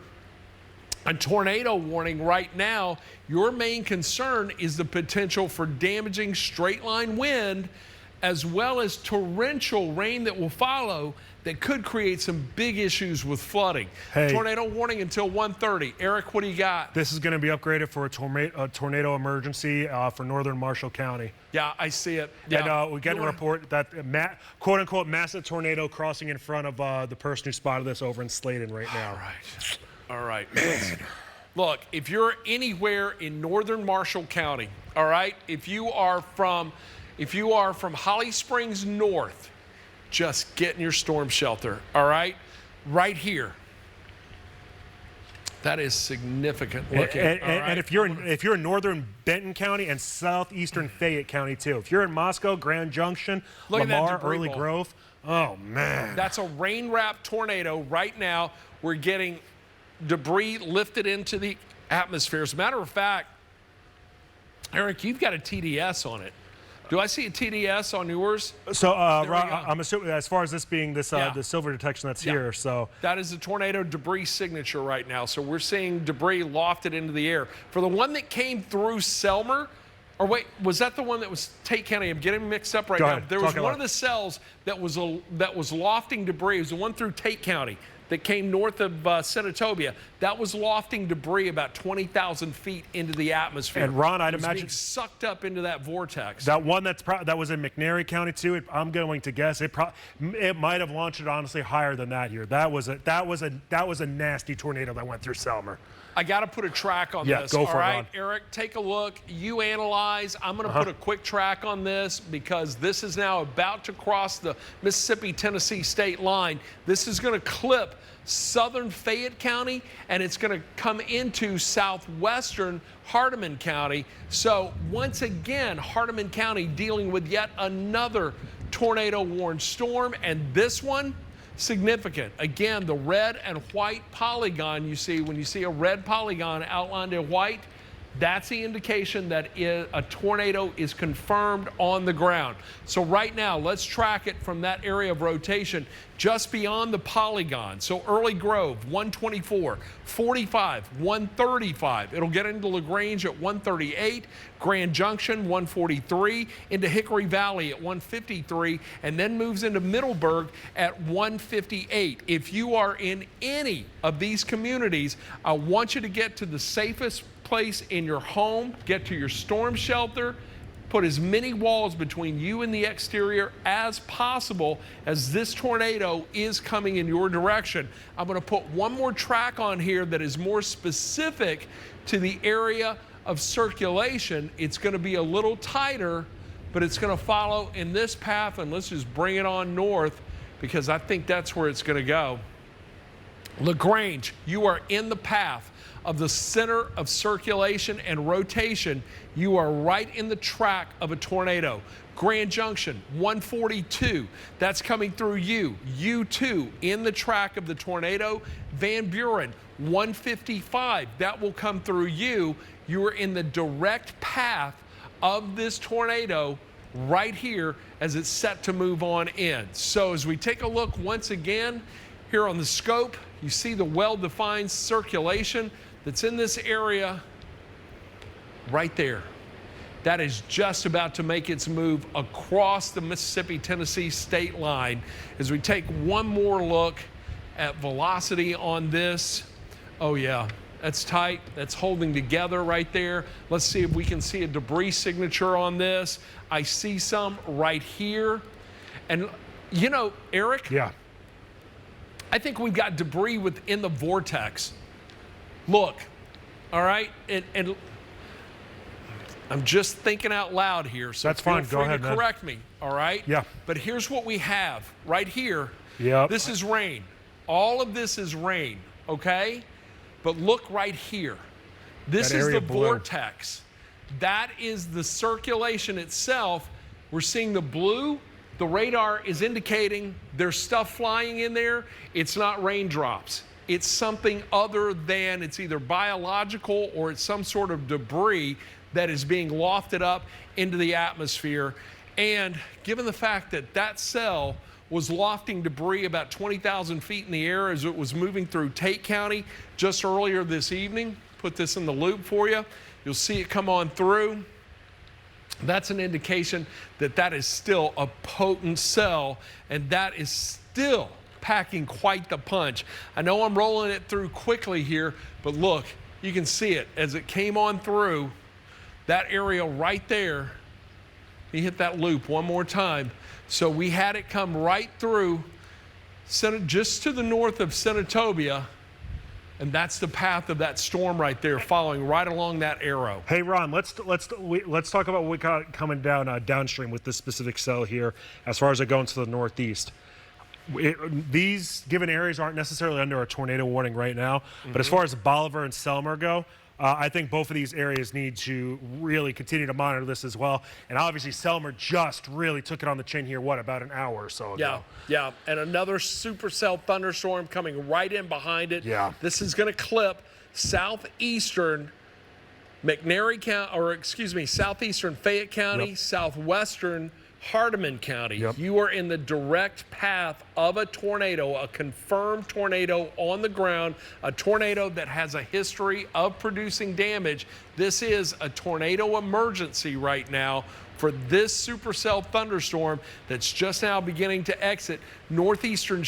a tornado warning right now. Your main concern is the potential for damaging straight line wind, as well as torrential rain that will follow that could create some big issues with flooding. Hey, tornado warning until 1:30. Eric, what do you got? This is going to be upgraded for a tornado emergency for northern Marshall County. Yeah, I see it. Yeah. And we get a report that quote-unquote massive tornado crossing in front of the person who spotted this over in Sladen right now. All right. Look, if you're anywhere in northern Marshall County, all right, if you are from Holly Springs North, just get in your storm shelter, all right? Right here. That is significant looking. And if you're in northern Benton County and southeastern Fayette County too. If you're in Moscow, Grand Junction, Lamar, Early Grove, oh man. That's a rain-wrapped tornado right now. We're getting debris lifted into the atmosphere. As a matter of fact, Eric, you've got a TDS on it. Do I see a TDS on yours? So, I'm assuming as far as this being this the silver detection that's here. So that is a tornado debris signature right now. So we're seeing debris lofted into the air. For the one that came through Selmer, or wait, was that the one that was Tate County? I'm getting mixed up right now. There was one of the cells that was lofting debris. It was the one through Tate County that came north of Senatobia. That was lofting debris about 20,000 feet into the atmosphere. And Ron, I'd imagine being sucked up into that vortex. That one that was in McNairy County too. I'm going to guess it might have launched it honestly higher than that here. That was a nasty tornado that went through Selmer. I got to put a track on this. Go for it, all right, Ron. Eric, take a look. You analyze. I'm going to put a quick track on this because this is now about to cross the Mississippi-Tennessee state line. This is going to clip southern Fayette County, and it's going to come into southwestern Hardeman County. So once again, Hardeman County dealing with yet another tornado-warned storm, and this one, significant. Again, the red and white polygon you see, when you see a red polygon outlined in white, that's the indication that a tornado is confirmed on the ground. So right now, let's track it from that area of rotation just beyond the polygon. So Early Grove, 124, 45, 135. It'll get into LaGrange at 138, Grand Junction, 143, into Hickory Valley at 153, and then moves into Middleburg at 158. If you are in any of these communities, I want you to get to the safest place in your home, get to your storm shelter, put as many walls between you and the exterior as possible as this tornado is coming in your direction. I'm going to put one more track on here that is more specific to the area of circulation. It's going to be a little tighter, but it's going to follow in this path, and let's just bring it on north because I think that's where it's going to go. LaGrange, you are in the path of the center of circulation and rotation. You are right in the track of a tornado. Grand Junction, 142, that's coming through you. You too, in the track of the tornado. Van Buren, 155, that will come through you. You are in the direct path of this tornado right here as it's set to move on in. So as we take a look once again here on the scope, you see the well-defined circulation that's in this area right there. That is just about to make its move across the Mississippi-Tennessee state line. As we take one more look at velocity on this, oh yeah, that's tight. That's holding together right there. Let's see if we can see a debris signature on this. I see some right here. And you know, Eric? Yeah. I think we've got debris within the vortex. Look, all right, and I'm just thinking out loud here, so that's fine. Go ahead, man. Correct me, all right? Yeah. But here's what we have right here. Yeah. This is rain. All of this is rain, okay? But look right here. This is the vortex. That is the circulation itself. We're seeing the blue. The radar is indicating there's stuff flying in there. It's not raindrops. It's something other than, it's either biological or it's some sort of debris that is being lofted up into the atmosphere. And given the fact that that cell was lofting debris about 20,000 feet in the air as it was moving through Tate County just earlier this evening, put this in the loop for you. You'll see it come on through. That's an indication that that is still a potent cell, and that is still packing quite the punch. I know I'm rolling it through quickly here, but look, you can see it as it came on through that area right there. He hit that loop one more time. So we had it come right through just to the north of Senatobia, And that's the path of that storm right there, following right along that arrow. Hey, Ron, let's talk about what we got coming down downstream with this specific cell here as far as it going to the northeast. These given areas aren't necessarily under a tornado warning right now, but as far as Bolivar and Selmer go, I think both of these areas need to really continue to monitor this as well. And obviously, Selmer just really took it on the chin here, about an hour or so ago? Yeah. And another supercell thunderstorm coming right in behind it. Yeah. This is going to clip southeastern southeastern Fayette County, southwestern Hardeman County. You are in the direct path of a tornado, a confirmed tornado on the ground, a tornado that has a history of producing damage. This is a tornado emergency right now for this supercell thunderstorm that's just now beginning to exit northeastern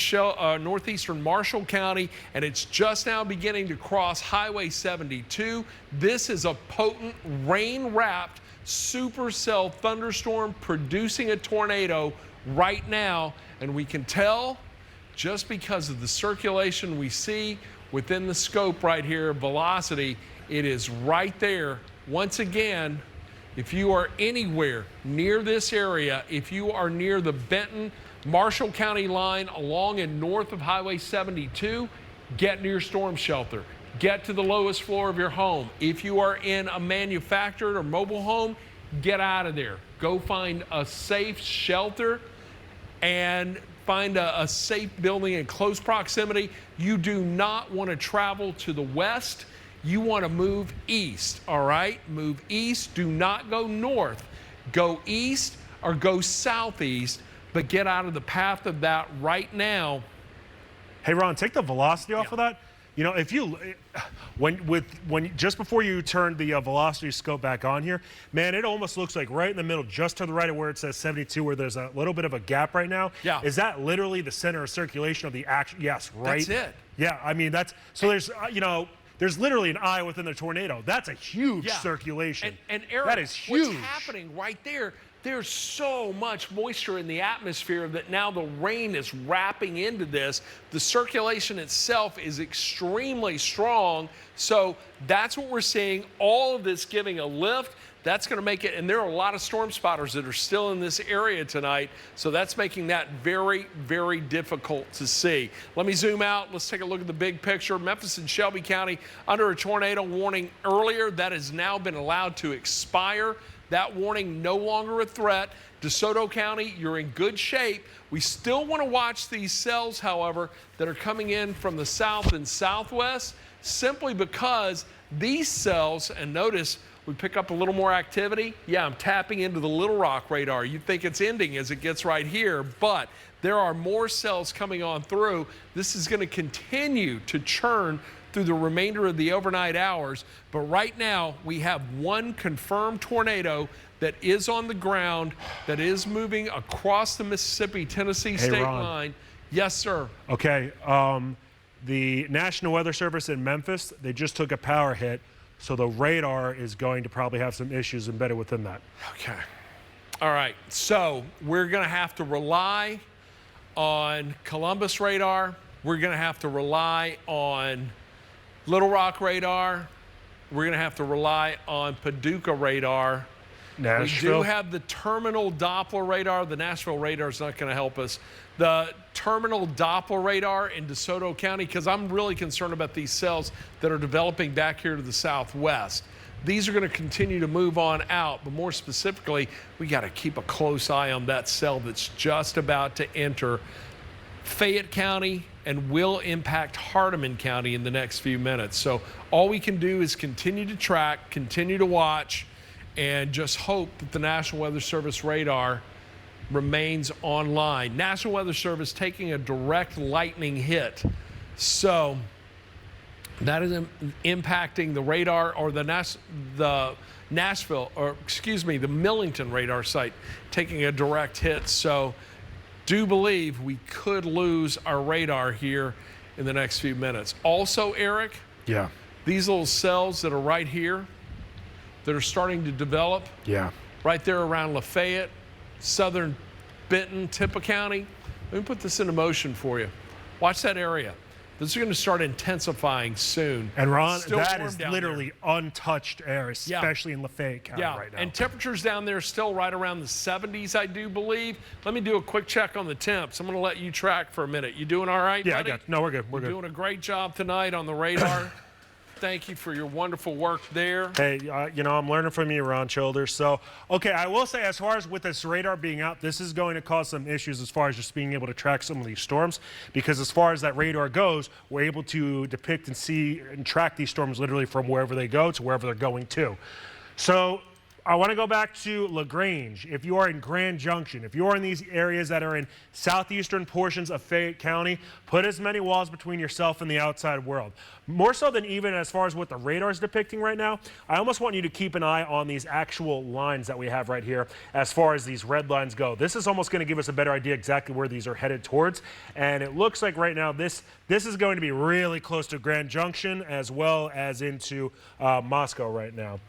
Marshall County, and it's just now beginning to cross Highway 72. This is a potent, rain-wrapped supercell thunderstorm producing a tornado right now, and we can tell just because of the circulation we see within the scope right here, velocity, it is right there. Once again, if you are anywhere near this area, if you are near the Benton Marshall County line along and north of Highway 72, get near storm shelter. Get to the lowest floor of your home. If you are in a manufactured or mobile home, get out of there. Go find a safe shelter and find a safe building in close proximity. You do not want to travel to the west. You want to move east, all right? Move east. Do not go north. Go east or go southeast, but get out of the path of that right now. Hey, Ron, take the velocity off of that. You know, if you, just before you turn the velocity scope back on here, man, it almost looks like right in the middle, just to the right of where it says 72, where there's a little bit of a gap right now. Yeah. Is that literally the center of circulation of the action? Yes, right? That's it. Yeah, I mean, so there's, there's literally an eye within the tornado. That's a huge circulation. And Eric, that is huge. What's happening right there, there's so much moisture in the atmosphere that now the rain is wrapping into this. The circulation itself is extremely strong. So that's what we're seeing. All of this giving a lift. That's going to make it, and there are a lot of storm spotters that are still in this area tonight, so that's making that very, very difficult to see. Let me zoom out. Let's take a look at the big picture. Memphis and Shelby County under a tornado warning earlier. That has now been allowed to expire. That warning no longer a threat. DeSoto County, you're in good shape. We still want to watch these cells, however, that are coming in from the south and southwest, simply because these cells, and notice, we pick up a little more activity. Yeah, I'm tapping into the Little Rock radar. You think it's ending as it gets right here, but there are more cells coming on through. This is going to continue to churn through the remainder of the overnight hours. But right now, we have one confirmed tornado that is on the ground, that is moving across the Mississippi-Tennessee state line. Yes, sir. Okay. The National Weather Service in Memphis, they just took a power hit. So the radar is going to probably have some issues embedded within that. Okay. All right. So we're going to have to rely on Columbus radar. We're going to have to rely on Little Rock radar. We're going to have to rely on Paducah radar. Nashville. We do have the terminal Doppler radar. The Nashville radar is not going to help us. The terminal Doppler radar in DeSoto County, because I'm really concerned about these cells that are developing back here to the southwest. These are going to continue to move on out, but more specifically, we got to keep a close eye on that cell that's just about to enter Fayette County and will impact Hardeman County in the next few minutes. So all we can do is continue to track, continue to watch, and just hope that the National Weather Service radar remains online. National Weather Service taking a direct lightning hit. So that is impacting the radar, or the Millington radar site taking a direct hit. So do believe we could lose our radar here in the next few minutes. Also, Eric, these little cells that are right here that are starting to develop right there around Lafayette, southern Benton, Tippah County. Let me put this into motion for you. Watch that area. Those are going to start intensifying soon. And Ron, Still that warm is down literally untouched air, especially in Lafayette County right now. And temperatures down there still right around the 70s, I do believe. Let me do a quick check on the temps. I'm going to let you track for a minute. You doing all right, Yeah, buddy? I got you. No, we're good. We're You're good. doing a great job tonight on the radar. Thank you for your wonderful work there. Hey, you know, I'm learning from you, Ron Childers. So, okay, I will say, as far as with this radar being out, this is going to cause some issues as far as just being able to track some of these storms, because as far as that radar goes, we're able to depict and see and track these storms literally from wherever they go to wherever they're going to. So I want to go back to LaGrange. If you are in Grand Junction, if you are in these areas that are in southeastern portions of Fayette County, put as many walls between yourself and the outside world. More so than even as far as what the radar is depicting right now, I almost want you to keep an eye on these actual lines that we have right here as far as these red lines go. This is almost going to give us a better idea exactly where these are headed towards. And it looks like right now this is going to be really close to Grand Junction as well as into Moscow right now.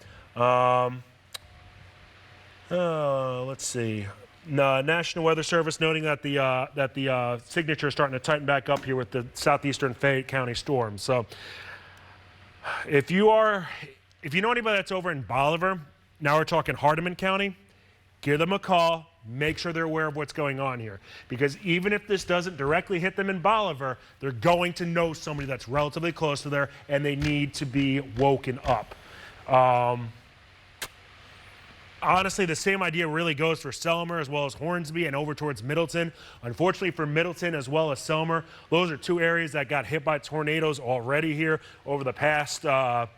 Let's see. National Weather Service noting that the signature is starting to tighten back up here with the southeastern Fayette County storm. So, if you know anybody that's over in Bolivar, now we're talking Hardeman County, give them a call. Make sure they're aware of what's going on here, because even if this doesn't directly hit them in Bolivar, they're going to know somebody that's relatively close to there, and they need to be woken up. Honestly, the same idea really goes for Selmer as well as Hornsby and over towards Middleton. Unfortunately for Middleton as well as Selmer, those are two areas that got hit by tornadoes already here over the past about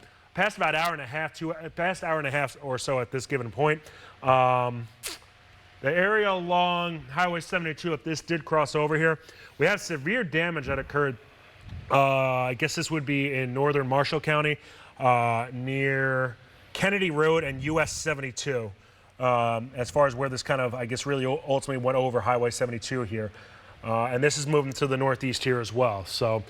hour and a half or so at this given point. The area along Highway 72, if this did cross over here, we have severe damage that occurred. I guess this would be in northern Marshall County near Kennedy Road and US 72, as far as where this kind of, I guess, really ultimately went over Highway 72 here. And this is moving to the northeast here as well. So,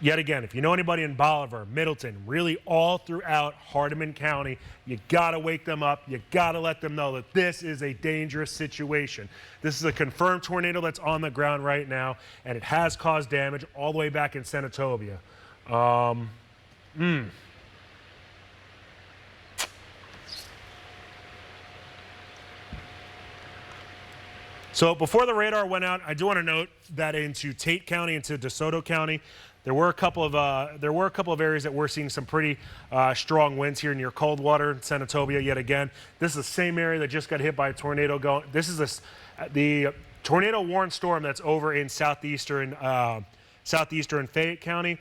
yet again, if you know anybody in Bolivar, Middleton, really all throughout Hardeman County, you gotta wake them up. You gotta let them know that this is a dangerous situation. This is a confirmed tornado that's on the ground right now, and it has caused damage all the way back in Senatobia. So before the radar went out, I do want to note that into Tate County, into DeSoto County, there were a couple of areas that we're seeing some pretty strong winds here near Coldwater, Senatobia. Yet again, this is the same area that just got hit by a tornado. This is the tornado warned storm that's over in southeastern Fayette County.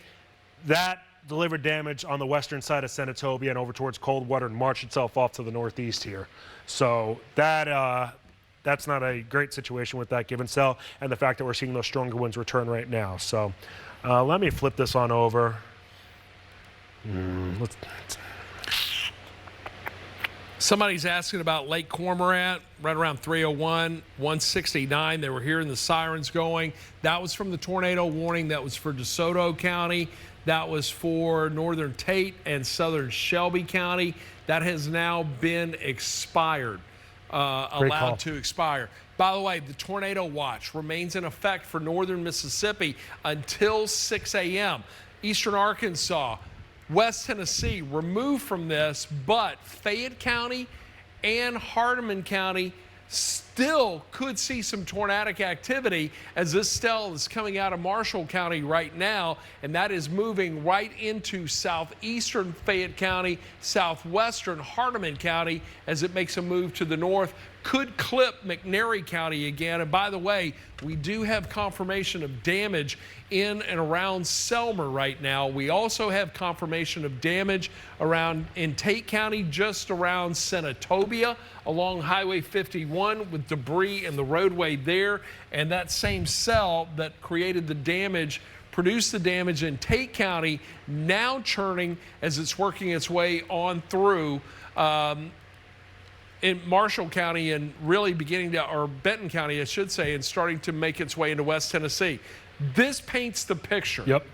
That delivered damage on the western side of Senatobia and over towards Coldwater and marched itself off to the northeast here. So that's not a great situation with that given cell and the fact that we're seeing those stronger winds return right now. So let me flip this on over. Somebody's asking about Lake Cormorant, right around 301, 169. They were hearing the sirens going. That was from the tornado warning. That was for DeSoto County. That was for northern Tate and southern Shelby County. That has now been expired. Allowed to expire. By the way, the tornado watch remains in effect for northern Mississippi until 6 a.m. Eastern Arkansas, West Tennessee removed from this, but Fayette County and Hardeman County still could see some tornadic activity as this cell is coming out of Marshall County right now, and that is moving right into southeastern Fayette County, southwestern Hardeman County as it makes a move to the north. Could clip McNairy County again. And by the way, we do have confirmation of damage in and around Selmer right now. We also have confirmation of damage in Tate County, just around Senatobia along Highway 51 with debris in the roadway there. And that same cell that created the damage produced the damage in Tate County, now churning as it's working its way on through in Marshall County and really or Benton County, I should say, and starting to make its way into West Tennessee. This paints the picture. Yep.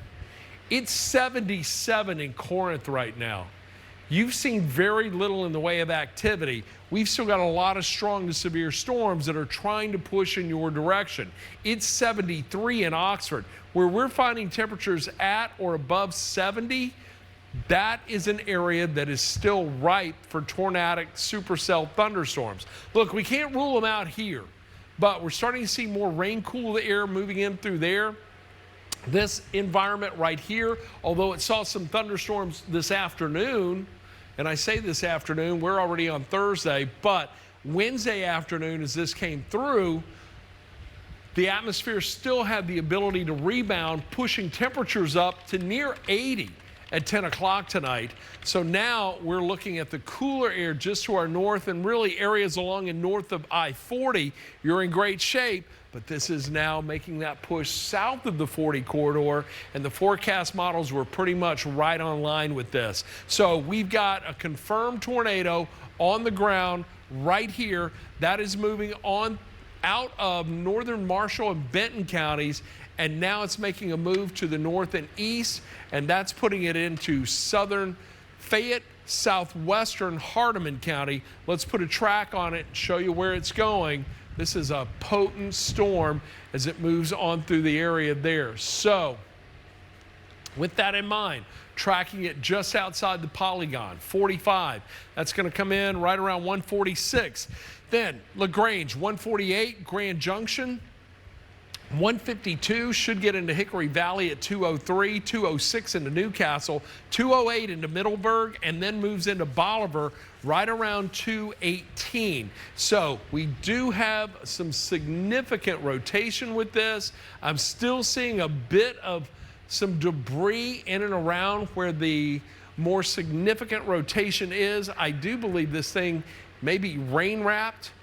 It's 77 in Corinth right now. You've seen very little in the way of activity. We've still got a lot of strong to severe storms that are trying to push in your direction. It's 73 in Oxford, where we're finding temperatures at or above 70. That is an area that is still ripe for tornadic supercell thunderstorms. Look, we can't rule them out here, but we're starting to see more rain-cooled air moving in through there. This environment right here, although it saw some thunderstorms this afternoon, and I say this afternoon, we're already on Thursday, but Wednesday afternoon as this came through, the atmosphere still had the ability to rebound, pushing temperatures up to near 80 at 10 o'clock tonight. So now we're looking at the cooler air just to our north, and really areas along and north of I-40. You're in great shape, but this is now making that push south of the 40 corridor, and the forecast models were pretty much right on line with this. So we've got a confirmed tornado on the ground right here that is moving on out of northern Marshall and Benton counties, and now it's making a move to the north and east, and that's putting it into southern Fayette, southwestern Hardeman County. Let's put a track on it and show you where it's going. This is a potent storm as it moves on through the area there. So with that in mind, tracking it just outside the polygon, 45. That's going to come in right around 146. Then LaGrange, 148, Grand Junction, 152 should get into Hickory Valley at 203, 206 into Newcastle, 208 into Middleburg, and then moves into Bolivar right around 218. So we do have some significant rotation with this. I'm still seeing a bit of some debris in and around where the more significant rotation is. I do believe this thing may be rain wrapped,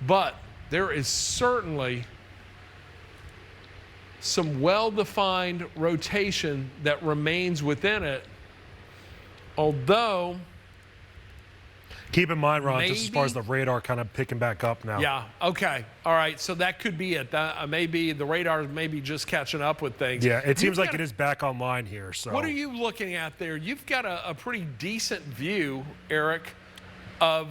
but there is certainly some well-defined rotation that remains within it, although keep in mind, Ron, just as far as the radar kind of picking back up now. Yeah, okay. All right, so that could be it. Maybe the radar may be just catching up with things. Yeah, it seems like it is back online here. So what are you looking at there? You've got a pretty decent view, Eric, of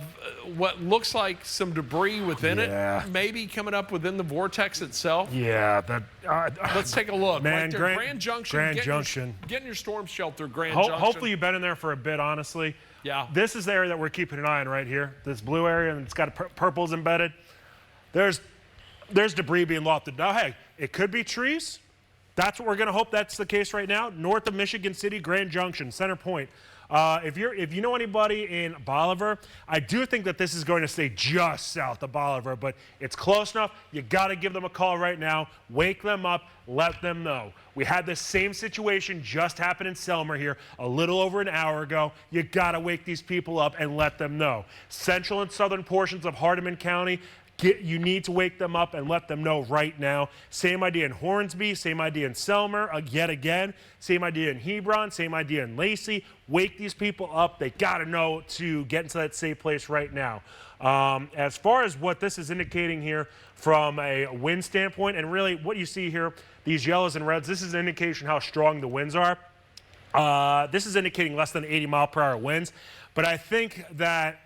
what looks like some debris within it, maybe coming up within the vortex itself. Yeah, let's take a look. Man, right Grand Junction. Getting your storm shelter, Grand Junction. Hopefully you've been in there for a bit, honestly. Yeah. This is the area that we're keeping an eye on right here. This blue area, and it's got purples embedded. There's debris being lofted. Now, hey, it could be trees. That's what we're going to hope that's the case right now. North of Michigan City, Grand Junction, Center Point. If you know anybody in Bolivar, I do think that this is going to stay just south of Bolivar, but it's close enough. You got to give them a call right now. Wake them up. Let them know. We had this same situation just happen in Selmer here a little over an hour ago. You got to wake these people up and let them know. Central and southern portions of Hardeman County, you need to wake them up and let them know right now. Same idea in Hornsby, same idea in Selmer, yet again. Same idea in Hebron, same idea in Lacey. Wake these people up. They got to know to get into that safe place right now. As far as what this is indicating here from a wind standpoint, and really what you see here, these yellows and reds, this is an indication how strong the winds are. This is indicating less than 80-mile-per-hour winds, but I think that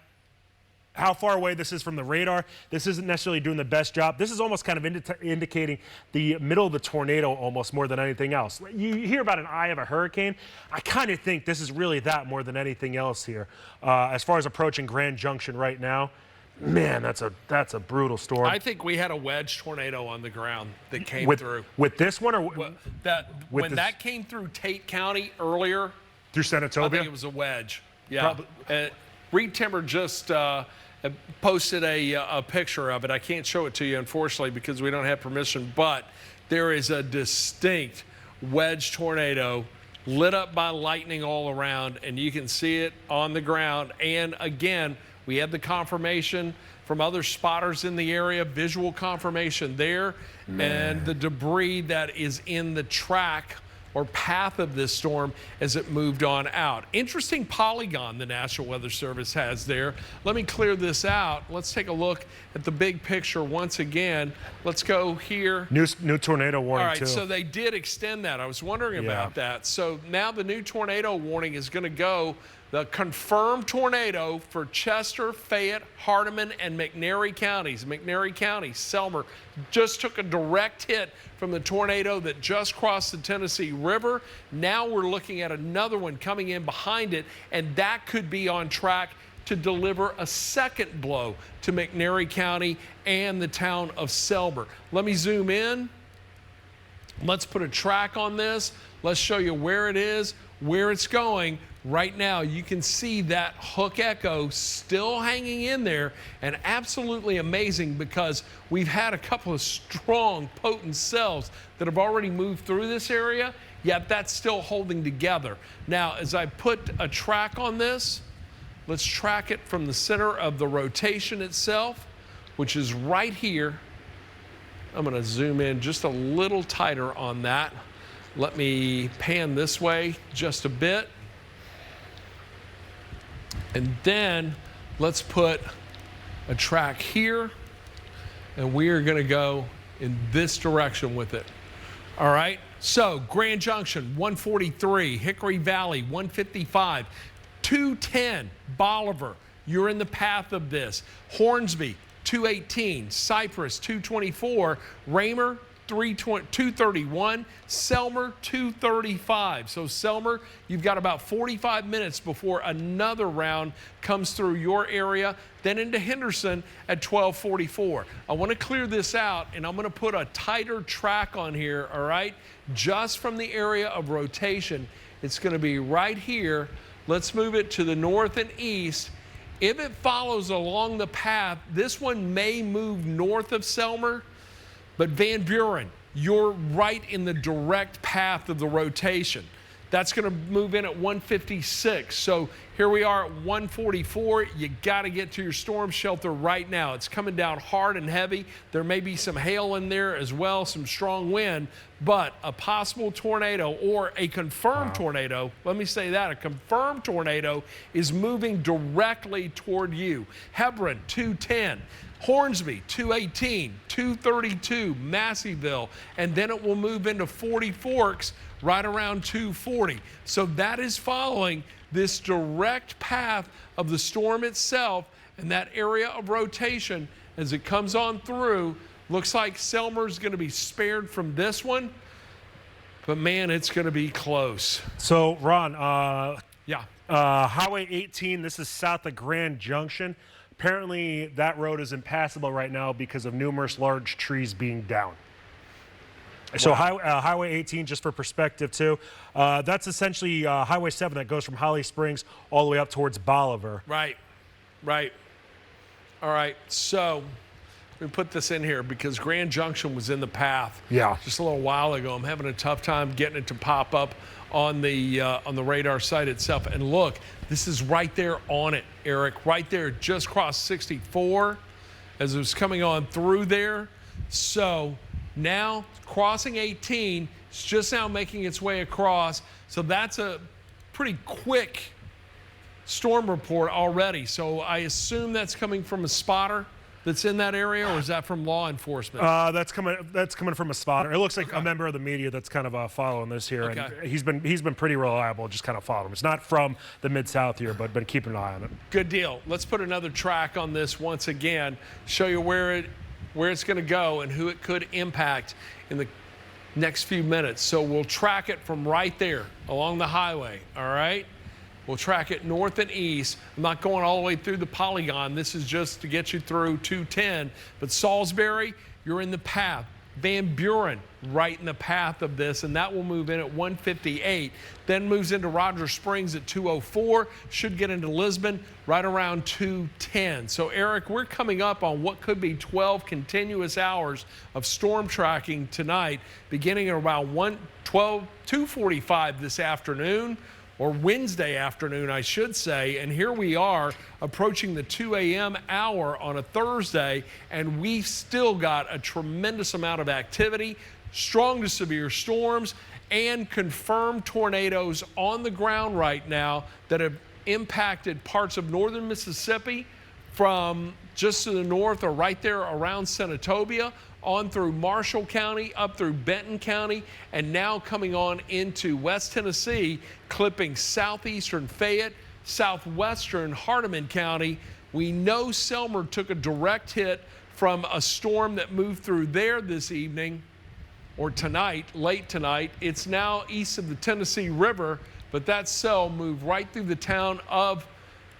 how far away this is from the radar, this isn't necessarily doing the best job. This is almost kind of indicating the middle of the tornado almost more than anything else. You hear about an eye of a hurricane. I kind of think this is really that more than anything else here. As far as approaching Grand Junction right now, man, that's a brutal storm. I think we had a wedge tornado on the ground that came through. With this one, or when that came through Tate County earlier, through Senatobia? I think it was a wedge. Yeah. Reed Timber just posted a picture of it. I can't show it to you, unfortunately, because we don't have permission, but there is a distinct wedge tornado lit up by lightning all around, and you can see it on the ground. And again, we had the confirmation from other spotters in the area, visual confirmation there, and the debris that is in the track or path of this storm as it moved on out. Interesting polygon the National Weather Service has there. Let me clear this out. Let's take a look at the big picture once again. Let's go here. New tornado warning, all right, too. So they did extend that. I was wondering about that. So now the new tornado warning is going to go The confirmed tornado for Chester, Fayette, Hardeman, and McNairy counties. McNairy County, Selmer, just took a direct hit from the tornado that just crossed the Tennessee River. Now we're looking at another one coming in behind it, and that could be on track to deliver a second blow to McNairy County and the town of Selmer. Let me zoom in. Let's put a track on this. Let's show you where it is, where it's going. Right now, you can see that hook echo still hanging in there, and absolutely amazing because we've had a couple of strong, potent cells that have already moved through this area, yet that's still holding together. Now, as I put a track on this, let's track it from the center of the rotation itself, which is right here. I'm going to zoom in just a little tighter on that. Let me pan this way just a bit. And then let's put a track here, and we are going to go in this direction with it. All right, so Grand Junction 143, Hickory Valley 155, 210 Bolivar, you're in the path of this. Hornsby 218, Cypress 224, Raymer 231, Selmer 235. So Selmer, you've got about 45 minutes before another round comes through your area, then into Henderson at 12:44. I want to clear this out, and I'm going to put a tighter track on here, all right? Just from the area of rotation, it's going to be right here. Let's move it to the north and east. If it follows along the path, this one may move north of Selmer, but Van Buren, you're right in the direct path of the rotation. That's going to move in at 156. So here we are at 144. You got to get to your storm shelter right now. It's coming down hard and heavy. There may be some hail in there as well, some strong wind, but a possible tornado or a confirmed tornado, let me say that, a confirmed tornado is moving directly toward you. Hebron, 210. Hornsby, 218, 232, Masseyville, and then it will move into 40 Forks right around 240. So that is following this direct path of the storm itself, and that area of rotation as it comes on through. Looks like Selmer's going to be spared from this one, but man, it's going to be close. So, Ron, Highway 18, this is south of Grand Junction. Apparently, that road is impassable right now because of numerous large trees being down. Wow. So Highway 18, just for perspective too, that's essentially Highway 7 that goes from Holly Springs all the way up towards Bolivar. Right. All right, so let me put this in here because Grand Junction was in the path just a little while ago. I'm having a tough time getting it to pop up on the radar site itself. And look, this is right there on it, Eric, right there, just crossed 64 as it was coming on through there. So now crossing 18, it's just now making its way across. So that's a pretty quick storm report already. So I assume that's coming from a spotter that's in that area, or is that from law enforcement? That's coming from a spotter. It looks like a member of the media that's kind of following this here, and he's been pretty reliable, just kind of following him. It's not from the Mid-South here, but keeping an eye on it. Good deal. Let's put another track on this once again, show you where it's going to go and who it could impact in the next few minutes. So we'll track it from right there along the highway, all right? We'll track it north and east. I'm not going all the way through the polygon. This is just to get you through 210. But Salisbury, you're in the path. Van Buren, right in the path of this, and that will move in at 158. Then moves into Roger Springs at 204. Should get into Lisbon right around 210. So, Eric, we're coming up on what could be 12 continuous hours of storm tracking tonight, beginning at about 2:45 this afternoon. Or Wednesday afternoon, I should say. And here we are approaching the 2 a.m. hour on a Thursday, and we've still got a tremendous amount of activity, strong to severe storms, and confirmed tornadoes on the ground right now that have impacted parts of northern Mississippi from just to the north or right there around Senatobia, on through Marshall County, up through Benton County, and now coming on into West Tennessee, clipping southeastern Fayette, southwestern Hardeman County. We know Selmer took a direct hit from a storm that moved through there this evening, or tonight, late tonight. It's now east of the Tennessee River, but that cell moved right through the town of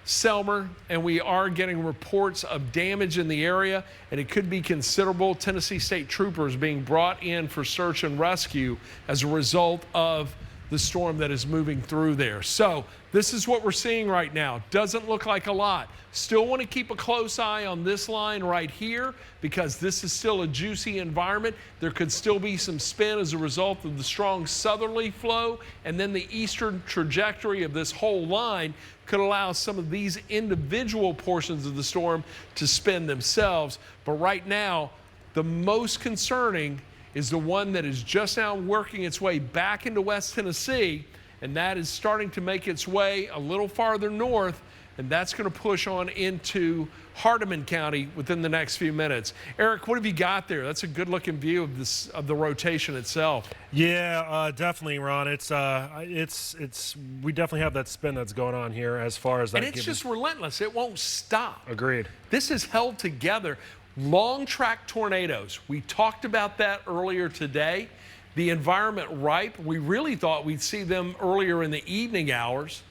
Selmer, and we are getting reports of damage in the area, and it could be considerable. Tennessee State troopers being brought in for search and rescue as a result of the storm that is moving through there. So this is what we're seeing right now. Doesn't look like a lot. Still want to keep a close eye on this line right here because this is still a juicy environment. There could still be some spin as a result of the strong southerly flow, and then the eastern trajectory of this whole line could allow some of these individual portions of the storm to spin themselves. But right now, the most concerning is the one that is just now working its way back into West Tennessee, and that is starting to make its way a little farther north, and that's going to push on into Hardeman County within the next few minutes. Eric, what have you got there? That's a good-looking view of this, of the rotation itself. Yeah, definitely, Ron. It's we definitely have that spin that's going on here as far as that. And it's just relentless. It won't stop. Agreed. This is held together. Long track tornadoes. We talked about that earlier today. The environment ripe. We really thought we'd see them earlier in the evening hours,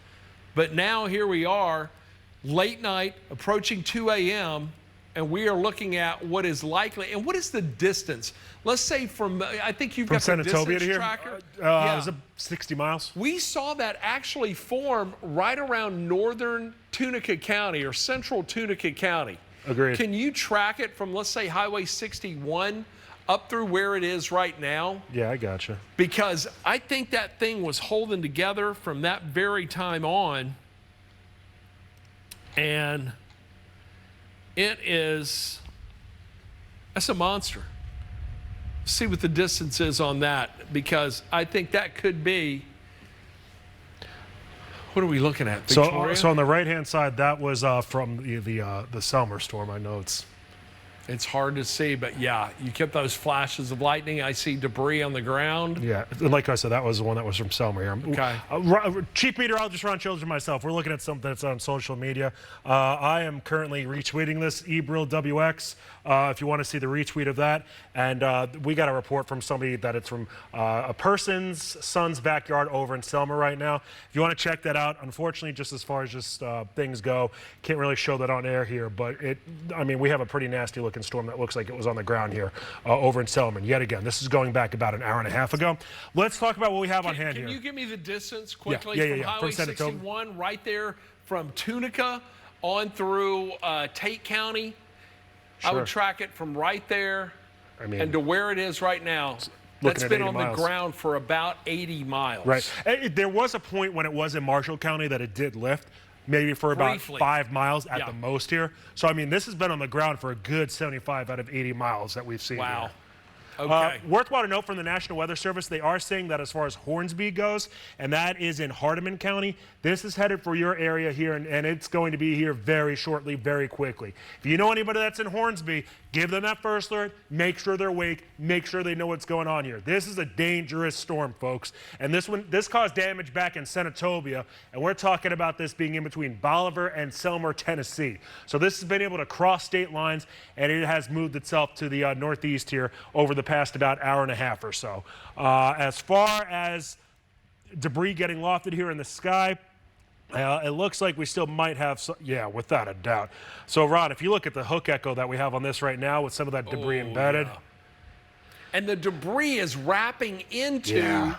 but now here we are, late night, approaching 2 a.m., and we are looking at what is likely. And what is the distance? Let's say from, I think you've got the distance tracker. Yeah. It was 60 miles. We saw that actually form right around northern Tunica County or central Tunica County. Agreed. Can you track it from, let's say, Highway 61 up through where it is right now? Yeah, I gotcha. Because I think that thing was holding together from that very time on. And that's a monster. See what the distance is on that, because I think that could be, what are we looking at, Victoria? So on the right-hand side, that was from the Selmer storm. I know it's hard to see, but yeah, you kept those flashes of lightning. I see debris on the ground. Yeah, and like I said, that was the one that was from Selmer here. Okay. Chief Meteorologist Ron Childers and myself, we're looking at something that's on social media. I am currently retweeting this, eBrill WX, if you want to see the retweet of that. And we got a report from somebody that it's from a person's son's backyard over in Selmer right now. If you want to check that out, unfortunately, just as far as just things go, can't really show that on air here, but I mean, we have a pretty nasty looking storm that looks like it was on the ground here over in Selmer. Yet again, this is going back about an hour and a half ago. Let's talk about what we have on hand here. Can you give me the distance quickly from Highway 61 right there from Tunica on through Tate County? Sure. I would track it from right there and to where it is right now. That's been on the ground for about 80 miles. Right. There was a point when it was in Marshall County that it did lift. Maybe for about 5 miles at the most here. So, I mean, this has been on the ground for a good 75 out of 80 miles that we've seen here. Okay. Worthwhile to note from the National Weather Service, they are saying that as far as Hornsby goes, and that is in Hardeman County, this is headed for your area here, and it's going to be here very shortly, very quickly. If you know anybody that's in Hornsby, give them that first alert, make sure they're awake, make sure they know what's going on here. This is a dangerous storm, folks, and this caused damage back in Senatobia, and we're talking about this being in between Bolivar and Selmer, Tennessee. So this has been able to cross state lines, and it has moved itself to the northeast here over the past about hour and a half or so. As far as debris getting lofted here in the sky, it looks like we still might have some, yeah, without a doubt. So, Ron, if you look at the hook echo that we have on this right now with some of that debris embedded. Yeah. And the debris is wrapping into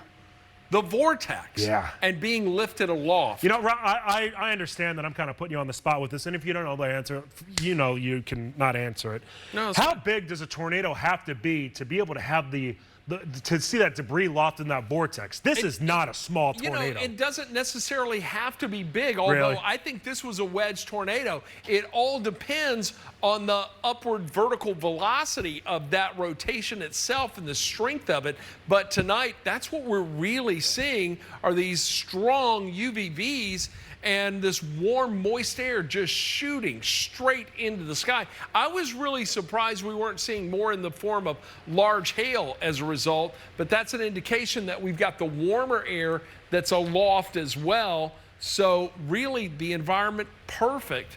the vortex and being lifted aloft. You know, Ron, I understand that I'm kind of putting you on the spot with this, and if you don't know the answer, you know you can not answer it. No, how big does a tornado have to be able to have to see that debris loft in that vortex? This is not a small tornado. You know, it doesn't necessarily have to be big, although I think this was a wedge tornado. It all depends on the upward vertical velocity of that rotation itself and the strength of it. But tonight, that's what we're really seeing are these strong UVVs and this warm, moist air just shooting straight into the sky. I was really surprised we weren't seeing more in the form of large hail as a result, but that's an indication that we've got the warmer air that's aloft as well. So really the environment perfect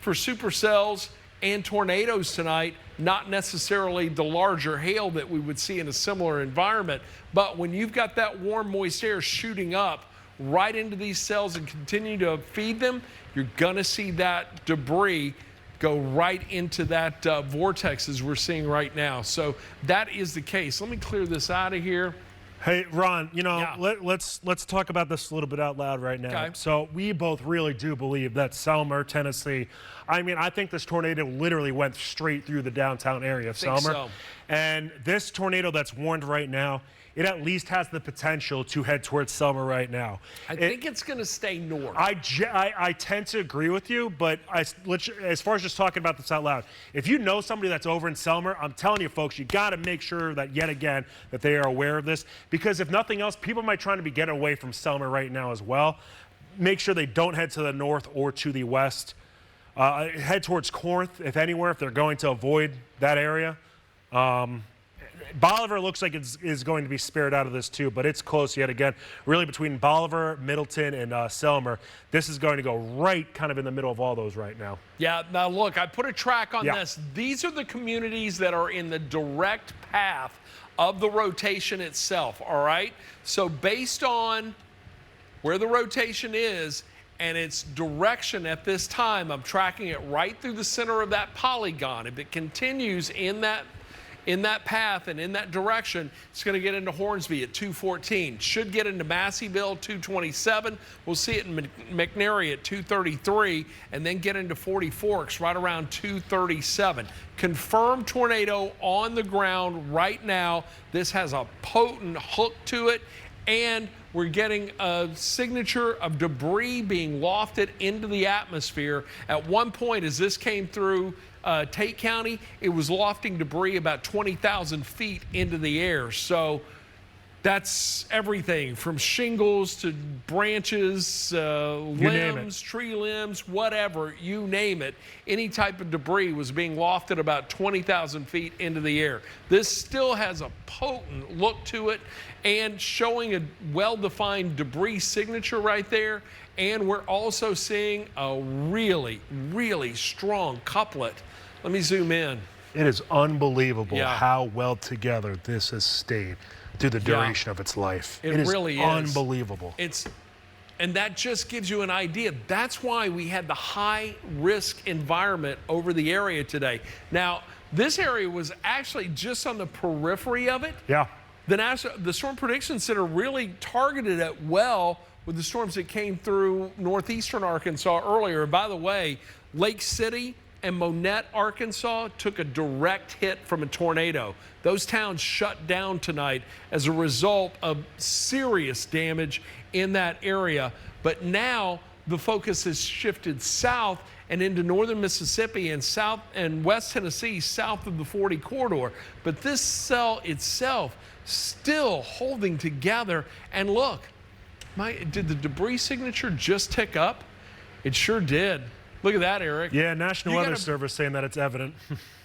for supercells and tornadoes tonight, not necessarily the larger hail that we would see in a similar environment. But when you've got that warm, moist air shooting up right into these cells and continue to feed them, you're going to see that debris go right into that vortex as we're seeing right now. So that is the case. Let me clear this out of here. Hey, Ron, you know, let's talk about this a little bit out loud right now. Okay. So we both really do believe that Selmer, Tennessee, I mean, I think this tornado literally went straight through the downtown area of Selmer. So. And this tornado that's warned right now, it at least has the potential to head towards Selmer right now. I think it's going to stay north. I tend to agree with you, but as far as just talking about this out loud, if you know somebody that's over in Selmer, I'm telling you, folks, you got to make sure that, yet again, that they are aware of this. Because if nothing else, people might try to be getting away from Selmer right now as well. Make sure they don't head to the north or to the west. Head towards Corinth, if anywhere, if they're going to avoid that area. Bolivar looks like is going to be spared out of this too, but it's close yet again. Really between Bolivar, Middleton, and Selmer, this is going to go right kind of in the middle of all those right now. Yeah, now look, I put a track on this. These are the communities that are in the direct path of the rotation itself, all right? So based on where the rotation is and its direction at this time, I'm tracking it right through the center of that polygon. If it continues in that path and in that direction, it's going to get into Hornsby at 214. Should get into Masseyville 227. We'll see it in McNary at 233, and then get into 40 Forks right around 237. Confirmed tornado on the ground right now. This has a potent hook to it, and we're getting a signature of debris being lofted into the atmosphere. At one point, as this came through Tate County, it was lofting debris about 20,000 feet into the air. So that's everything from shingles to branches, limbs, tree limbs, whatever, you name it. Any type of debris was being lofted about 20,000 feet into the air. This still has a potent look to it and showing a well-defined debris signature right there. And we're also seeing a really, really strong couplet. Let me zoom in. It is unbelievable how well together this has stayed through the duration of its life. It really is unbelievable. And that just gives you an idea. That's why we had the high-risk environment over the area today. Now, this area was actually just on the periphery of it. Yeah. The Storm Prediction Center really targeted it well with the storms that came through northeastern Arkansas earlier. And by the way, Lake City and Monette, Arkansas took a direct hit from a tornado. Those towns shut down tonight as a result of serious damage in that area. But now the focus has shifted south and into northern Mississippi and south and west Tennessee, south of the 40 corridor. But this cell itself still holding together. And look, did the debris signature just tick up? It sure did. Look at that, Eric. Yeah, National Weather Service saying that it's evident.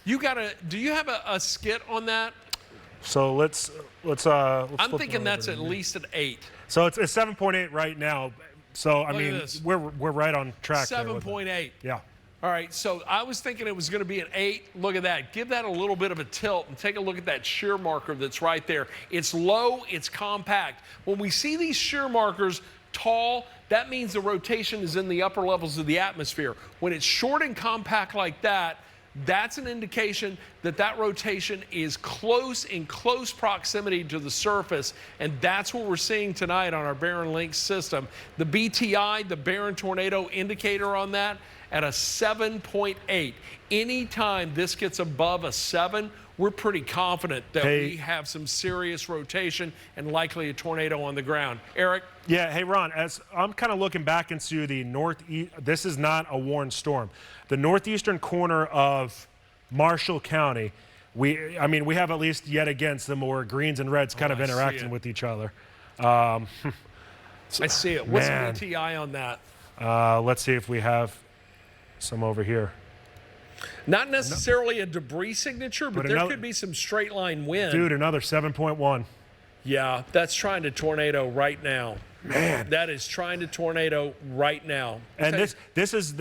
Do you have a skit on that? So let's I'm thinking that's at least an 8. So it's 7.8 right now. So I mean, we're right on track. 7.8. Yeah. All right, so I was thinking it was going to be an 8. Look at that. Give that a little bit of a tilt and take a look at that shear marker that's right there. It's low, it's compact. When we see these shear markers tall, that means the rotation is in the upper levels of the atmosphere. When it's short and compact like that, that's an indication that that rotation is in close proximity to the surface, and that's what we're seeing tonight on our Barron Link system. The BTI, the Barron Tornado Indicator on that, at a 7.8. Anytime this gets above a 7, we're pretty confident that we have some serious rotation and likely a tornado on the ground. Eric? Yeah, hey, Ron, as I'm kind of looking back into the northeast, this is not a warned storm. The northeastern corner of Marshall County, we have at least yet again some more greens and reds kind of interacting with each other. I see it. What's the BTI on that? Let's see if we have some over here. Not necessarily a debris signature, but there could be some straight line wind. Dude, another 7.1. Yeah, that's trying to tornado right now. Man, that is trying to tornado right now. And this is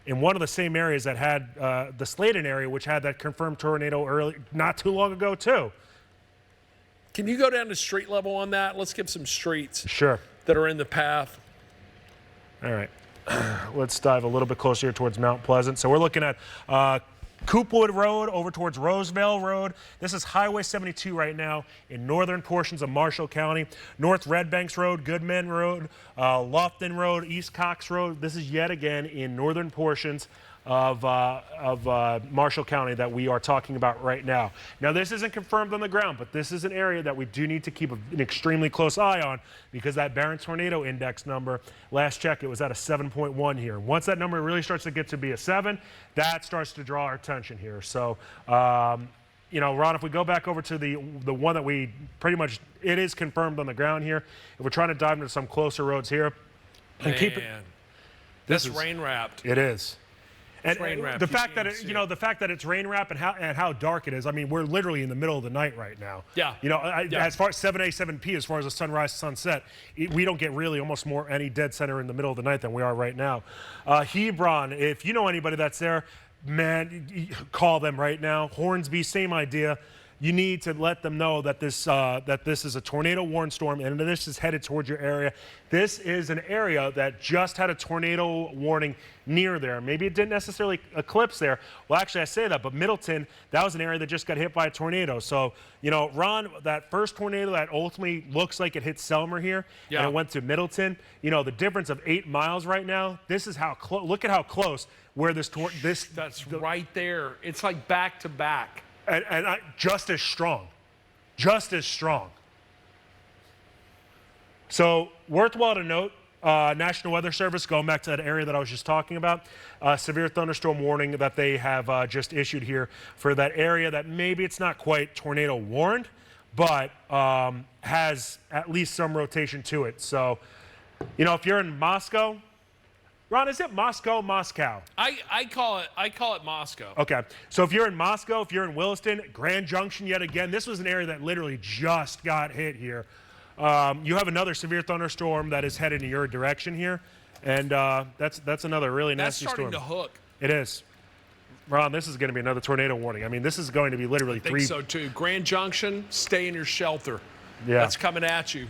in one of the same areas that had the Sladen area, which had that confirmed tornado not too long ago too. Can you go down to street level on that? Let's get some streets Sure. that are in the path. All right. Let's dive a little bit closer here towards Mount Pleasant. So we're looking at Coopwood Road over towards Rosevale Road. This is Highway 72 right now in northern portions of Marshall County. North Red Banks Road, Goodman Road, Lofton Road, East Cox Road. This is yet again in northern portions of Marshall County that we are talking about right now. Now, this isn't confirmed on the ground, but this is an area that we do need to keep an extremely close eye on because that Barron Tornado Index number, last check, it was at a 7.1 here. Once that number really starts to get to be a 7, that starts to draw our attention here. So, you know, Ron, if we go back over to the one that we pretty much, it is confirmed on the ground here. If we're trying to dive into some closer roads here, and keep it. This is rain wrapped. It is. And the fact that the fact that it's rain wrap and how dark it is. I mean, we're literally in the middle of the night right now. Yeah. You know, as far as 7A, 7P, as far as the sunrise, sunset, we don't get really almost more any dead center in the middle of the night than we are right now. Hebron, if you know anybody that's there, man, call them right now. Hornsby, same idea. You need to let them know that this is a tornado warned storm and this is headed towards your area. This is an area that just had a tornado warning near there. Maybe it didn't necessarily eclipse there. Well, actually, I say that, but Middleton, that was an area that just got hit by a tornado. So, you know, Ron, that first tornado that ultimately looks like it hit Selmer here, and it went to Middleton. You know, the difference of 8 miles right now. This is how close. Look at how close where That's right there. It's like back to back. And just as strong. Just as strong. So, worthwhile to note, National Weather Service, going back to that area that I was just talking about, severe thunderstorm warning that they have just issued here for that area that maybe it's not quite tornado warned, but has at least some rotation to it. So, you know, if you're in Moscow, Ron, is it Moscow, Moscow? I call it Moscow. Okay. So if you're in Moscow, if you're in Williston, Grand Junction yet again, this was an area that literally just got hit here. You have another severe thunderstorm that is headed in your direction here, and that's another really nasty storm. That's starting to hook. It is. Ron, this is going to be another tornado warning. I mean, this is going to be literally I think so too. Grand Junction, stay in your shelter. Yeah. That's coming at you.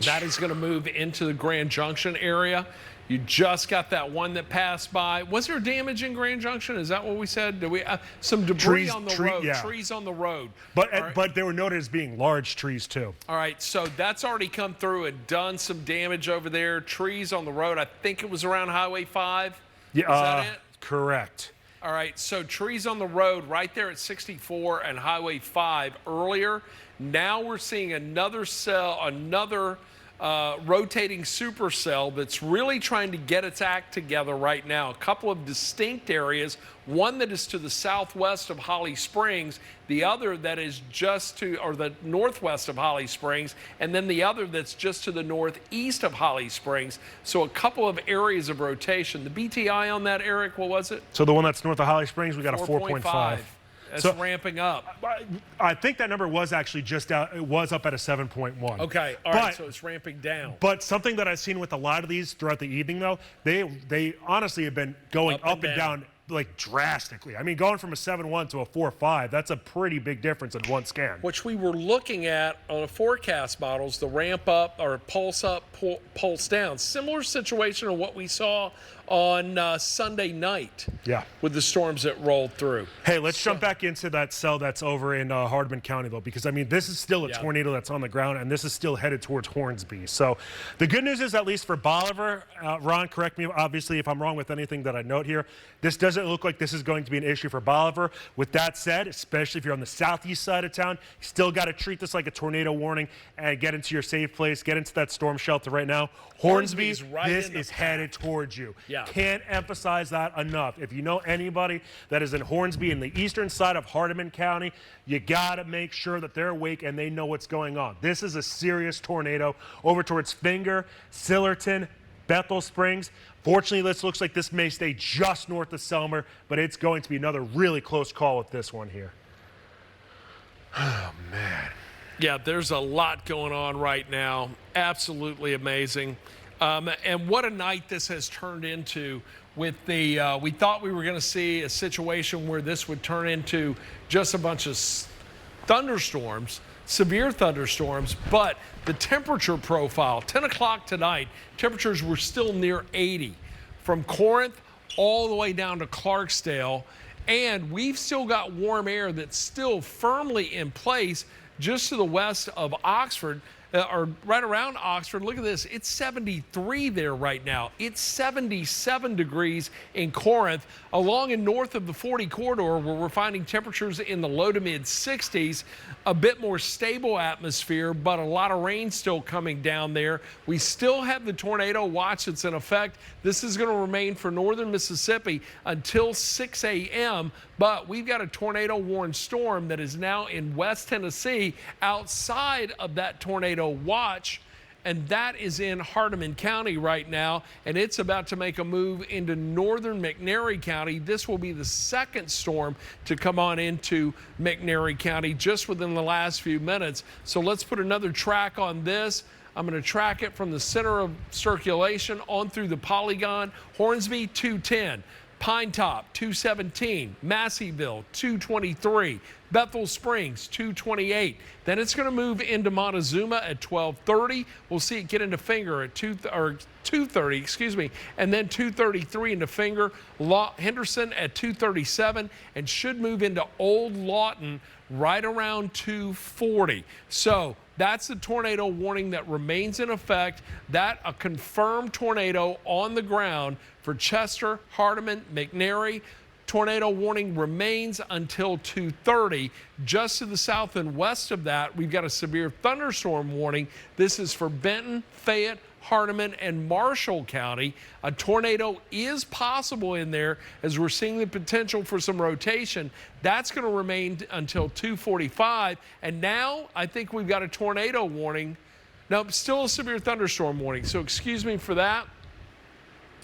That is going to move into the Grand Junction area. You just got that one that passed by. Was there damage in Grand Junction? Is that what we said? Did we some debris on the road? Yeah. Trees on the road. But they were noted as being large trees too. All right, so that's already come through and done some damage over there. Trees on the road. I think it was around Highway 5. Yeah, is that it? Correct. All right, so trees on the road right there at 64 and Highway 5 earlier. Now we're seeing another rotating supercell that's really trying to get its act together right now. A couple of distinct areas, one that is to the southwest of Holly Springs, the other that is just to, or the northwest of Holly Springs, and then the other that's just to the northeast of Holly Springs. So a couple of areas of rotation. The BTI on that, Eric, what was it? So the one that's north of Holly Springs, we got a 4.5. That's ramping up. I think that number was actually just out. It was up at a 7.1. Okay, all right, so it's ramping down. But something that I've seen with a lot of these throughout the evening, though, they honestly have been going up and down like drastically. I mean, going from a 7.1 to a 4.5, that's a pretty big difference in one scan. Which we were looking at on a forecast models, the ramp up or pulse up, pulse down. Similar situation to what we saw on Sunday night. Yeah. With the storms that rolled through. Hey, let's jump back into that cell that's over in Hardman County, though, because, I mean, this is still a tornado that's on the ground, and this is still headed towards Hornsby. So the good news is, at least for Bolivar, Ron, correct me, obviously, if I'm wrong with anything that I note here, this doesn't look like this is going to be an issue for Bolivar. With that said, especially if you're on the southeast side of town, you still got to treat this like a tornado warning and get into your safe place, get into that storm shelter right now. Hornsby, this is headed towards you. Yeah. Can't emphasize that enough. If you know anybody that is in Hornsby in the eastern side of Hardeman County, you got to make sure that they're awake and they know what's going on. This is a serious tornado over towards Finger, Sillerton, Bethel Springs. Fortunately, this looks like this may stay just north of Selmer, but it's going to be another really close call with this one here. Oh, man. Yeah, there's a lot going on right now. Absolutely amazing. And what a night this has turned into with the, we thought we were going to see a situation where this would turn into just a bunch of thunderstorms, severe thunderstorms, but the temperature profile, 10 o'clock tonight, temperatures were still near 80 from Corinth all the way down to Clarksdale. And we've still got warm air that's still firmly in place just to the west of Oxford, or right around Oxford. Look at this. It's 73 there right now. It's 77 degrees in Corinth. Along and north of the 40 corridor, where we're finding temperatures in the low to mid 60s, a bit more stable atmosphere, but a lot of rain still coming down there. We still have the tornado watch that's in effect. This is going to remain for northern Mississippi until 6 a.m., but we've got a tornado warned storm that is now in West Tennessee outside of that tornado watch, and that is in Hardeman County right now, and it's about to make a move into northern McNairy County. This will be the second storm to come on into McNairy County just within the last few minutes. So let's put another track on this. I'm going to track it from the center of circulation on through the polygon. Hornsby 210, Pine Top 217, Masseyville 223, Bethel Springs 228. Then it's going to move into Montezuma at 12:30. We'll see it get into Finger at 2:30, excuse me, and then 2:33 into Finger. Henderson at 2:37, and should move into Old Lawton right around 2:40. So that's the tornado warning that remains in effect. That a confirmed tornado on the ground for Chester, Hardeman, McNairy. Tornado warning remains until 2:30. Just to the south and west of that, we've got a severe thunderstorm warning. This is for Benton, Fayette, Hardeman, and Marshall County. A tornado is possible in there as we're seeing the potential for some rotation. That's going to remain until 2:45. And now I think we've got a tornado warning. No, still a severe thunderstorm warning. So excuse me for that.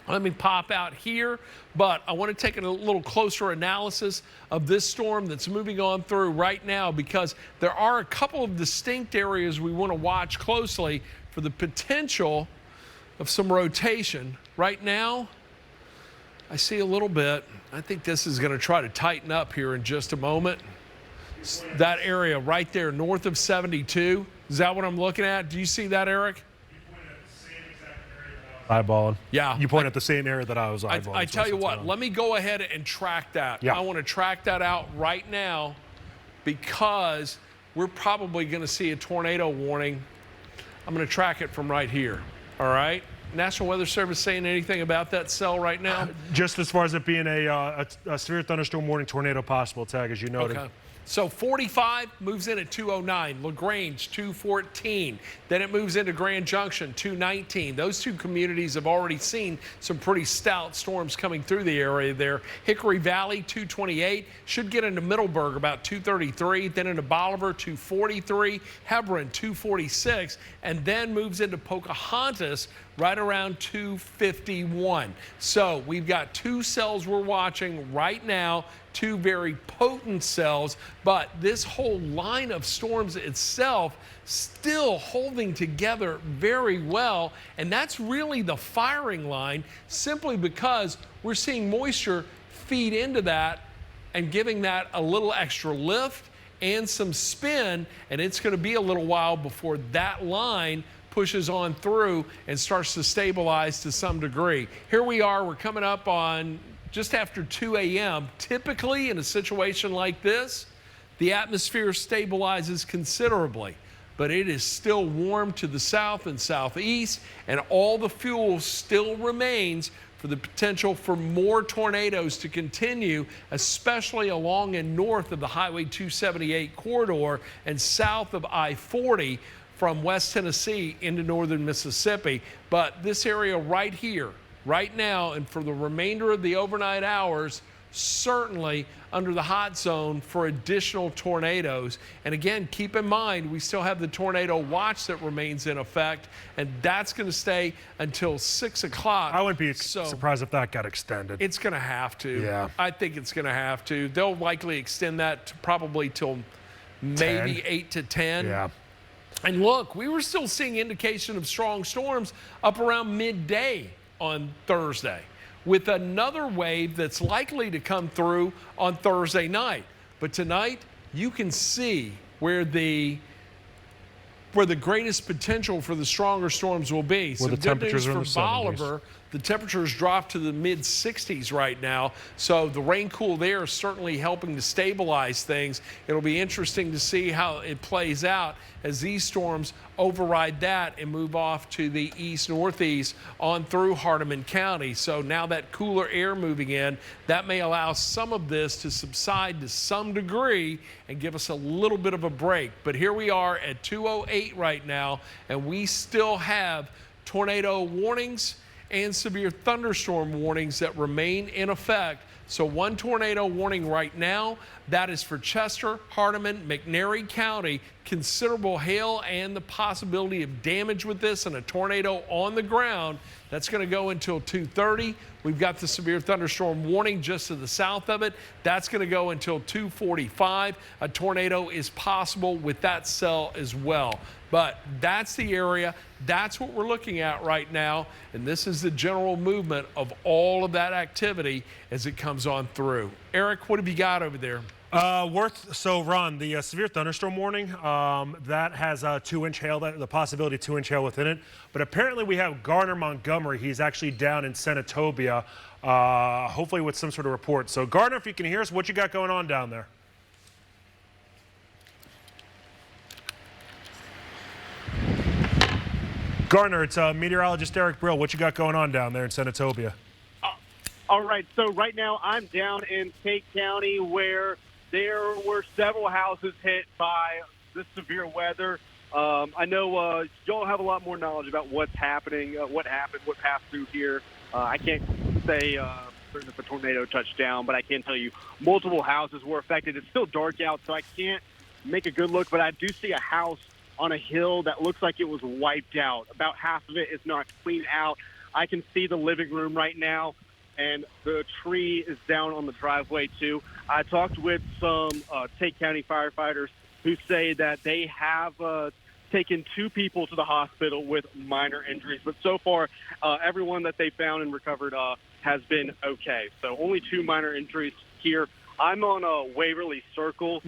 Let me pop out here, but I want to take a little closer analysis of this storm that's moving on through right now, because there are a couple of distinct areas we want to watch closely for the potential of some rotation. Right now, I see a little bit. I think this is going to try to tighten up here in just a moment. That area right there north of 72, is that what I'm looking at? Do you see that, Eric? Eyeballing. Yeah. You point at the same area that I was eyeballing. I tell you what, let me go ahead and track that. Yeah. I want to track that out right now because we're probably going to see a tornado warning. I'm going to track it from right here. All right. National Weather Service saying anything about that cell right now? Just as far as it being a severe thunderstorm warning, tornado possible tag, as you noted. Okay. So 45 moves in at 209, LaGrange 214. Then it moves into Grand Junction 219. Those two communities have already seen some pretty stout storms coming through the area there. Hickory Valley 228, should get into Middleburg about 233, then into Bolivar 243, Hebron 246, and then moves into Pocahontas right around 251. So we've got two cells we're watching right now, two very potent cells, but this whole line of storms itself still holding together very well, and that's really the firing line, simply because we're seeing moisture feed into that and giving that a little extra lift and some spin, and it's going to be a little while before that line pushes on through and starts to stabilize to some degree. Here we are, we're coming up on just after 2 a.m. Typically, in a situation like this, the atmosphere stabilizes considerably, but it is still warm to the south and southeast, and all the fuel still remains for the potential for more tornadoes to continue, especially along and north of the Highway 278 corridor and south of I-40 from West Tennessee into northern Mississippi. But this area right here, right now, and for the remainder of the overnight hours, certainly under the hot zone for additional tornadoes. And again, keep in mind, we still have the tornado watch that remains in effect, and that's going to stay until 6 o'clock. I wouldn't be surprised if that got extended. It's going to have to. Yeah. I think it's going to have to. They'll likely extend that to probably till maybe 8 to 10. Yeah. And look, we were still seeing indication of strong storms up around midday on Thursday, with another wave that's likely to come through on Thursday night. But tonight, you can see where the greatest potential for the stronger storms will be. Where the temperatures are in the 70s. Bolivar, the temperatures dropped to the mid-60s right now, so the rain cool there is certainly helping to stabilize things. It'll be interesting to see how it plays out as these storms override that and move off to the east-northeast on through Hardeman County. So now that cooler air moving in, that may allow some of this to subside to some degree and give us a little bit of a break. But here we are at 2:08 right now, and we still have tornado warnings and severe thunderstorm warnings that remain in effect. So one tornado warning right now, that is for Chester, Hardeman, McNairy County. Considerable hail and the possibility of damage with this and a tornado on the ground. That's going to go until 2:30. We've got the severe thunderstorm warning just to the south of it. That's going to go until 2:45. A tornado is possible with that cell as well. But that's the area. That's what we're looking at right now. And this is the general movement of all of that activity as it comes on through. Eric, what have you got over there? So Ron, the severe thunderstorm warning, that has 2-inch hail, the possibility of 2-inch hail within it. But apparently we have Garner Montgomery. He's actually down in Senatobia, hopefully with some sort of report. So Garner, if you can hear us, what you got going on down there? Garner, it's meteorologist Eric Brill. What you got going on down there in Senatobia? All right, so right now I'm down in Tate County where there were several houses hit by this severe weather. I know y'all have a lot more knowledge about what's happening, what happened, what passed through here. I can't say certain if a tornado touched down, but I can tell you multiple houses were affected. It's still dark out, so I can't make a good look, but I do see a house on a hill that looks like it was wiped out. About half of it is not cleaned out. I can see the living room right now, and the tree is down on the driveway too. I talked with some Tate County firefighters who say that they have taken 2 people to the hospital with minor injuries, but so far everyone that they found and recovered has been okay. So only 2 minor injuries here. I'm on a Waverly Circle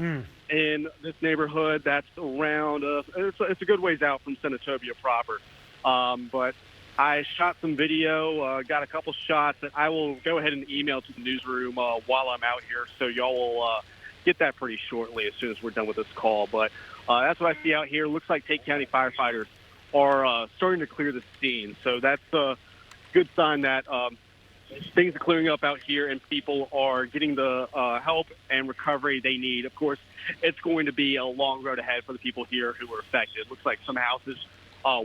in this neighborhood that's around, it's a good ways out from Senatobia proper. But I shot some video, got a couple shots that I will go ahead and email to the newsroom while I'm out here. So y'all will get that pretty shortly as soon as we're done with this call. But that's what I see out here. Looks like Tate County firefighters are starting to clear the scene. So that's a good sign that things are clearing up out here and people are getting the help and recovery they need. Of course, it's going to be a long road ahead for the people here who were affected. Looks like some houses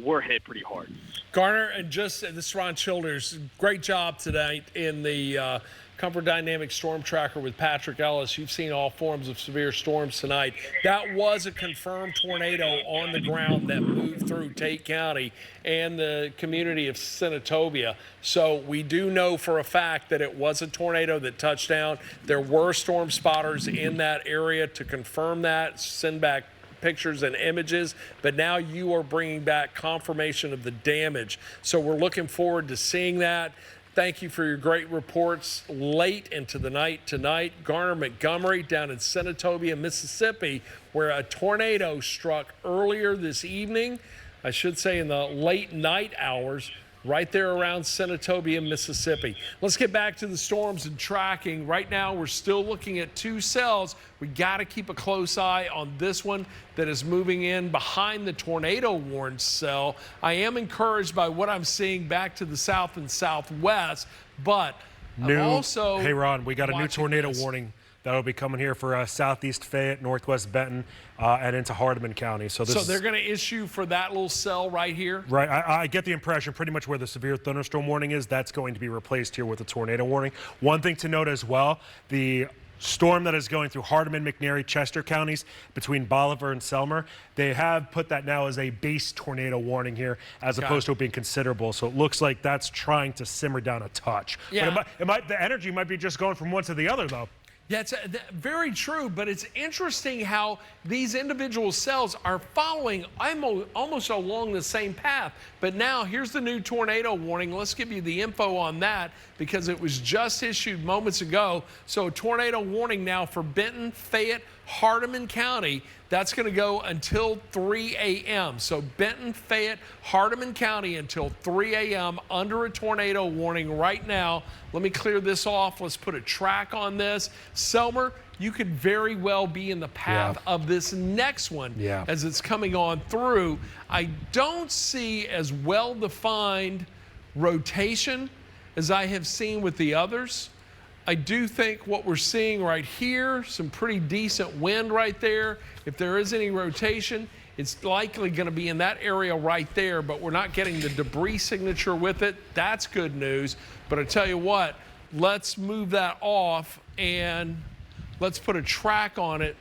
were hit pretty hard. Garner, and this is Ron Childers. Great job tonight in the Comfort Dynamics Storm Tracker with Patrick Ellis. You've seen all forms of severe storms tonight. That was a confirmed tornado on the ground that moved through Tate County and the community of Senatobia. So we do know for a fact that it was a tornado that touched down. There were storm spotters in that area to confirm that, send back pictures and images, but now you are bringing back confirmation of the damage. So we're looking forward to seeing that. Thank you for your great reports late into the night tonight. Garner Montgomery down in Senatobia, Mississippi, where a tornado struck earlier this evening, I should say in the late night hours, right there around Senatobia, Mississippi. Let's get back to the storms and tracking. Right now, we're still looking at 2 cells. We got to keep a close eye on this one that is moving in behind the tornado warned cell. I am encouraged by what I'm seeing back to the south and southwest, but I'm also hey, Ron, we got a new tornado warning that will be coming here for southeast Fayette, northwest Benton, and into Hardeman County. So they're going to issue for that little cell right here? Right. I get the impression pretty much where the severe thunderstorm warning is, that's going to be replaced here with a tornado warning. One thing to note as well, the storm that is going through Hardeman, McNairy, Chester counties between Bolivar and Selmer, they have put that now as a base tornado warning here as opposed to it being considerable. So it looks like that's trying to simmer down a touch. Yeah. But the energy might be just going from one to the other, though. Yeah, it's very true, but it's interesting how these individual cells are following almost along the same path. But now here's the new tornado warning. Let's give you the info on that because it was just issued moments ago. So a tornado warning now for Benton, Fayette, Hardeman County. That's going to go until 3 a.m. So Benton, Fayette, Hardeman County until 3 a.m. under a tornado warning right now. Let me clear this off. Let's put a track on this. Selmer, you could very well be in the path of this next one as it's coming on through. I don't see as well-defined rotation as I have seen with the others. I do think what we're seeing right here, some pretty decent wind right there. If there is any rotation, it's likely going to be in that area right there, but we're not getting the debris signature with it. That's good news. But I tell you what, let's move that off and let's put a track on it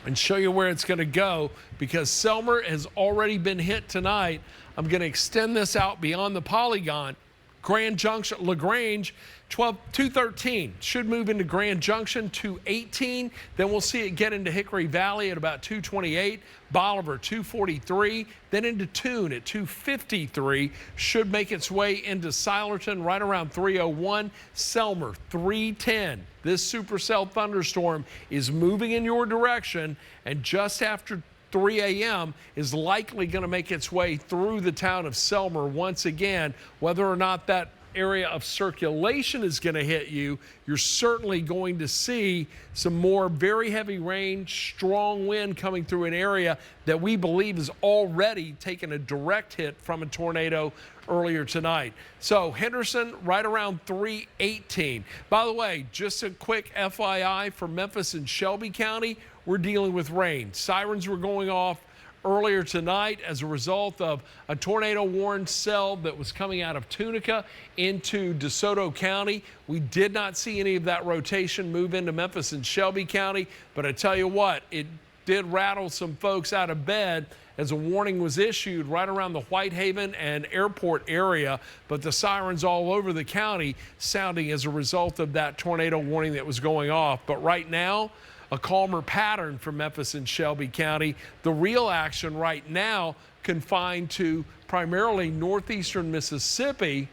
and show you where it's going to go because Selmer has already been hit tonight. I'm going to extend this out beyond the polygon. Grand Junction, LaGrange, 213 should move into Grand Junction, 218. Then we'll see it get into Hickory Valley at about 228. Bolivar, 243. Then into Tune at 253. Should make its way into Silerton right around 301. Selmer, 310. This supercell thunderstorm is moving in your direction, and just after 3 a.m. is likely going to make its way through the town of Selmer once again. Whether or not that area of circulation is going to hit you, you're certainly going to see some more very heavy rain, strong wind coming through an area that we believe is already taking a direct hit from a tornado earlier tonight. So Henderson right around 318. By the way, just a quick FYI for Memphis and Shelby County, we're dealing with rain. Sirens were going off earlier tonight as a result of a tornado warned cell that was coming out of Tunica into DeSoto County. We did not see any of that rotation move into Memphis and Shelby County, but I tell you what, it did rattle some folks out of bed as a warning was issued right around the Whitehaven and airport area, but the sirens all over the county sounding as a result of that tornado warning that was going off. But right now, a calmer pattern for Memphis and Shelby County. The real action right now confined to primarily northeastern Mississippi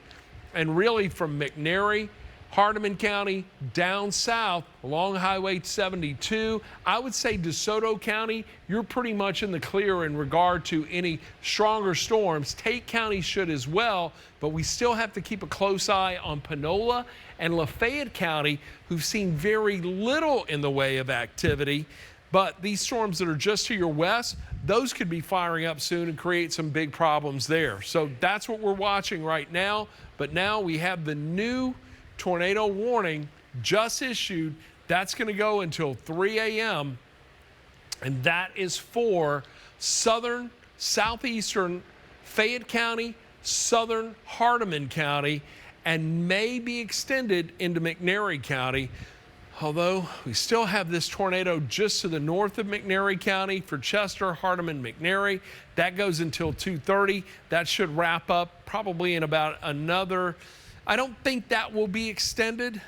and really from McNairy, Hardeman County, down south along Highway 72. I would say DeSoto County, you're pretty much in the clear in regard to any stronger storms. Tate County should as well, but we still have to keep a close eye on Panola and Lafayette County, who've seen very little in the way of activity. But these storms that are just to your west, those could be firing up soon and create some big problems there. So that's what we're watching right now. But now we have the new tornado warning just issued. That's going to go until 3 a.m. And that is for southern, southeastern Fayette County, southern Hardeman County, and may be extended into McNairy County. Although we still have this tornado just to the north of McNairy County for Chester, Hardeman, McNairy. That goes until 2:30. That should wrap up probably in about another. I don't think that will be extended.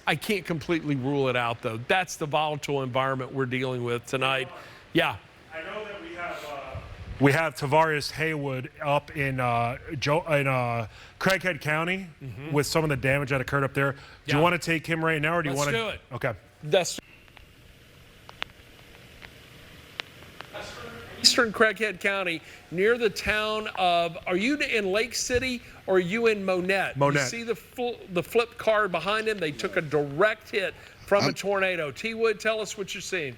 I can't completely rule it out, though. That's the volatile environment we're dealing with tonight. Yeah. I know that we have Tavares Haywood up in Craighead County with some of the damage that occurred up there. Do you want to take him right now, or do you want to? Let's do it. Okay. That's eastern Craighead County, near the town of, are you in Lake City or are you in Monette? Monette. You see the flip car behind him? They took a direct hit from a tornado. T. Wood, tell us what you're seeing.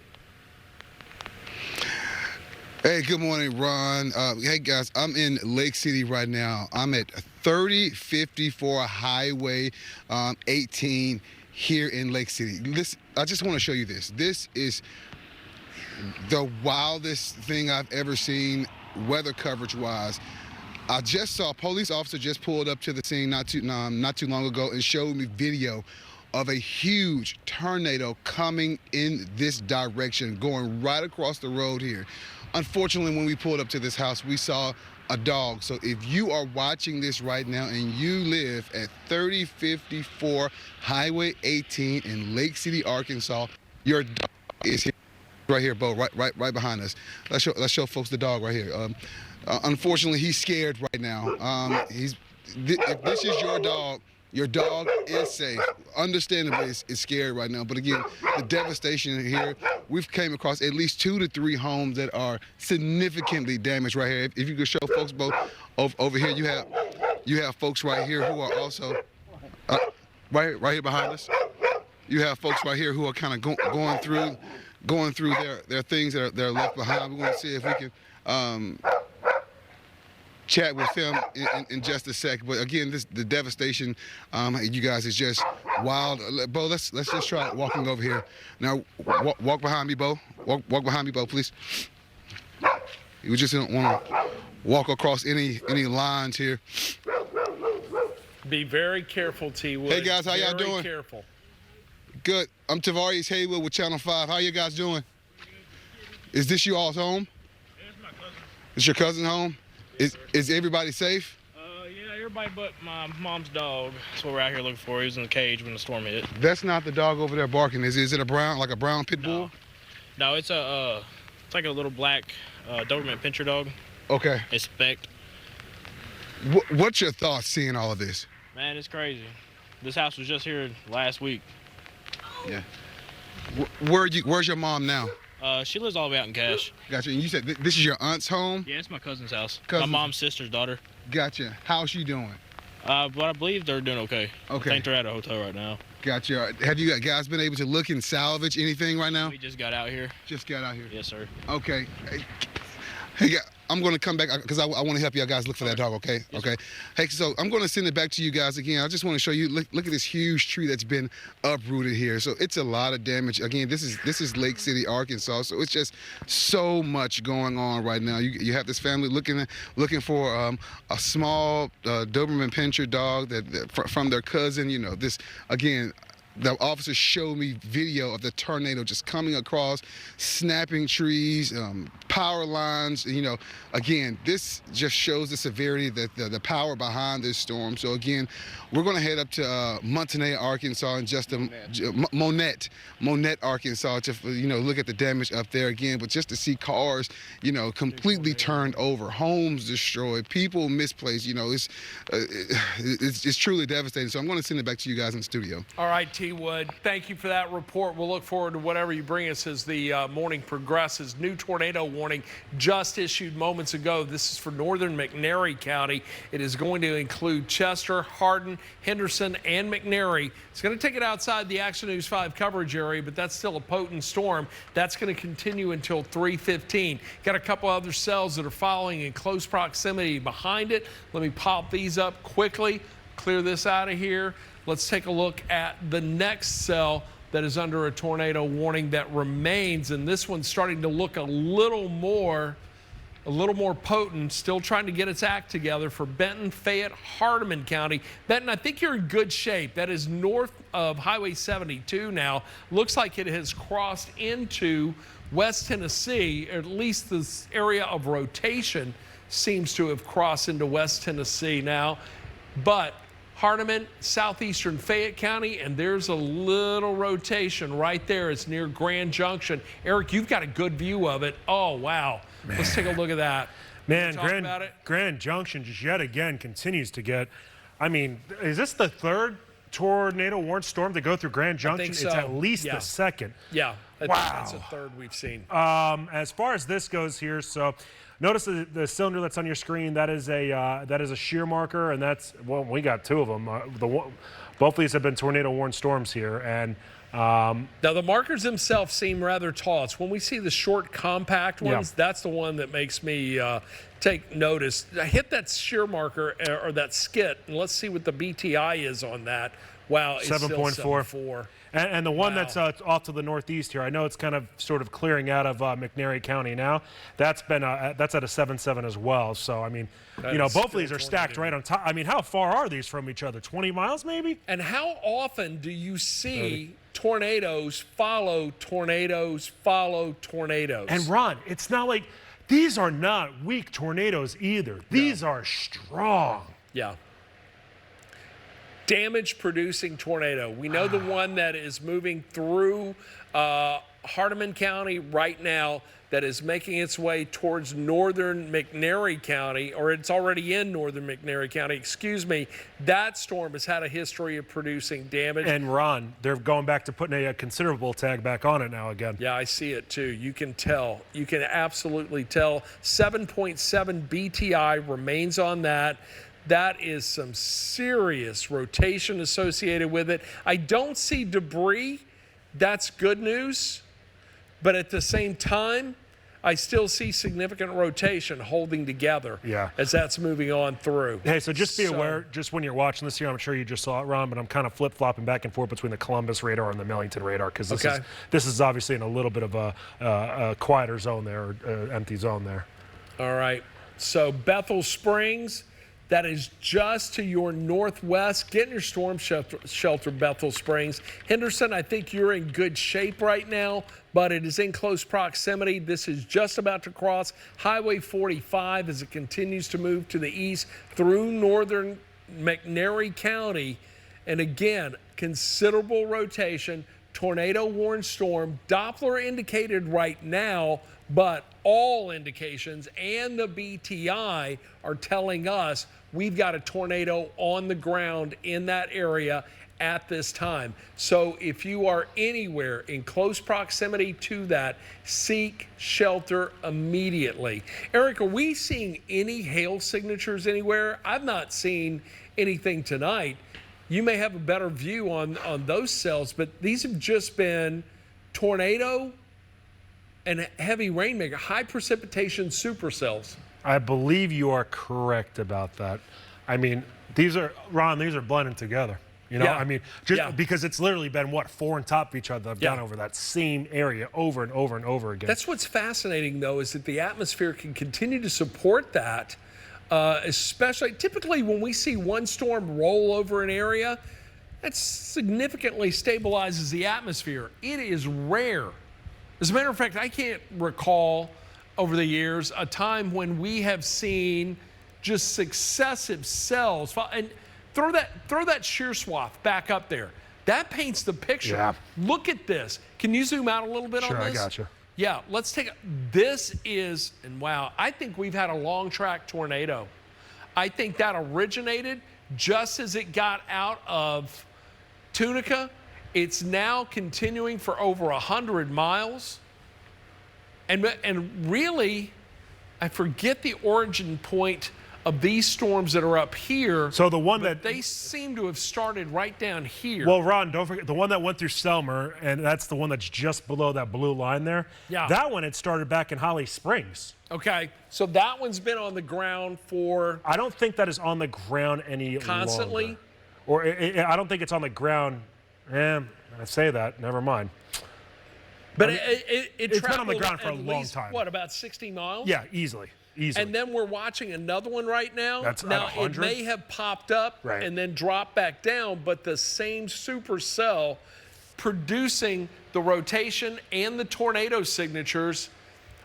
Hey, good morning, Ron. Hey, guys, I'm in Lake City right now. I'm at 3054 Highway 18 here in Lake City. Listen, I just want to show you this. This is the wildest thing I've ever seen weather coverage-wise. I just saw a police officer just pulled up to the scene not too long ago and showed me video of a huge tornado coming in this direction, going right across the road here. Unfortunately, when we pulled up to this house, we saw a dog. So if you are watching this right now and you live at 3054 Highway 18 in Lake City, Arkansas, your dog is here, right here, Bo, right behind us. Let's show folks the dog right here. Unfortunately, he's scared right now. If this is your dog is safe. Understandably, it's scared right now. But again, the devastation here, we've came across at least 2 to 3 homes that are significantly damaged right here. If you could show folks both over here, you have folks right here who are also right here behind us. You have folks right here who are kind of going through their things that are left behind. We're going to see if we can chat with them in just a sec. But again, the devastation, you guys, is just wild. Bo, let's just try walking over here. Now, walk behind me, Bo. Walk behind me, Bo, please. You just don't want to walk across any lines here. Be very careful, T. Wood. Hey guys, how y'all doing? Very careful. Good. I'm Tavares Haywood with Channel 5. How you guys doing? Is this you all's home? Yeah, it's my cousin. It's your cousin's home? Is everybody safe? Yeah, everybody but my mom's dog. That's what we're out here looking for. He was in the cage when the storm hit. That's not the dog over there barking. Is it a brown pit bull? No, it's like a little black Doberman Pinscher dog. Okay. It's specked. What's your thoughts seeing all of this? Man, it's crazy. This house was just here last week. Yeah. Where's your mom now? She lives all the way out in Cash. Gotcha. And you said this is your aunt's home? Yeah, it's my cousin's house. My mom's sister's daughter. Gotcha. How's she doing? But I believe they're doing okay. Okay. I think they're at a hotel right now. Gotcha. Have you guys been able to look and salvage anything right now? We just got out here. Just got out here? Yes, sir. Okay. Hey, I'm going to come back because I want to help you guys look for that dog, okay? Yes, okay. Hey, so I'm going to send it back to you guys again. I just want to show you, look at this huge tree that's been uprooted here. So it's a lot of damage. Again, this is Lake City, Arkansas. So it's just so much going on right now. You have this family looking for a small Doberman Pinscher dog from their cousin. You know, this, again, the officers showed me video of the tornado just coming across, snapping trees, power lines. You know, again, this just shows the severity, the power behind this storm. So again, we're going to head up to Montague, Arkansas, and just Monette, Arkansas, to look at the damage up there again. But just to see cars, completely turned over, homes destroyed, people misplaced. It's truly devastating. So I'm going to send it back to you guys in the studio. All right, T. Wood, thank you for that report. We'll look forward to whatever you bring us as the morning progresses. New tornado warning just issued moments ago. This is for northern McNairy County. It is going to include Chester, Hardin, Henderson, and McNairy. It's going to take it outside the Action News 5 coverage area, but that's still a potent storm. That's going to continue until 3:15. Got a couple other cells that are following in close proximity behind it. Let me pop these up quickly, clear this out of here. Let's take a look at the next cell that is under a tornado warning that remains, and this one's starting to look a little more potent, still trying to get its act together for Benton, Fayette, Hardeman County. Benton, I think you're in good shape. That is north of Highway 72 now. Looks like it has crossed into West Tennessee, or at least this area of rotation seems to have crossed into West Tennessee now. But Hardeman, southeastern Fayette County, and there's a little rotation right there. It's near Grand Junction. Eric, you've got a good view of it. Oh, wow. Man. Let's take a look at that. Man, Grand Junction just yet again continues to get, I mean, is this the third tornado warned storm to go through Grand Junction? I think so. It's at least the second. Yeah, I think that's the third we've seen. As far as this goes here, so notice the cylinder that's on your screen. That is a shear marker, and that's, well, we got 2 of them. Both of these have been tornado warned storms here, and now the markers themselves seem rather tall. It's when we see the short, compact ones, that's the one that makes me take notice. Hit that shear marker or that skit, and let's see what the BTI is on that. Wow, it's 7.4. And the one that's off to the northeast here, I know it's kind of sort of clearing out of McNairy County now. That's been that's at a 7.7 as well. So I mean, both of these are stacked right on top. I mean, how far are these from each other? 20 miles maybe? And how often do you see tornadoes follow tornadoes follow tornadoes? And Ron, it's not like these are not weak tornadoes either. These are strong. Yeah. Damage-producing tornado. We know the one that is moving through Hardeman County right now that is making its way towards northern McNairy County, or it's already in northern McNairy County, excuse me. That storm has had a history of producing damage. And Ron, they're going back to putting a considerable tag back on it now again. Yeah, I see it too. You can tell. You can absolutely tell. 7.7 BTI remains on that. That is some serious rotation associated with it. I don't see debris. That's good news. But at the same time, I still see significant rotation holding together as that's moving on through. Hey, so just be aware, just when you're watching this here, I'm sure you just saw it, Ron, but I'm kind of flip-flopping back and forth between the Columbus radar and the Millington radar because this is obviously in a little bit of a quieter zone there, or empty zone there. All right. So Bethel Springs, that is just to your northwest. Get in your storm shelter, Bethel Springs. Henderson, I think you're in good shape right now, but it is in close proximity. This is just about to cross Highway 45 as it continues to move to the east through northern McNairy County. And again, considerable rotation, tornado-warned storm. Doppler indicated right now, but all indications and the BTI are telling us we've got a tornado on the ground in that area at this time. So if you are anywhere in close proximity to that, seek shelter immediately. Eric, are we seeing any hail signatures anywhere? I've not seen anything tonight. You may have a better view on those cells, but these have just been tornado and heavy rainmaker, high precipitation supercells. I believe you are correct about that. I mean, these are, Ron, these are blending together. You know, I mean, just because it's literally been, what, 4 on top of each other that have gone over that same area over and over and over again. That's what's fascinating, though, is that the atmosphere can continue to support that, especially, typically when we see one storm roll over an area, that significantly stabilizes the atmosphere. It is rare. As a matter of fact, I can't recall over the years a time when we have seen just successive cells. And throw that shear swath back up there. That paints the picture. Yeah. Look at this. Can you zoom out a little bit on this? Sure, I got you. Yeah, let's take this is, and wow, I think we've had a long track tornado. I think that originated just as it got out of Tunica. It's now continuing for over 100 miles. And really, I forget the origin point of these storms that are up here. So the one that they seem to have started right down here. Well, Ron, don't forget the one that went through Selmer, and that's the one that's just below that blue line there. Yeah. That one had started back in Holly Springs. Okay, so that one's been on the ground for... I don't think that is on the ground any constantly? Longer. Or I don't think it's on the ground. I say that. Never mind. But I mean, it's been on the ground for a long time. What, about 60 miles? Yeah, easily. And then we're watching another one right now. That's now, 100? it may have popped up and then dropped back down, but the same supercell producing the rotation and the tornado signatures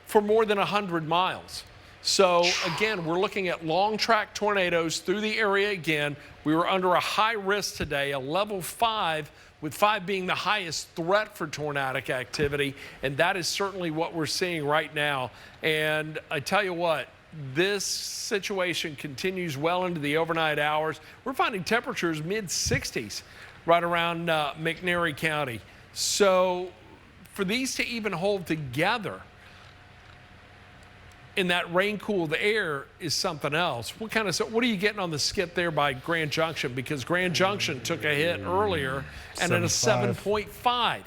for more than 100 miles. So, again, we're looking at long track tornadoes through the area again. We were under a high risk today, a level 5, with 5 being the highest threat for tornadic activity, and that is certainly what we're seeing right now. And I tell you what, this situation continues well into the overnight hours. We're finding temperatures mid-60s right around McNairy County. So for these to even hold together in that rain-cooled air is something else. What are you getting on the skip there by Grand Junction? Because Grand Junction took a hit earlier and at a 7.5.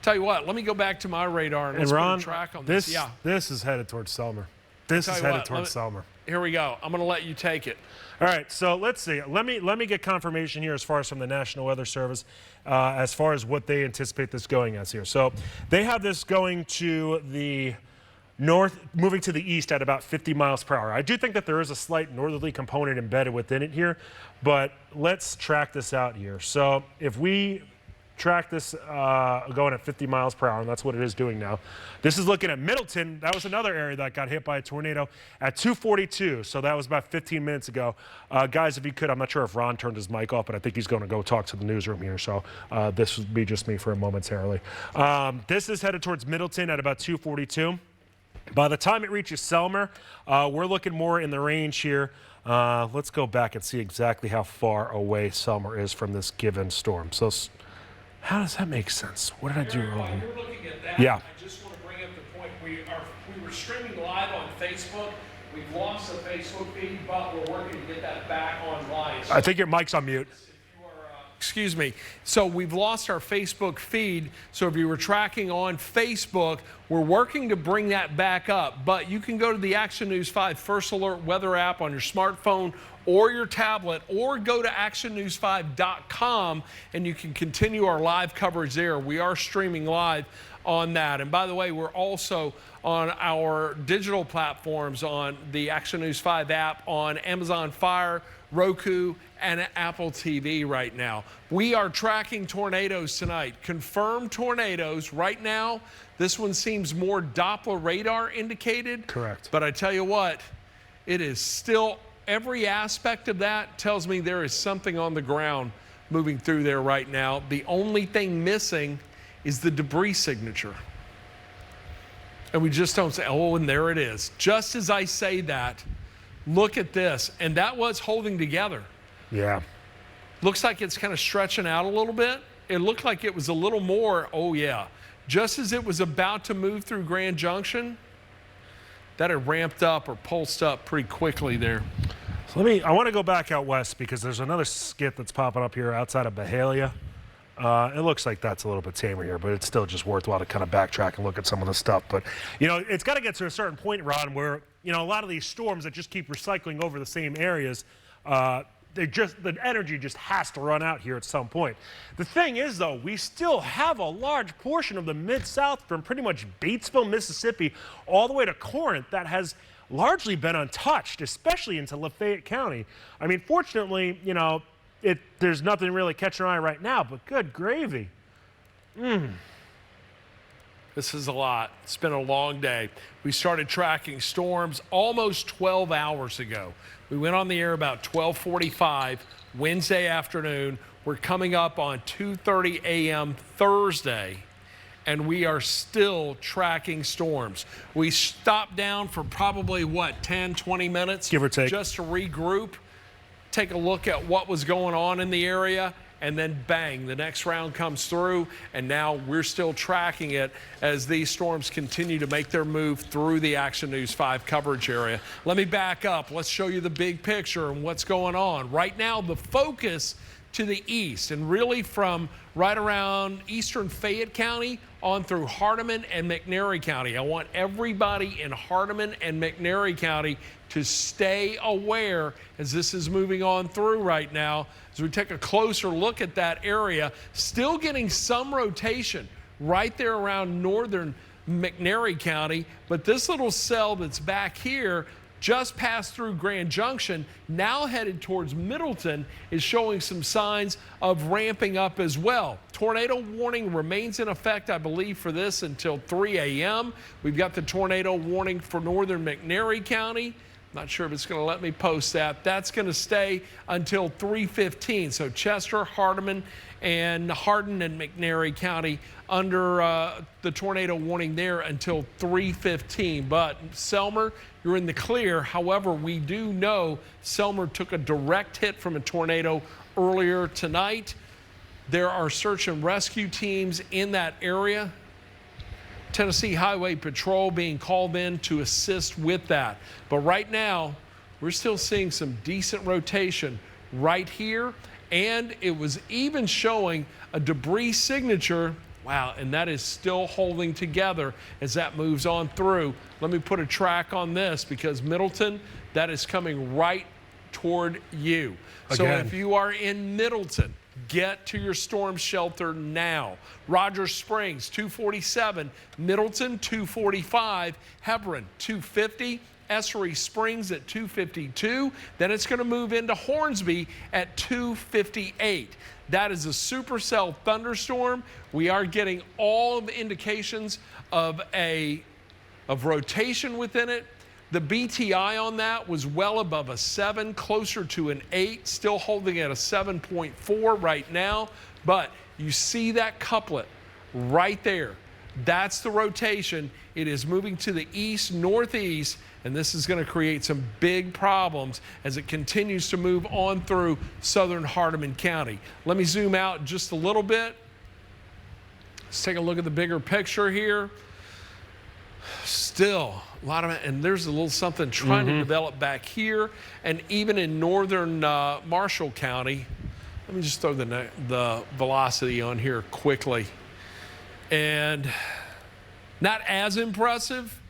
Tell you what, let me go back to my radar and let's Ron, put a track on this. This is headed towards Selmer. This is headed towards Selmer. Here we go. I'm going to let you take it. All right, so let's see. Let me get confirmation here as far as from the National Weather Service as far as what they anticipate this going as here. So they have this going to the north, moving to the east at about 50 miles per hour. I do think that there is a slight northerly component embedded within it here, but let's track this out here. So if we track this going at 50 miles per hour, and that's what it is doing now. This is looking at Middleton. That was another area that got hit by a tornado at 2:42, so that was about 15 minutes ago. Guys, if you could, I'm not sure if Ron turned his mic off, but I think he's going to go talk to the newsroom here, so this would be just me for a momentarily. This is headed towards Middleton at about 2:42. By the time it reaches Selmer, we're looking more in the range here. Let's go back and see exactly how far away Selmer is from this given storm. So how does that make sense? What did I do wrong? While you're looking at that, yeah. I just want to bring up the point. We were streaming live on Facebook. We've lost the Facebook feed, but we're working to get that back online. So I think your mic's on mute. excuse me. So we've lost our Facebook feed. So if you were tracking on Facebook, we're working to bring that back up. But you can go to the Action News 5 First Alert weather app on your smartphone or your tablet, or go to actionnews5.com and you can continue our live coverage there. We are streaming live on that. And by the way, we're also on our digital platforms on the Action News 5 app on Amazon Fire, Roku, and Apple TV right now. We are tracking tornadoes tonight. Confirmed tornadoes right now. This one seems more Doppler radar indicated. Correct. But I tell you what, it is still, every aspect of that tells me there is something on the ground moving through there right now. The only thing missing is the debris signature. And we just don't say, oh, and there it is. Just as I say that, look at this. And that was holding together. Yeah. Looks like it's kind of stretching out a little bit. It looked like it was a little more, oh yeah. Just as it was about to move through Grand Junction, that had ramped up or pulsed up pretty quickly there. So I want to go back out west because there's another skit that's popping up here outside of Byhalia. It looks like that's a little bit tamer here, but it's still just worthwhile to kind of backtrack and look at some of the stuff. But, you know, it's got to get to a certain point, Ron, where, you know, a lot of these storms that just keep recycling over the same areas, the energy just has to run out here at some point. The thing is, though, we still have a large portion of the Mid-South from pretty much Batesville, Mississippi, all the way to Corinth that has largely been untouched, especially into Lafayette County. I mean, fortunately, you know, there's nothing really catching our eye right now, but good gravy. This is a lot. It's been a long day. We started tracking storms almost 12 hours ago. We went on the air about 12:45 Wednesday afternoon. We're coming up on 2:30 a.m. Thursday, and we are still tracking storms. We stopped down for probably, 10, 20 minutes? Give or take. Just to regroup, take a look at what was going on in the area, and then bang, the next round comes through, and now we're still tracking it as these storms continue to make their move through the Action News 5 coverage area. Let me back up. Let's show you the big picture and what's going on. Right now, the focus to the east, and really from right around eastern Fayette County on through Hardeman and McNairy County. I want everybody in Hardeman and McNairy County to stay aware as this is moving on through right now. As we take a closer look at that area, still getting some rotation right there around northern McNairy County, but this little cell that's back here just passed through Grand Junction, now headed towards Middleton, is showing some signs of ramping up as well. Tornado warning remains in effect, I believe, for this until 3 a.m. We've got the tornado warning for northern McNairy County. Not sure if it's going to let me post that. That's going to stay until 3:15. So Chester, Hardeman, and Hardin and McNairy County under the tornado warning there until 3:15. But Selmer, you're in the clear. However, we do know Selmer took a direct hit from a tornado earlier tonight. There are search and rescue teams in that area. Tennessee Highway Patrol being called in to assist with that. But right now, we're still seeing some decent rotation right here. And it was even showing a debris signature. Wow, and that is still holding together as that moves on through. Let me put a track on this because Middleton, that is coming right toward you. Again. So if you are in Middleton, get to your storm shelter now. Rogers Springs, 247. Middleton, 245. Hebron, 250. Essery Springs at 2:52. Then it's going to move into Hornsby at 2:58. That is a supercell thunderstorm. We are getting all of the indications of rotation within it. The BTI on that was well above a 7, closer to an 8, still holding at a 7.4 right now. But you see that couplet right there. That's the rotation. It is moving to the east-northeast, and this is going to create some big problems as it continues to move on through southern Hardeman County. Let me zoom out just a little bit. Let's take a look at the bigger picture here. Still a lot of, and there's a little something trying to develop back here, and even in northern Marshall County. Let me just throw the velocity on here quickly. And not as impressive.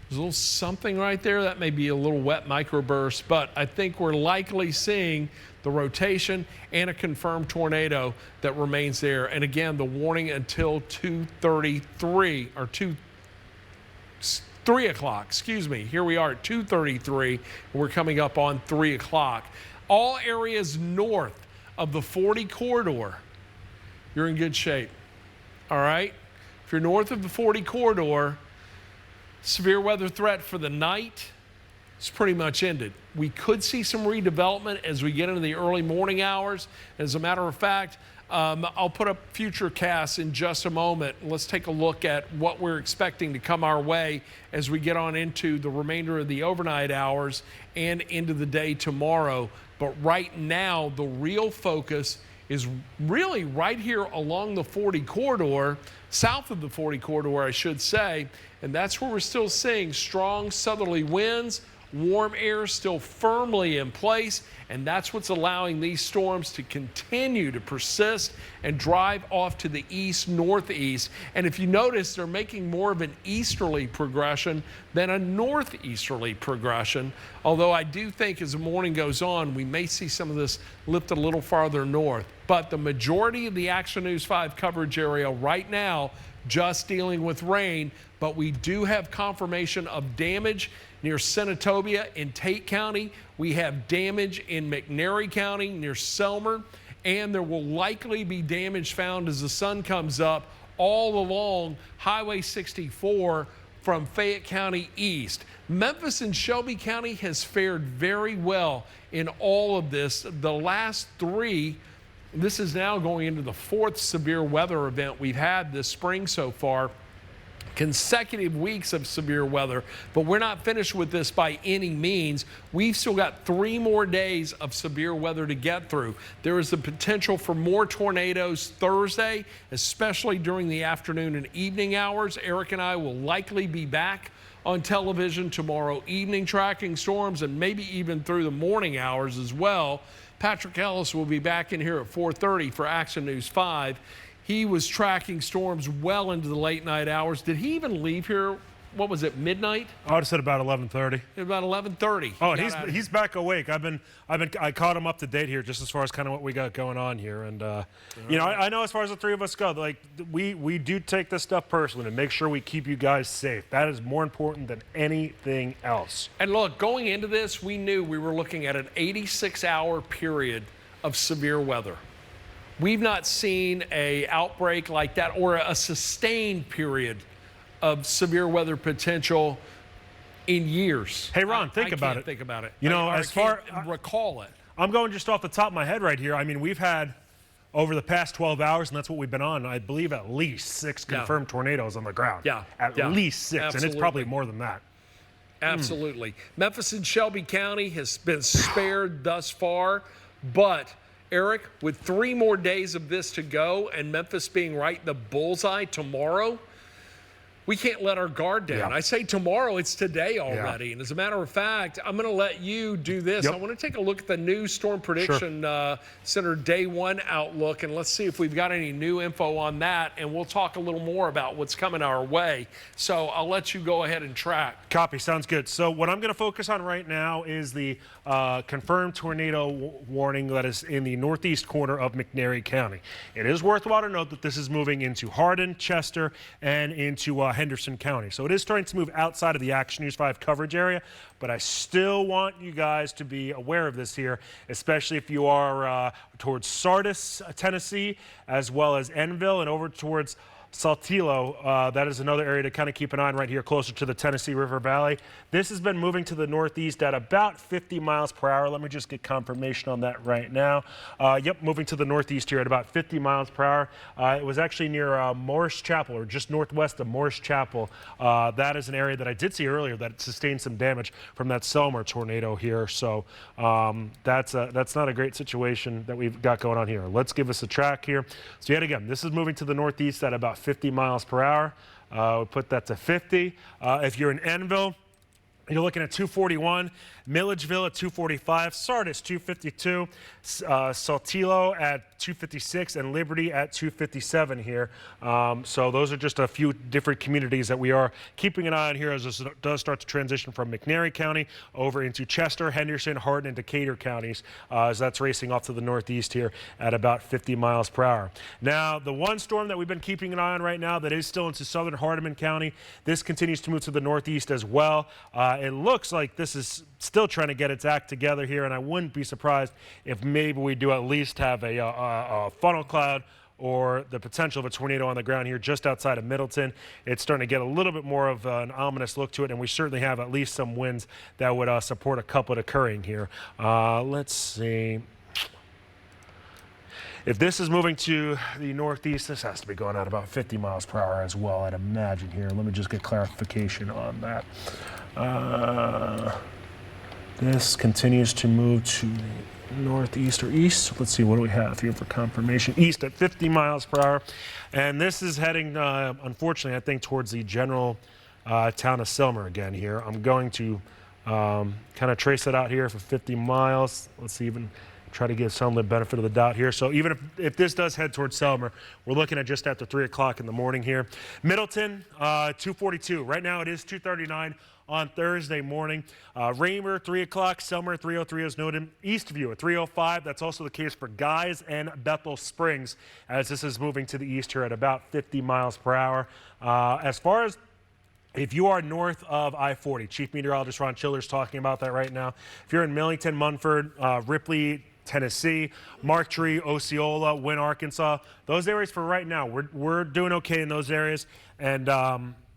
There's a little something right there. That may be a little wet microburst, but I think we're likely seeing the rotation and a confirmed tornado that remains there. And again, the warning until 2:33 or 3 o'clock, excuse me. Here we are at 2:33, and we're coming up on 3 o'clock. All areas north of the 40 corridor, you're in good shape. All right? If you're north of the 40 corridor, severe weather threat for the night is pretty much ended. We could see some redevelopment as we get into the early morning hours. As a matter of fact, I'll put up future casts in just a moment. Let's take a look at what we're expecting to come our way as we get on into the remainder of the overnight hours and into the day tomorrow. But right now, the real focus is really right here along the 40 corridor, south of the 40 corridor, I should say, and that's where we're still seeing strong southerly winds, warm air still firmly in place, and that's what's allowing these storms to continue to persist and drive off to the east-northeast. And if you notice, they're making more of an easterly progression than a northeasterly progression, although I do think as the morning goes on, we may see some of this lift a little farther north. But the majority of the Action News 5 coverage area right now just dealing with rain, but we do have confirmation of damage near Senatobia in Tate County. We have damage in McNairy County near Selmer, and there will likely be damage found as the sun comes up all along Highway 64 from Fayette County east. Memphis and Shelby County has fared very well in all of this. The last three, this is now going into the 4th severe weather event we've had this spring so far. Consecutive weeks of severe weather, but we're not finished with this by any means. We've still got 3 more days of severe weather to get through. There is the potential for more tornadoes Thursday, especially during the afternoon and evening hours. Eric and I will likely be back on television tomorrow evening tracking storms, and maybe even through the morning hours as well. Patrick Ellis will be back in here at 4:30 for Action News 5. He was tracking storms well into the late night hours. Did he even leave here? What was it, midnight? I would have said about 11:30. About 11:30. Oh, and he's back awake. I caught him up to date here just as far as kind of what we got going on here. And you know, I know as far as the three of us go, like we do take this stuff personally to make sure we keep you guys safe. That is more important than anything else. And look, going into this, we knew we were looking at an 86-hour period of severe weather. We've not seen an outbreak like that or a sustained period of severe weather potential in years. Hey, Ron, think about it. Think about it. You know, as far recall it. I'm going just off the top of my head right here. I mean, we've had over the past 12 hours, and that's what we've been on, I believe at least 6 confirmed tornadoes on the ground. Yeah. At least 6, Absolutely. And it's probably more than that. Absolutely. Memphis and Shelby County has been spared thus far, but Eric, with 3 more days of this to go and Memphis being right the bullseye tomorrow, we can't let our guard down. Yeah. I say tomorrow, it's today already. And as a matter of fact, I'm going to let you do this. I want to take a look at the new Storm Prediction Center Day 1 outlook, and let's see if we've got any new info on that, and we'll talk a little more about what's coming our way. So I'll let you go ahead and track. Copy. Sounds good. So what I'm going to focus on right now is the confirmed tornado warning that is in the northeast corner of McNairy County. It is worthwhile to note that this is moving into Hardin, Chester, and into Henderson County. So it is starting to move outside of the Action News 5 coverage area, but I still want you guys to be aware of this here, especially if you are towards Sardis, Tennessee, as well as Enville and over towards Saltillo. That is another area to kind of keep an eye on right here closer to the Tennessee River Valley. This has been moving to the northeast at about 50 miles per hour. Let me just get confirmation on that right now. Yep, moving to the northeast here at about 50 miles per hour. It was actually near Morris Chapel, or just northwest of Morris Chapel. That is an area that I did see earlier that sustained some damage from that Selmer tornado here. So that's not a great situation that we've got going on here. Let's give us a track here. So yet again, this is moving to the northeast at about 50 miles per hour. We'll put that to 50. If you're in Enville, you're looking at 241, Milledgeville at 245, Sardis 252, Saltillo at 256, and Liberty at 257 here. So those are just a few different communities that we are keeping an eye on here as this does start to transition from McNairy County over into Chester, Henderson, Hardin, and Decatur counties as that's racing off to the northeast here at about 50 miles per hour. Now, the one storm that we've been keeping an eye on right now that is still into southern Hardeman County, this continues to move to the northeast as well. It looks like this is still trying to get its act together here, and I wouldn't be surprised if maybe we do at least have a funnel cloud or the potential of a tornado on the ground here just outside of Middleton. It's starting to get a little bit more of an ominous look to it, and we certainly have at least some winds that would support a couplet occurring here. Let's see. If this is moving to the northeast, this has to be going at about 50 miles per hour as well, I'd imagine here. Let me just get clarification on that. This continues to move to the northeast or east. Let's see, what do we have here for confirmation? East at 50 miles per hour. And this is heading, unfortunately, I think, towards the general town of Selmer again here. I'm going to kind of trace it out here for 50 miles. Let's even try to give some the benefit of the doubt here. So even if this does head towards Selmer, we're looking at just after 3 o'clock in the morning here. Middleton, 242. Right now it is 239 on Thursday morning. Raymer, 3 o'clock. Selmer, 303 as noted. Eastview at 305. That's also the case for Guys and Bethel Springs as this is moving to the east here at about 50 miles per hour. As far as if you are north of I-40, Chief Meteorologist Ron Childers talking about that right now. If you're in Millington, Munford, Ripley, Tennessee, Marktree, Osceola, Wynne, Arkansas, those areas for right now, we're doing okay in those areas. And,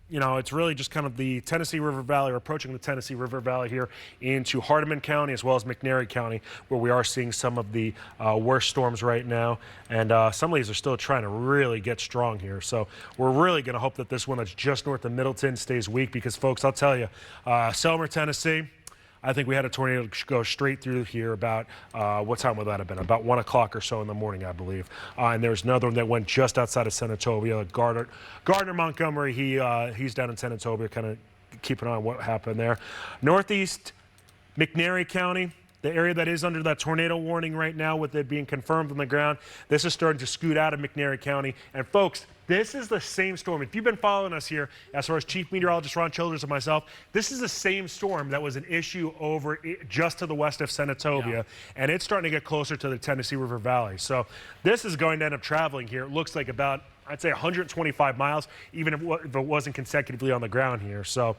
you know, it's really just kind of the Tennessee River Valley, or approaching the Tennessee River Valley here into Hardeman County as well as McNairy County, where we are seeing some of the worst storms right now. And some of these are still trying to really get strong here. So we're really going to hope that this one that's just north of Middleton stays weak because, folks, I'll tell you, Selmer, Tennessee, I think we had a tornado go straight through here about, what time would that have been? About 1 o'clock or so in the morning, I believe. And there's another one that went just outside of Senatobia. Gardner Montgomery, he's down in Senatobia, kind of keeping an eye on what happened there. Northeast McNairy County, the area that is under that tornado warning right now with it being confirmed on the ground, this is starting to scoot out of McNairy County. And folks, this is the same storm. If you've been following us here, as far as Chief Meteorologist Ron Childers and myself, this is the same storm that was an issue over just to the west of Senatobia, and it's starting to get closer to the Tennessee River Valley. So this is going to end up traveling here. It looks like about, I'd say, 125 miles, even if it wasn't consecutively on the ground here. So,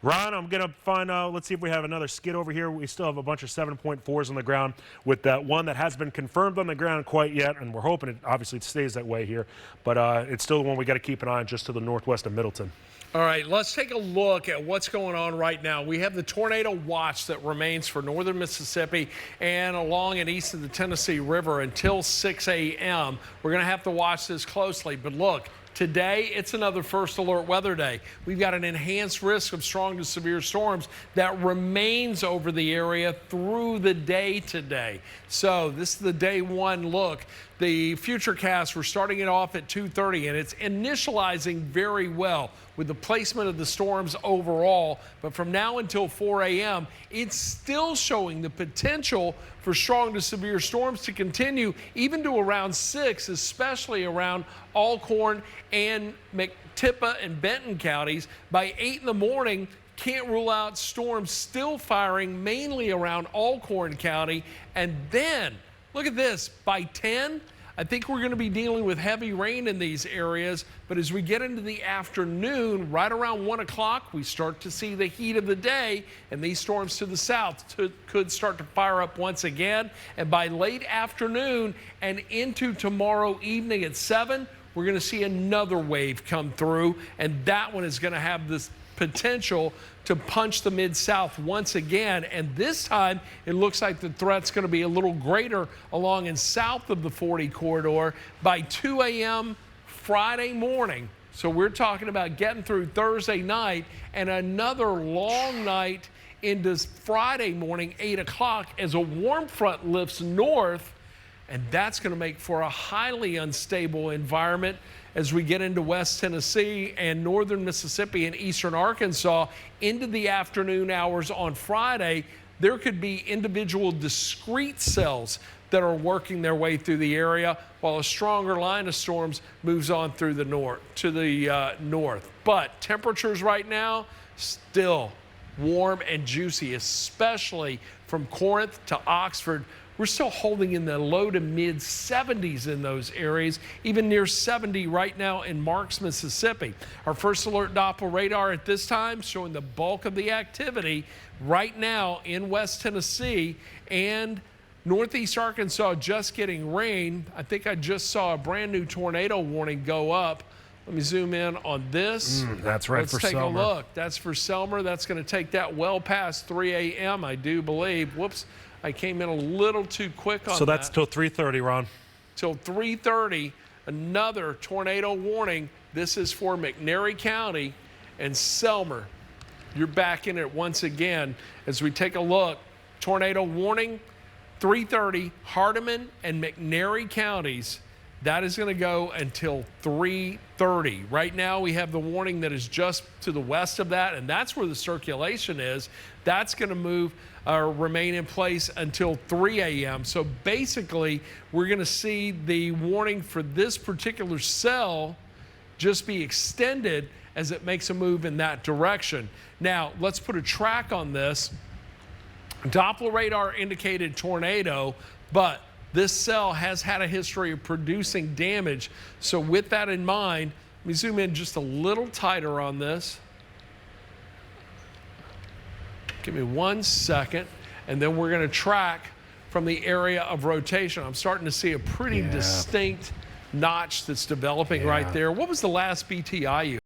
Ron, I'm going to find out, let's see if we have another skid over here. We still have a bunch of 7.4s on the ground with that one that has been confirmed on the ground quite yet, and we're hoping it obviously stays that way here. But it's still the one we got to keep an eye on just to the northwest of Middleton. All right, let's take a look at what's going on right now. We have the tornado watch that remains for northern Mississippi and along and east of the Tennessee River until 6 a.m. We're going to have to watch this closely, but look, today, it's another first alert weather day. We've got an enhanced risk of strong to severe storms that remains over the area through the day today. So this is the day one look. The futurecast, we're starting it off at 2:30, and it's initializing very well with the placement of the storms overall. But from now until 4 a.m., it's still showing the potential for strong to severe storms to continue even to around 6, especially around Alcorn and McTippa and Benton counties. By 8 in the morning, can't rule out storms still firing mainly around Alcorn County. And then, look at this, by 10, I think we're going to be dealing with heavy rain in these areas, but as we get into the afternoon, right around 1 o'clock, we start to see the heat of the day, and these storms to the south could start to fire up once again. And by late afternoon and into tomorrow evening at 7, we're going to see another wave come through, and that one is going to have this potential to punch the Mid-South once again. And this time, it looks like the threat's going to be a little greater along and south of the 40 corridor by 2 a.m. Friday morning. So we're talking about getting through Thursday night and another long night into Friday morning, 8 o'clock, as a warm front lifts north. And that's going to make for a highly unstable environment as we get into West Tennessee and northern Mississippi and eastern Arkansas into the afternoon hours on Friday. There could be individual discrete cells that are working their way through the area while a stronger line of storms moves on through the north. But temperatures right now still warm and juicy, especially from Corinth to Oxford. We're still holding in the low to mid 70s in those areas, even near 70 right now in Marks, Mississippi. Our first alert Doppler radar at this time showing the bulk of the activity right now in West Tennessee and northeast Arkansas just getting rain. I think I just saw a brand new tornado warning go up. Let me zoom in on this. That's right. Let's take a look. That's for Selmer. That's going to take that well past 3 a.m., I do believe. Whoops. I came in a little too quick on that. So that's till 3:30, Ron. Till 3:30, another tornado warning. This is for McNairy County and Selmer. You're back in it once again as we take a look. Tornado warning, 3:30, Hardeman and McNairy counties. That is going to go until 3:30. Right now, we have the warning that is just to the west of that, and that's where the circulation is. That's going to move or remain in place until 3 a.m. So basically, we're going to see the warning for this particular cell just be extended as it makes a move in that direction. Now, let's put a track on this. Doppler radar indicated tornado, but this cell has had a history of producing damage. So with that in mind, let me zoom in just a little tighter on this. Give me 1 second, and then we're going to track from the area of rotation. I'm starting to see a pretty distinct notch that's developing right there. What was the last BTIU?